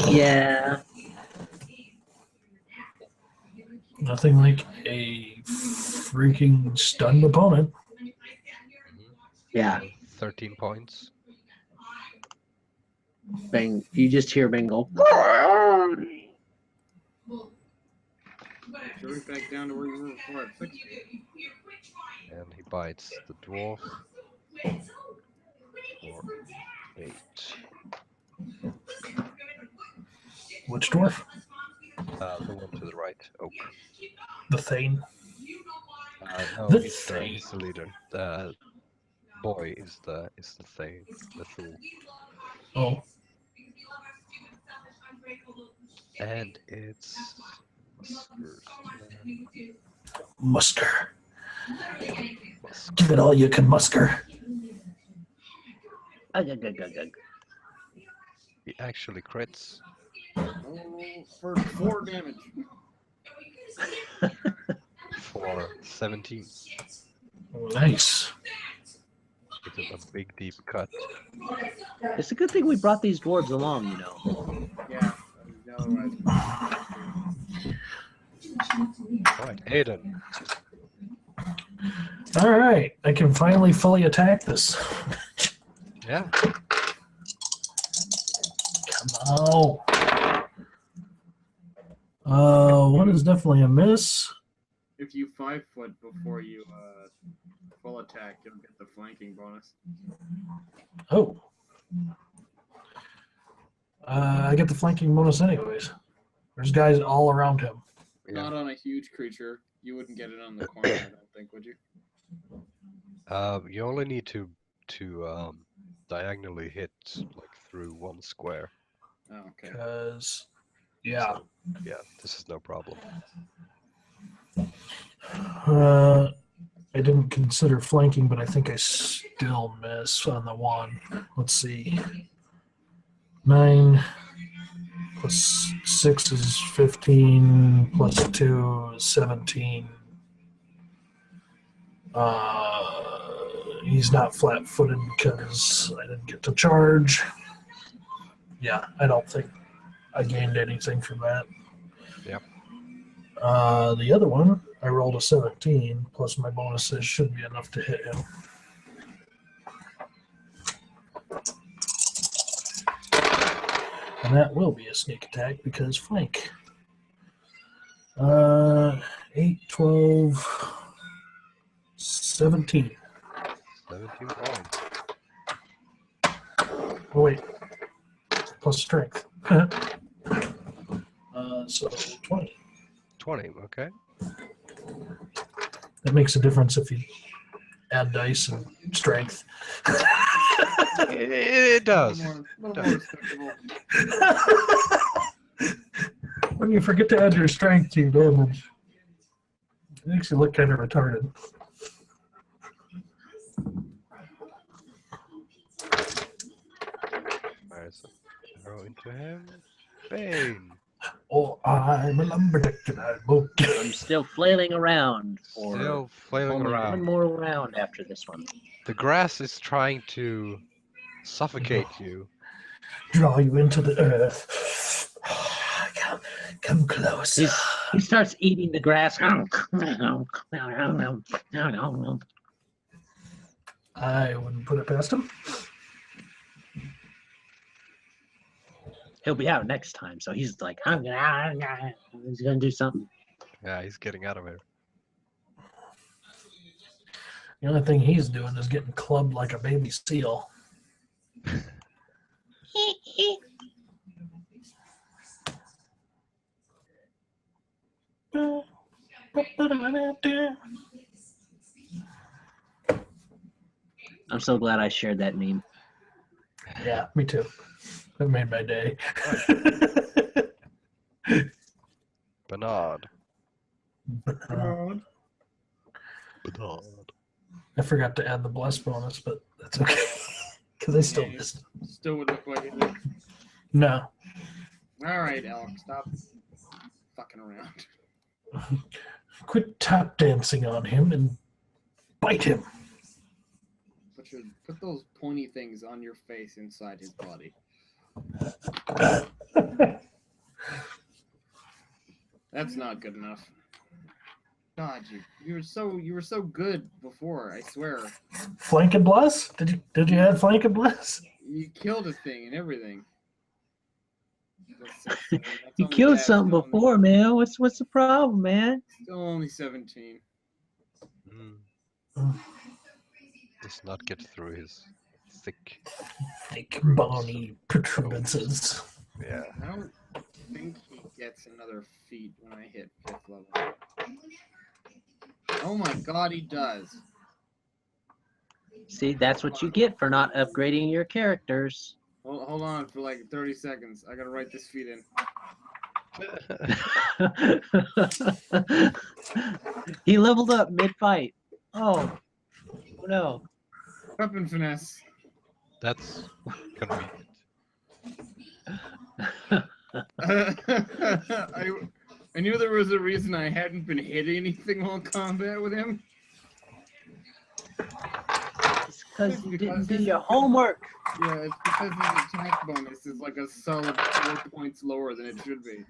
Yeah. Nothing like a freaking stunned opponent. Yeah. 13 points. Bang. You just hear Bang go. Sure, back down to where you were before at 60. And he bites the dwarf for 8. Which dwarf? The one to the right, Oak. The Thane. No, The he's the leader. The boy is the Thane, the fool. Oh. And it's Musker. Give it all you can musker. He actually crits For 4 damage. for 17. Nice. It's a big deep cut. It's a good thing we brought these dwarves along, you know. Yeah. Otherwise. Alright, Aiden. All right, I can finally fully attack this. Yeah. Come on. One is definitely a miss. If you 5 foot before you full attack, you'll get the flanking bonus. Oh. I get the flanking bonus anyways. There's guys all around him. Yeah. Not on a huge creature. You wouldn't get it on the corner, I don't think, would you? You only need to diagonally hit like through one square. Oh, okay. Because, yeah. So, yeah, this is no problem. I didn't consider flanking, but I think I still miss on the one. Let's see. 9 plus 6 is 15, plus 2 is 17. He's not flat-footed because I didn't get to charge. Yeah, I don't think I gained anything from that. Yep. The other one, I rolled a 17, plus my bonuses should be enough to hit him. And that will be a sneak attack because flank. 8, 12, 17. 17 points. Oh, wait. Plus strength. So 20. 20, okay. That makes a difference if you add dice and strength. It does. A little more respectable. When you forget to add your strength to your damage, it makes you look kind of retarded. Alright, so throw into him. Bane. Oh, I'm a lumberjack and I will I'm still flailing around for Still flailing only around. one more round after this one. The grass is trying to suffocate you. draw you into the earth. Come close. He starts eating the grass. I wouldn't put it past him. He'll be out next time, so he's like, he's gonna do something. Yeah, he's getting out of here. The only thing he's doing is getting clubbed like a baby seal. I'm so glad I shared that meme. Yeah, me too. That made my day. Bernard. God. Bernard. I forgot to add the bless bonus, but that's okay. Because I still Yeah, missed. Still would look like it. No. All right, Alex, stop fucking around. Quit tap dancing on him and bite him. Put those pointy things on your face inside his body. That's not good enough. God, you were so good before, I swear. Flank and bless? Did you add flank and bless? You killed a thing and everything. That's You only killed bad, something still before, man. What's the problem, man? Still only 17. Does not get through his thick. Thick, bony protuberances. Yeah. I don't think he gets another feat when I hit 5th level. Oh my god, he does. See, that's what you get for not upgrading your characters. Hold on for like 30 seconds. I gotta write this feat in. He leveled up mid-fight. Oh no. Weapon finesse. That's convenient. I knew there was a reason I hadn't been hitting anything while combat with him. It's because you didn't do your homework. Yeah, it's because his attack bonus is like a solid 4 points lower than it should be.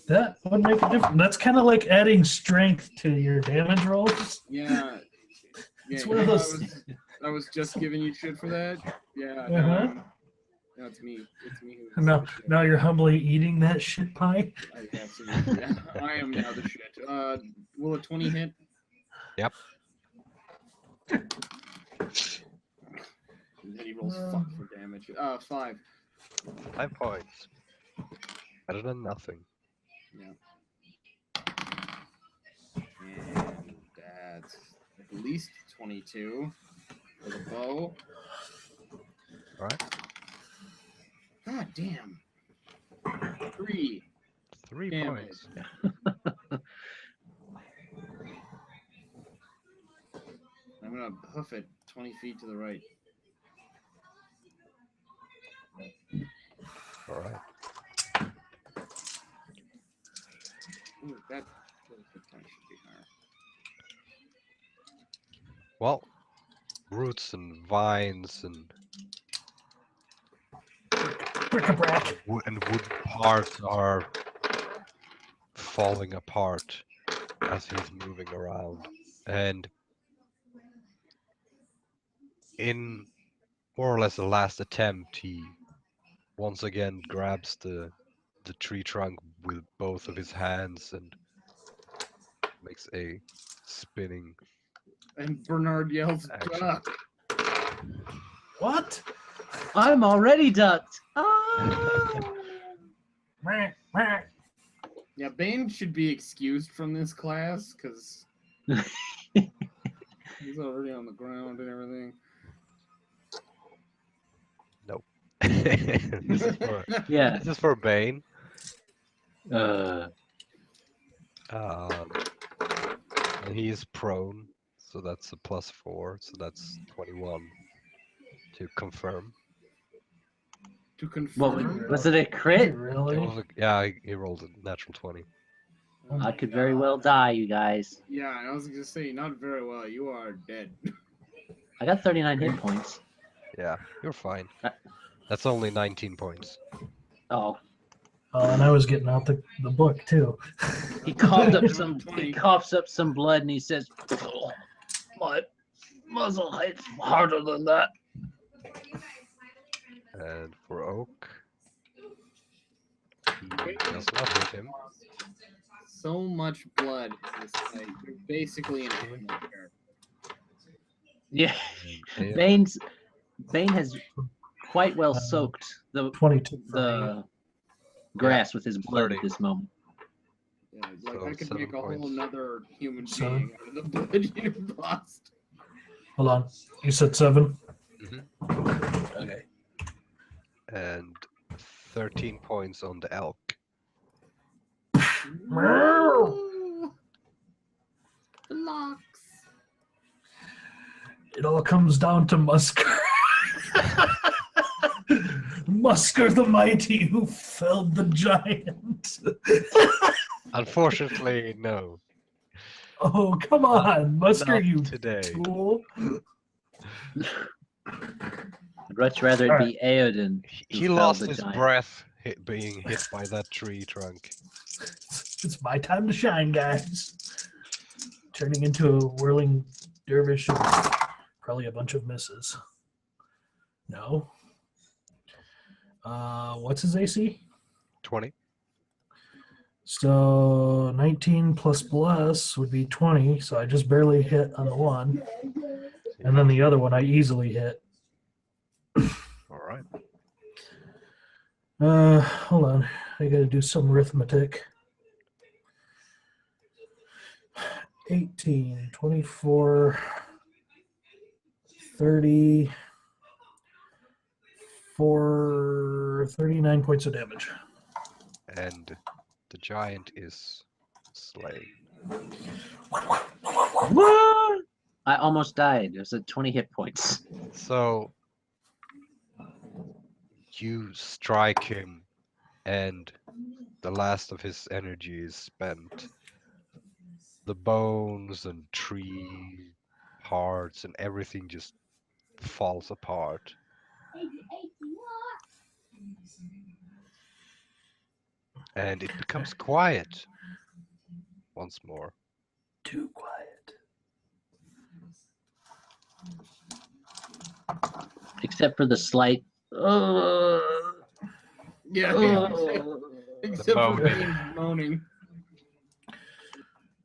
That would make a difference. That's kind of like adding strength to your damage rolls. Yeah. It's Yeah, one of you know, those- I was just giving you shit for that. Yeah. Uh-huh. No, it's me. It's me who's Now, the shit. now you're humbly eating that shit pie. I absolutely. Yeah, I am now the shit. Will a 20 hit? Yep. And then he rolls fuck for damage. 5. 5 points. Better than nothing. Yeah. And that's at least 22 for the bow. Alright. God damn. 3. 3 Damn points. I'm gonna hoof it 20 feet to the right. Alright. Ooh, that hit point should be higher. Well, roots and vines and Bric-a-brac. wooden parts are falling apart as he's moving around. And in more or less a last attempt, he once again grabs the tree trunk with both of his hands and makes a spinning And Bernard yells, action. duck. What? I'm already ducked. Ah! Meh, meh. Yeah, Bane should be excused from this class because he's already on the ground and everything. this is for Yeah. this is for Bane. Uh, And he is prone, so that's a +4, so that's 21 to confirm. To what confirm, was it? A crit? Really? Yeah, he rolled a natural 20. I could very well die, you guys. yeah, I was gonna say not very well. You are dead. I got 39 hit points. Yeah, you're fine. That's only 19 points. Oh, And I was getting out the book too. he coughed up Another some. 20. He coughs up some blood, and he says, "Oh, my muzzle hits harder than that." And for Oak, he does not hit him. So much blood in this fight. You're basically an animal character. Yeah, And Bane has quite well soaked 22 for me. the grass with his blood 30. at this moment. Yeah, like So I could 7 make a whole points. another human Seven. being out of the blood you lost. Hold on. You said 7? Mhm. Okay. And 13 points on the elk. Ooh. Blocks. It all comes down to Musker. Musker the mighty who felled the giant. Unfortunately, no. Oh, come on, Musker, Not you today. tool. I'd much rather it be Eodin. He who lost felled the his giant. breath being hit by that tree trunk. It's my time to shine, guys. Turning into a whirling dervish and probably a bunch of misses. No. What's his AC? 20. So 19 plus would be 20. So I just barely hit on the one. And then the other one I easily hit. All right. Hold on. I gotta do some arithmetic. 18, 24, 30, 39 points of damage. And the giant is slain. What? I almost died. There's a 20 hit points. So you strike him, and the last of his energy is spent. The bones and tree parts and everything just falls apart. And it becomes quiet once more. Too quiet. Except for the slight. Yeah, Oh. except for moaning. Bane's moaning.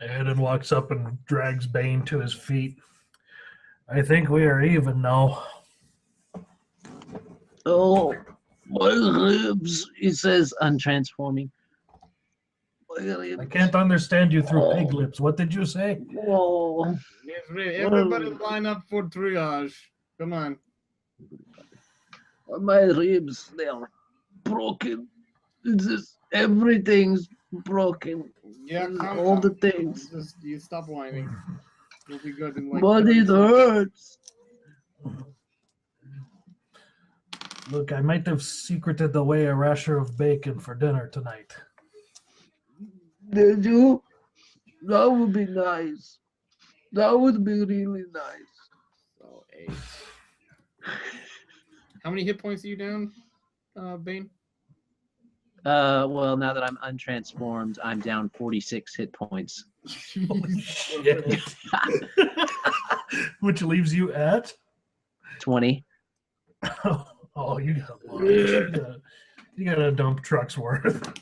Aiden walks up and drags Bane to his feet. I think we are even now. Oh, My ribs, he says, untransforming. My ribs. I can't understand you through pig lips. What did you say? Oh, Yes, everybody line up for triage. Come on. my ribs, they are broken. It's just, everything's broken. Yeah, calm All the down. things. Just you stop whining. You'll be good in like. But 30 it seconds. hurts. Look, I might have secreted away a rasher of bacon for dinner tonight. Did you? That would be nice. That would be really nice. So 8. How many hit points are you down, Bane? Well, now that I'm untransformed, I'm down 46 hit points. Holy shit. Which leaves you at? 20. Oh, you got a lot. You got a dump truck's worth.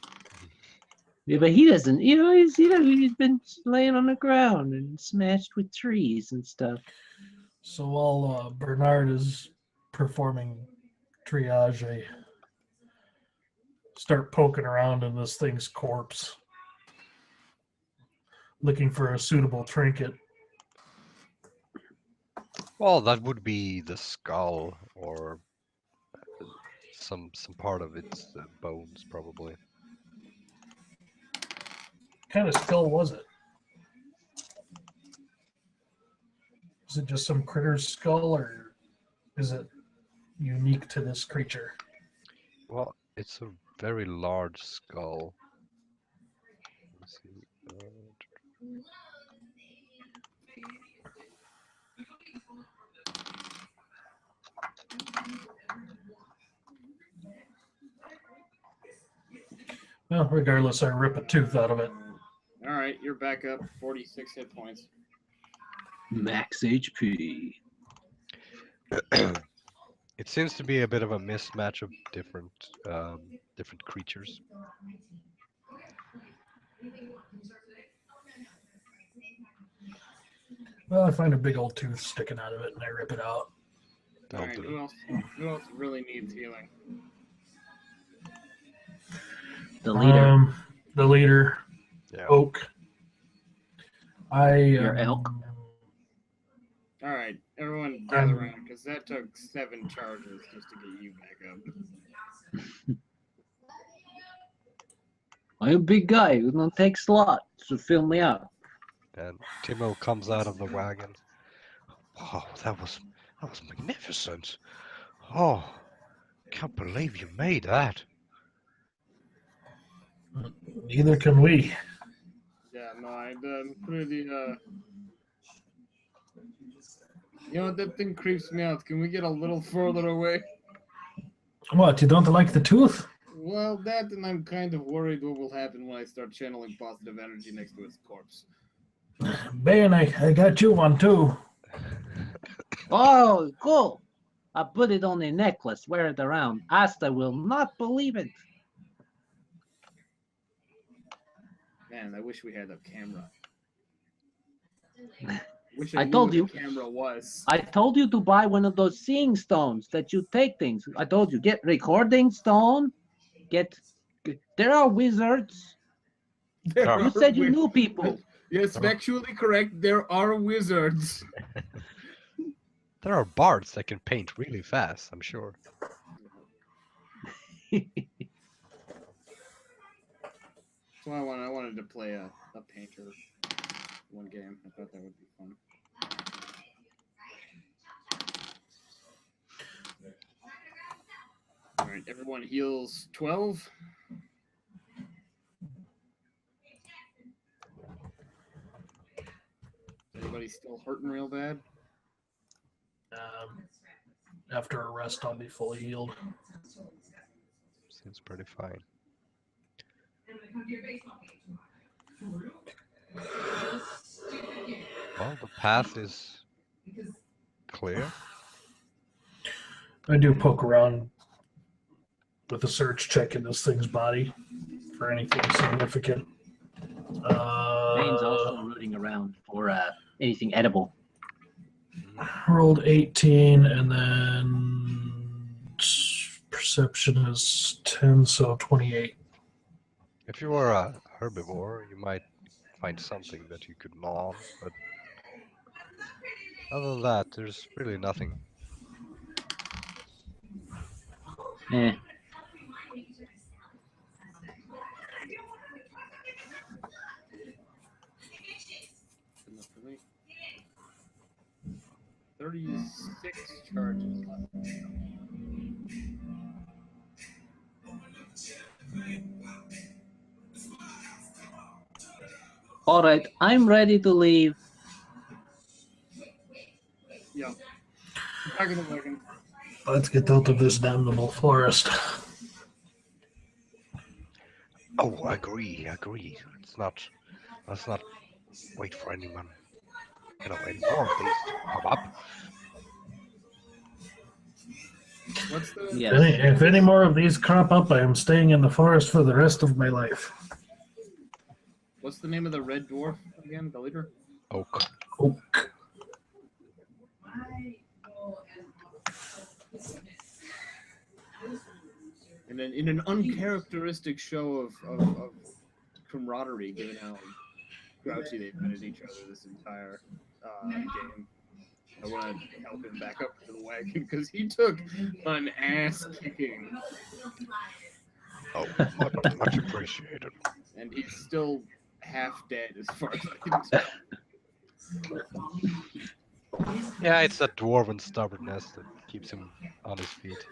Yeah, but he doesn't. He's been laying on the ground and smashed with trees and stuff. So while Bernard is performing triage, I start poking around in this thing's corpse, looking for a suitable trinket. Well, that would be the skull or some part of its bones, probably. What kind of skull was it? Is it just some critter's skull, or is it unique to this creature? Well, it's a very large skull. Let's see. Well, regardless, I rip a tooth out of it. All right, you're back up. 46 hit points. Max HP. It seems to be a bit of a mismatch of different creatures. Well, I find a big old tooth sticking out of it, and I rip it out. All right, who else really needs healing? The leader. The leader, Yeah. Oak. Your elk. All right, everyone gather around, because that took 7 charges just to get you back up. I'm a big guy. It don't take a lot to fill me out. And Timo comes out of the wagon. Wow, that was magnificent. Oh, can't believe you made that. Neither can we. Yeah, no, I'm pretty, You know, that thing creeps me out. Can we get a little further away? What, you don't like the tooth? Well, that, and I'm kind of worried what will happen when I start channeling positive energy next to its corpse. Bane, I got you one too. Oh, cool. I put it on a necklace, wear it around. Asta will not believe it. Man, I wish we had a camera. Wish I knew told what you. the camera was. I told you to buy one of those seeing stones that you take things. I told you, get recording stone. There are wizards. You said you knew people. Yes, factually correct. There are wizards. There are bards that can paint really fast, I'm sure. So I wanted to play a painter one game. I thought that would be fun. All right, everyone heals 12. Anybody still hurting real bad? After a rest, I'll be fully healed. Seems pretty fine. Well, the path is clear. I do poke around with a search check in this thing's body for anything significant. Bane's also rooting around for anything edible. Rolled 18 and then perception is 10, so 28. If you were a herbivore, you might find something that you could gnaw on, but other than that, there's really nothing. Eh. Enough for me. 36 charges left. All right, I'm ready to leave. Yeah. Back in the wagon. Let's get out of this damnable forest. Oh, I agree. Let's not wait for anyone. Any more of these to come up. What's the Yes. If any more of these crop up, I am staying in the forest for the rest of my life. what's the name of the red dwarf again? The leader? Oak. Oak. And then in an uncharacteristic show of camaraderie, given how grouchy they've been at each other this entire game, I want to help him back up to the wagon because he took an ass kicking, Oh, much appreciated. and he's still half dead as far as I can tell. Yeah, it's that dwarven stubbornness that keeps him on his feet.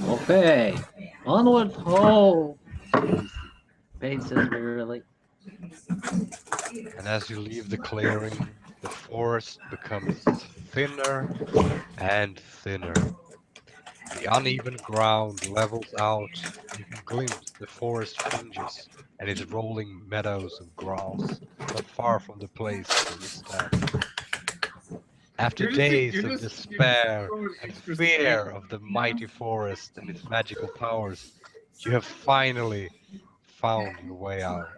Okay, onward. Oh, paces me really. And as you leave the clearing, the forest becomes thinner and thinner. The uneven ground levels out. You can glimpse the forest fringes and its rolling meadows of grass, not far from the place where you stand. After days of despair and fear of the mighty forest and its magical powers, you have finally found your way out.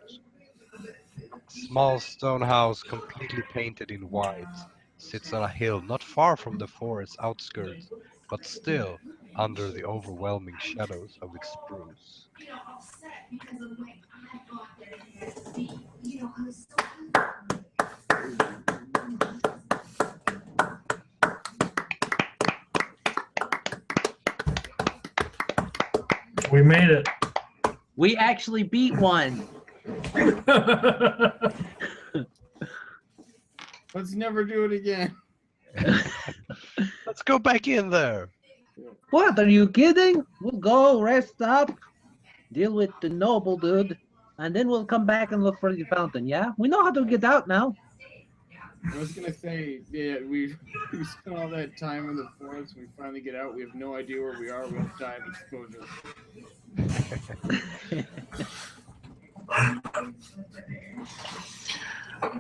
A small stone house completely painted in white sits on a hill not far from the forest's outskirts, but still under the overwhelming shadows of its spruce. We made it. We actually beat one. Let's never do it again. Let's go back in there. What? Are you kidding? We'll go rest up, deal with the noble dude, and then we'll come back and look for the fountain. Yeah, we know how to get out now. I was gonna say, yeah, we spent all that time in the forest. We finally get out. We have no idea where we are. We have to die of exposure.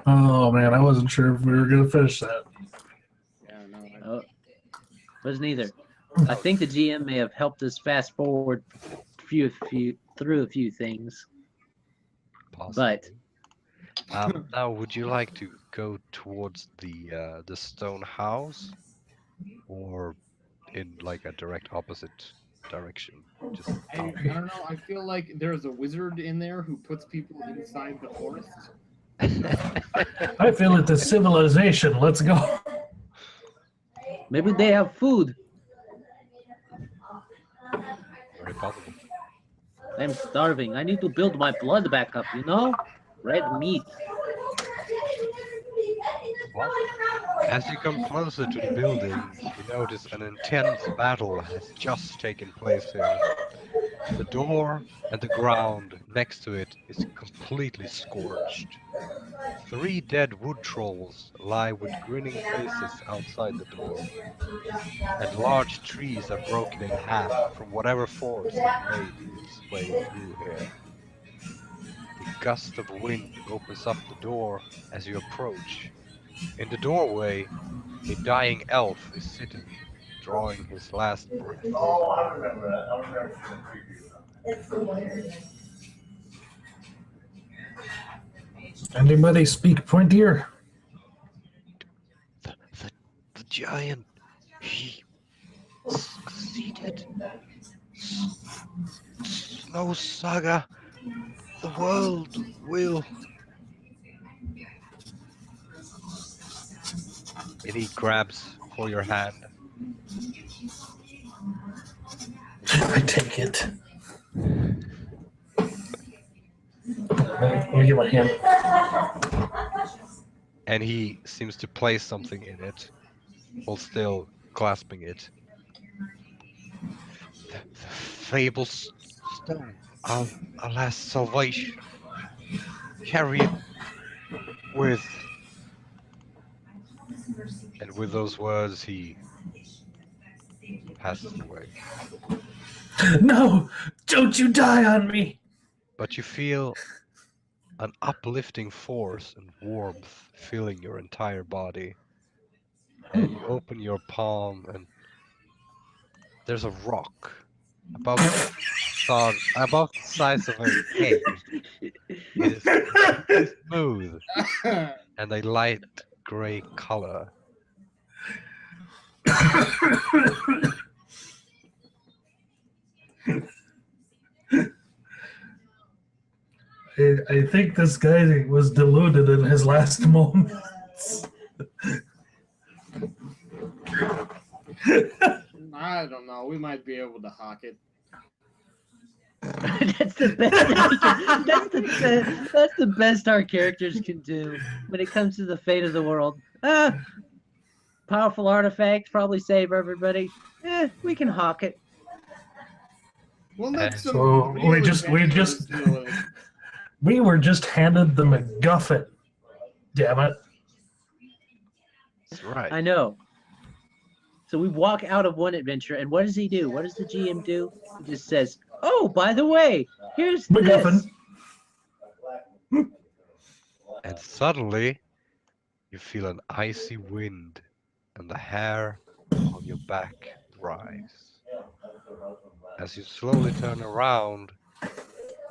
Oh man, I wasn't sure if we were gonna finish that. Yeah, no. Oh, wasn't either. I think the GM may have helped us fast forward through a few things. Possibly. Now, would you like to go towards the stone house, or in like a direct opposite direction? Just I don't know. I feel like there's a wizard in there who puts people inside the forest. I feel it's a civilization. Let's go. Maybe they have food. Very possible. I'm starving. I need to build my blood back up, you know? Red meat. Well, as you come closer to the building, you notice an intense battle has just taken place here. The door and the ground next to it is completely scorched. 3 dead wood trolls lie with grinning faces outside the door, and large trees are broken in half from whatever force made its way through here. A gust of wind opens up the door as you approach. In the doorway, a dying elf is sitting, drawing his last breath. Oh, I remember that. I remember the preview. Anybody speak pointier? The giant, he succeeded. Snow Saga, the world will. And he grabs for your hand. I take it. Let me get my hand. And he seems to place something in it while still clasping it. The fabled stone, our last salvation. Carry it with. And with those words, he passes away. No! Don't you die on me! But you feel an uplifting force and warmth filling your entire body. And you open your palm, and there's a rock about the size of an egg. It is completely smooth and a light gray color. I think this guy was deluded in his last moments. I don't know. We might be able to hawk it. That's the best. That's the best our characters can do when it comes to the fate of the world. Powerful artifacts probably save everybody. We can hawk it. Well, let some So real we adventurers just deal with it. we were just handed the MacGuffin. Damn it! That's right. I know. So we walk out of one adventure, and what does he do? What does the GM do? He just says, "Oh, by the way, here's MacGuffin." this." And suddenly, you feel an icy wind, and the hair on your back rise. As you slowly turn around, you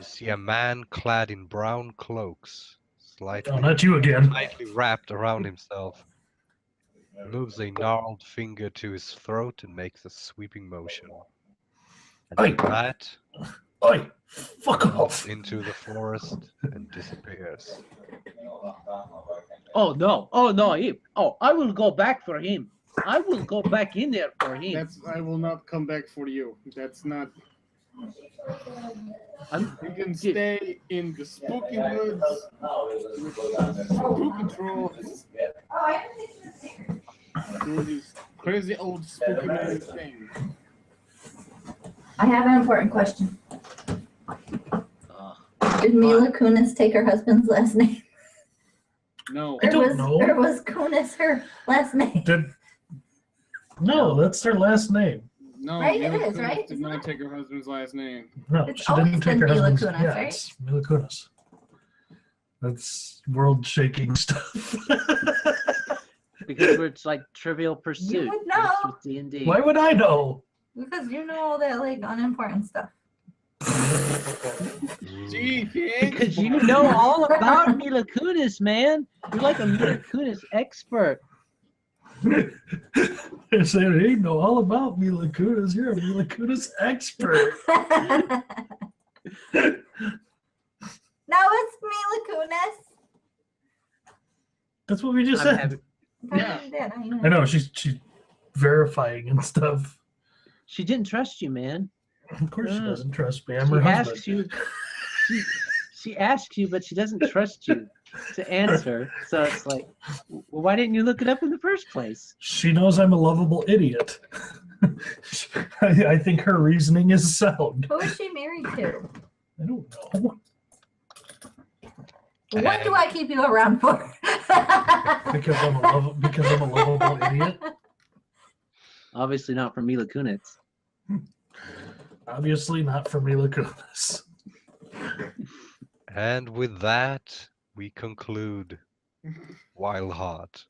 see a man clad in brown cloaks, Oh, not you again. slightly wrapped around himself. He moves a gnarled finger to his throat and makes a sweeping motion. And Oi. with that, Oi! Fuck he walks off! into the forest and disappears. Oh no! I will go back for him. I will go back in there for him. I will not come back for you. That's not. You can stay in the spooky woods with spooky trolls doing these crazy old spooky man things. I have an important question. Did Mila Kunis take her husband's last name? No. I don't know. Or was Kunis her last name? No, that's her last name. No, Right, it Mila is, Kunis right? did not take her husband's last name. No, It's she didn't always take her been Mila husband's. Kunis, Yeah, right? it's Mila Kunis. That's world-shaking stuff. Because it's like Trivial Pursuit. You would know. With D&D. Why would I know? Because you know all that like unimportant stuff. Gee, Because you know all about Mila Kunis, man. You're like a Mila Kunis expert. They're saying, hey, know all about Mila Kunis. You're a Mila Kunis expert. No, it's Mila Kunis. That's what we just I'm said. having- Yeah. I know, she's verifying and stuff. She didn't trust you, man. Of course she Mm. doesn't trust me. I'm She her asks husband. you. She asks you, but she doesn't trust you to answer. So it's like, well, why didn't you look it up in the first place? She knows I'm a lovable idiot. I think her reasoning is sound. Who is she married to? I don't know. What do I keep you around for? Because I'm a lovable idiot. Obviously not from Mila Kunis. Obviously not for Mila Kunis. And with that, we conclude Wildheart.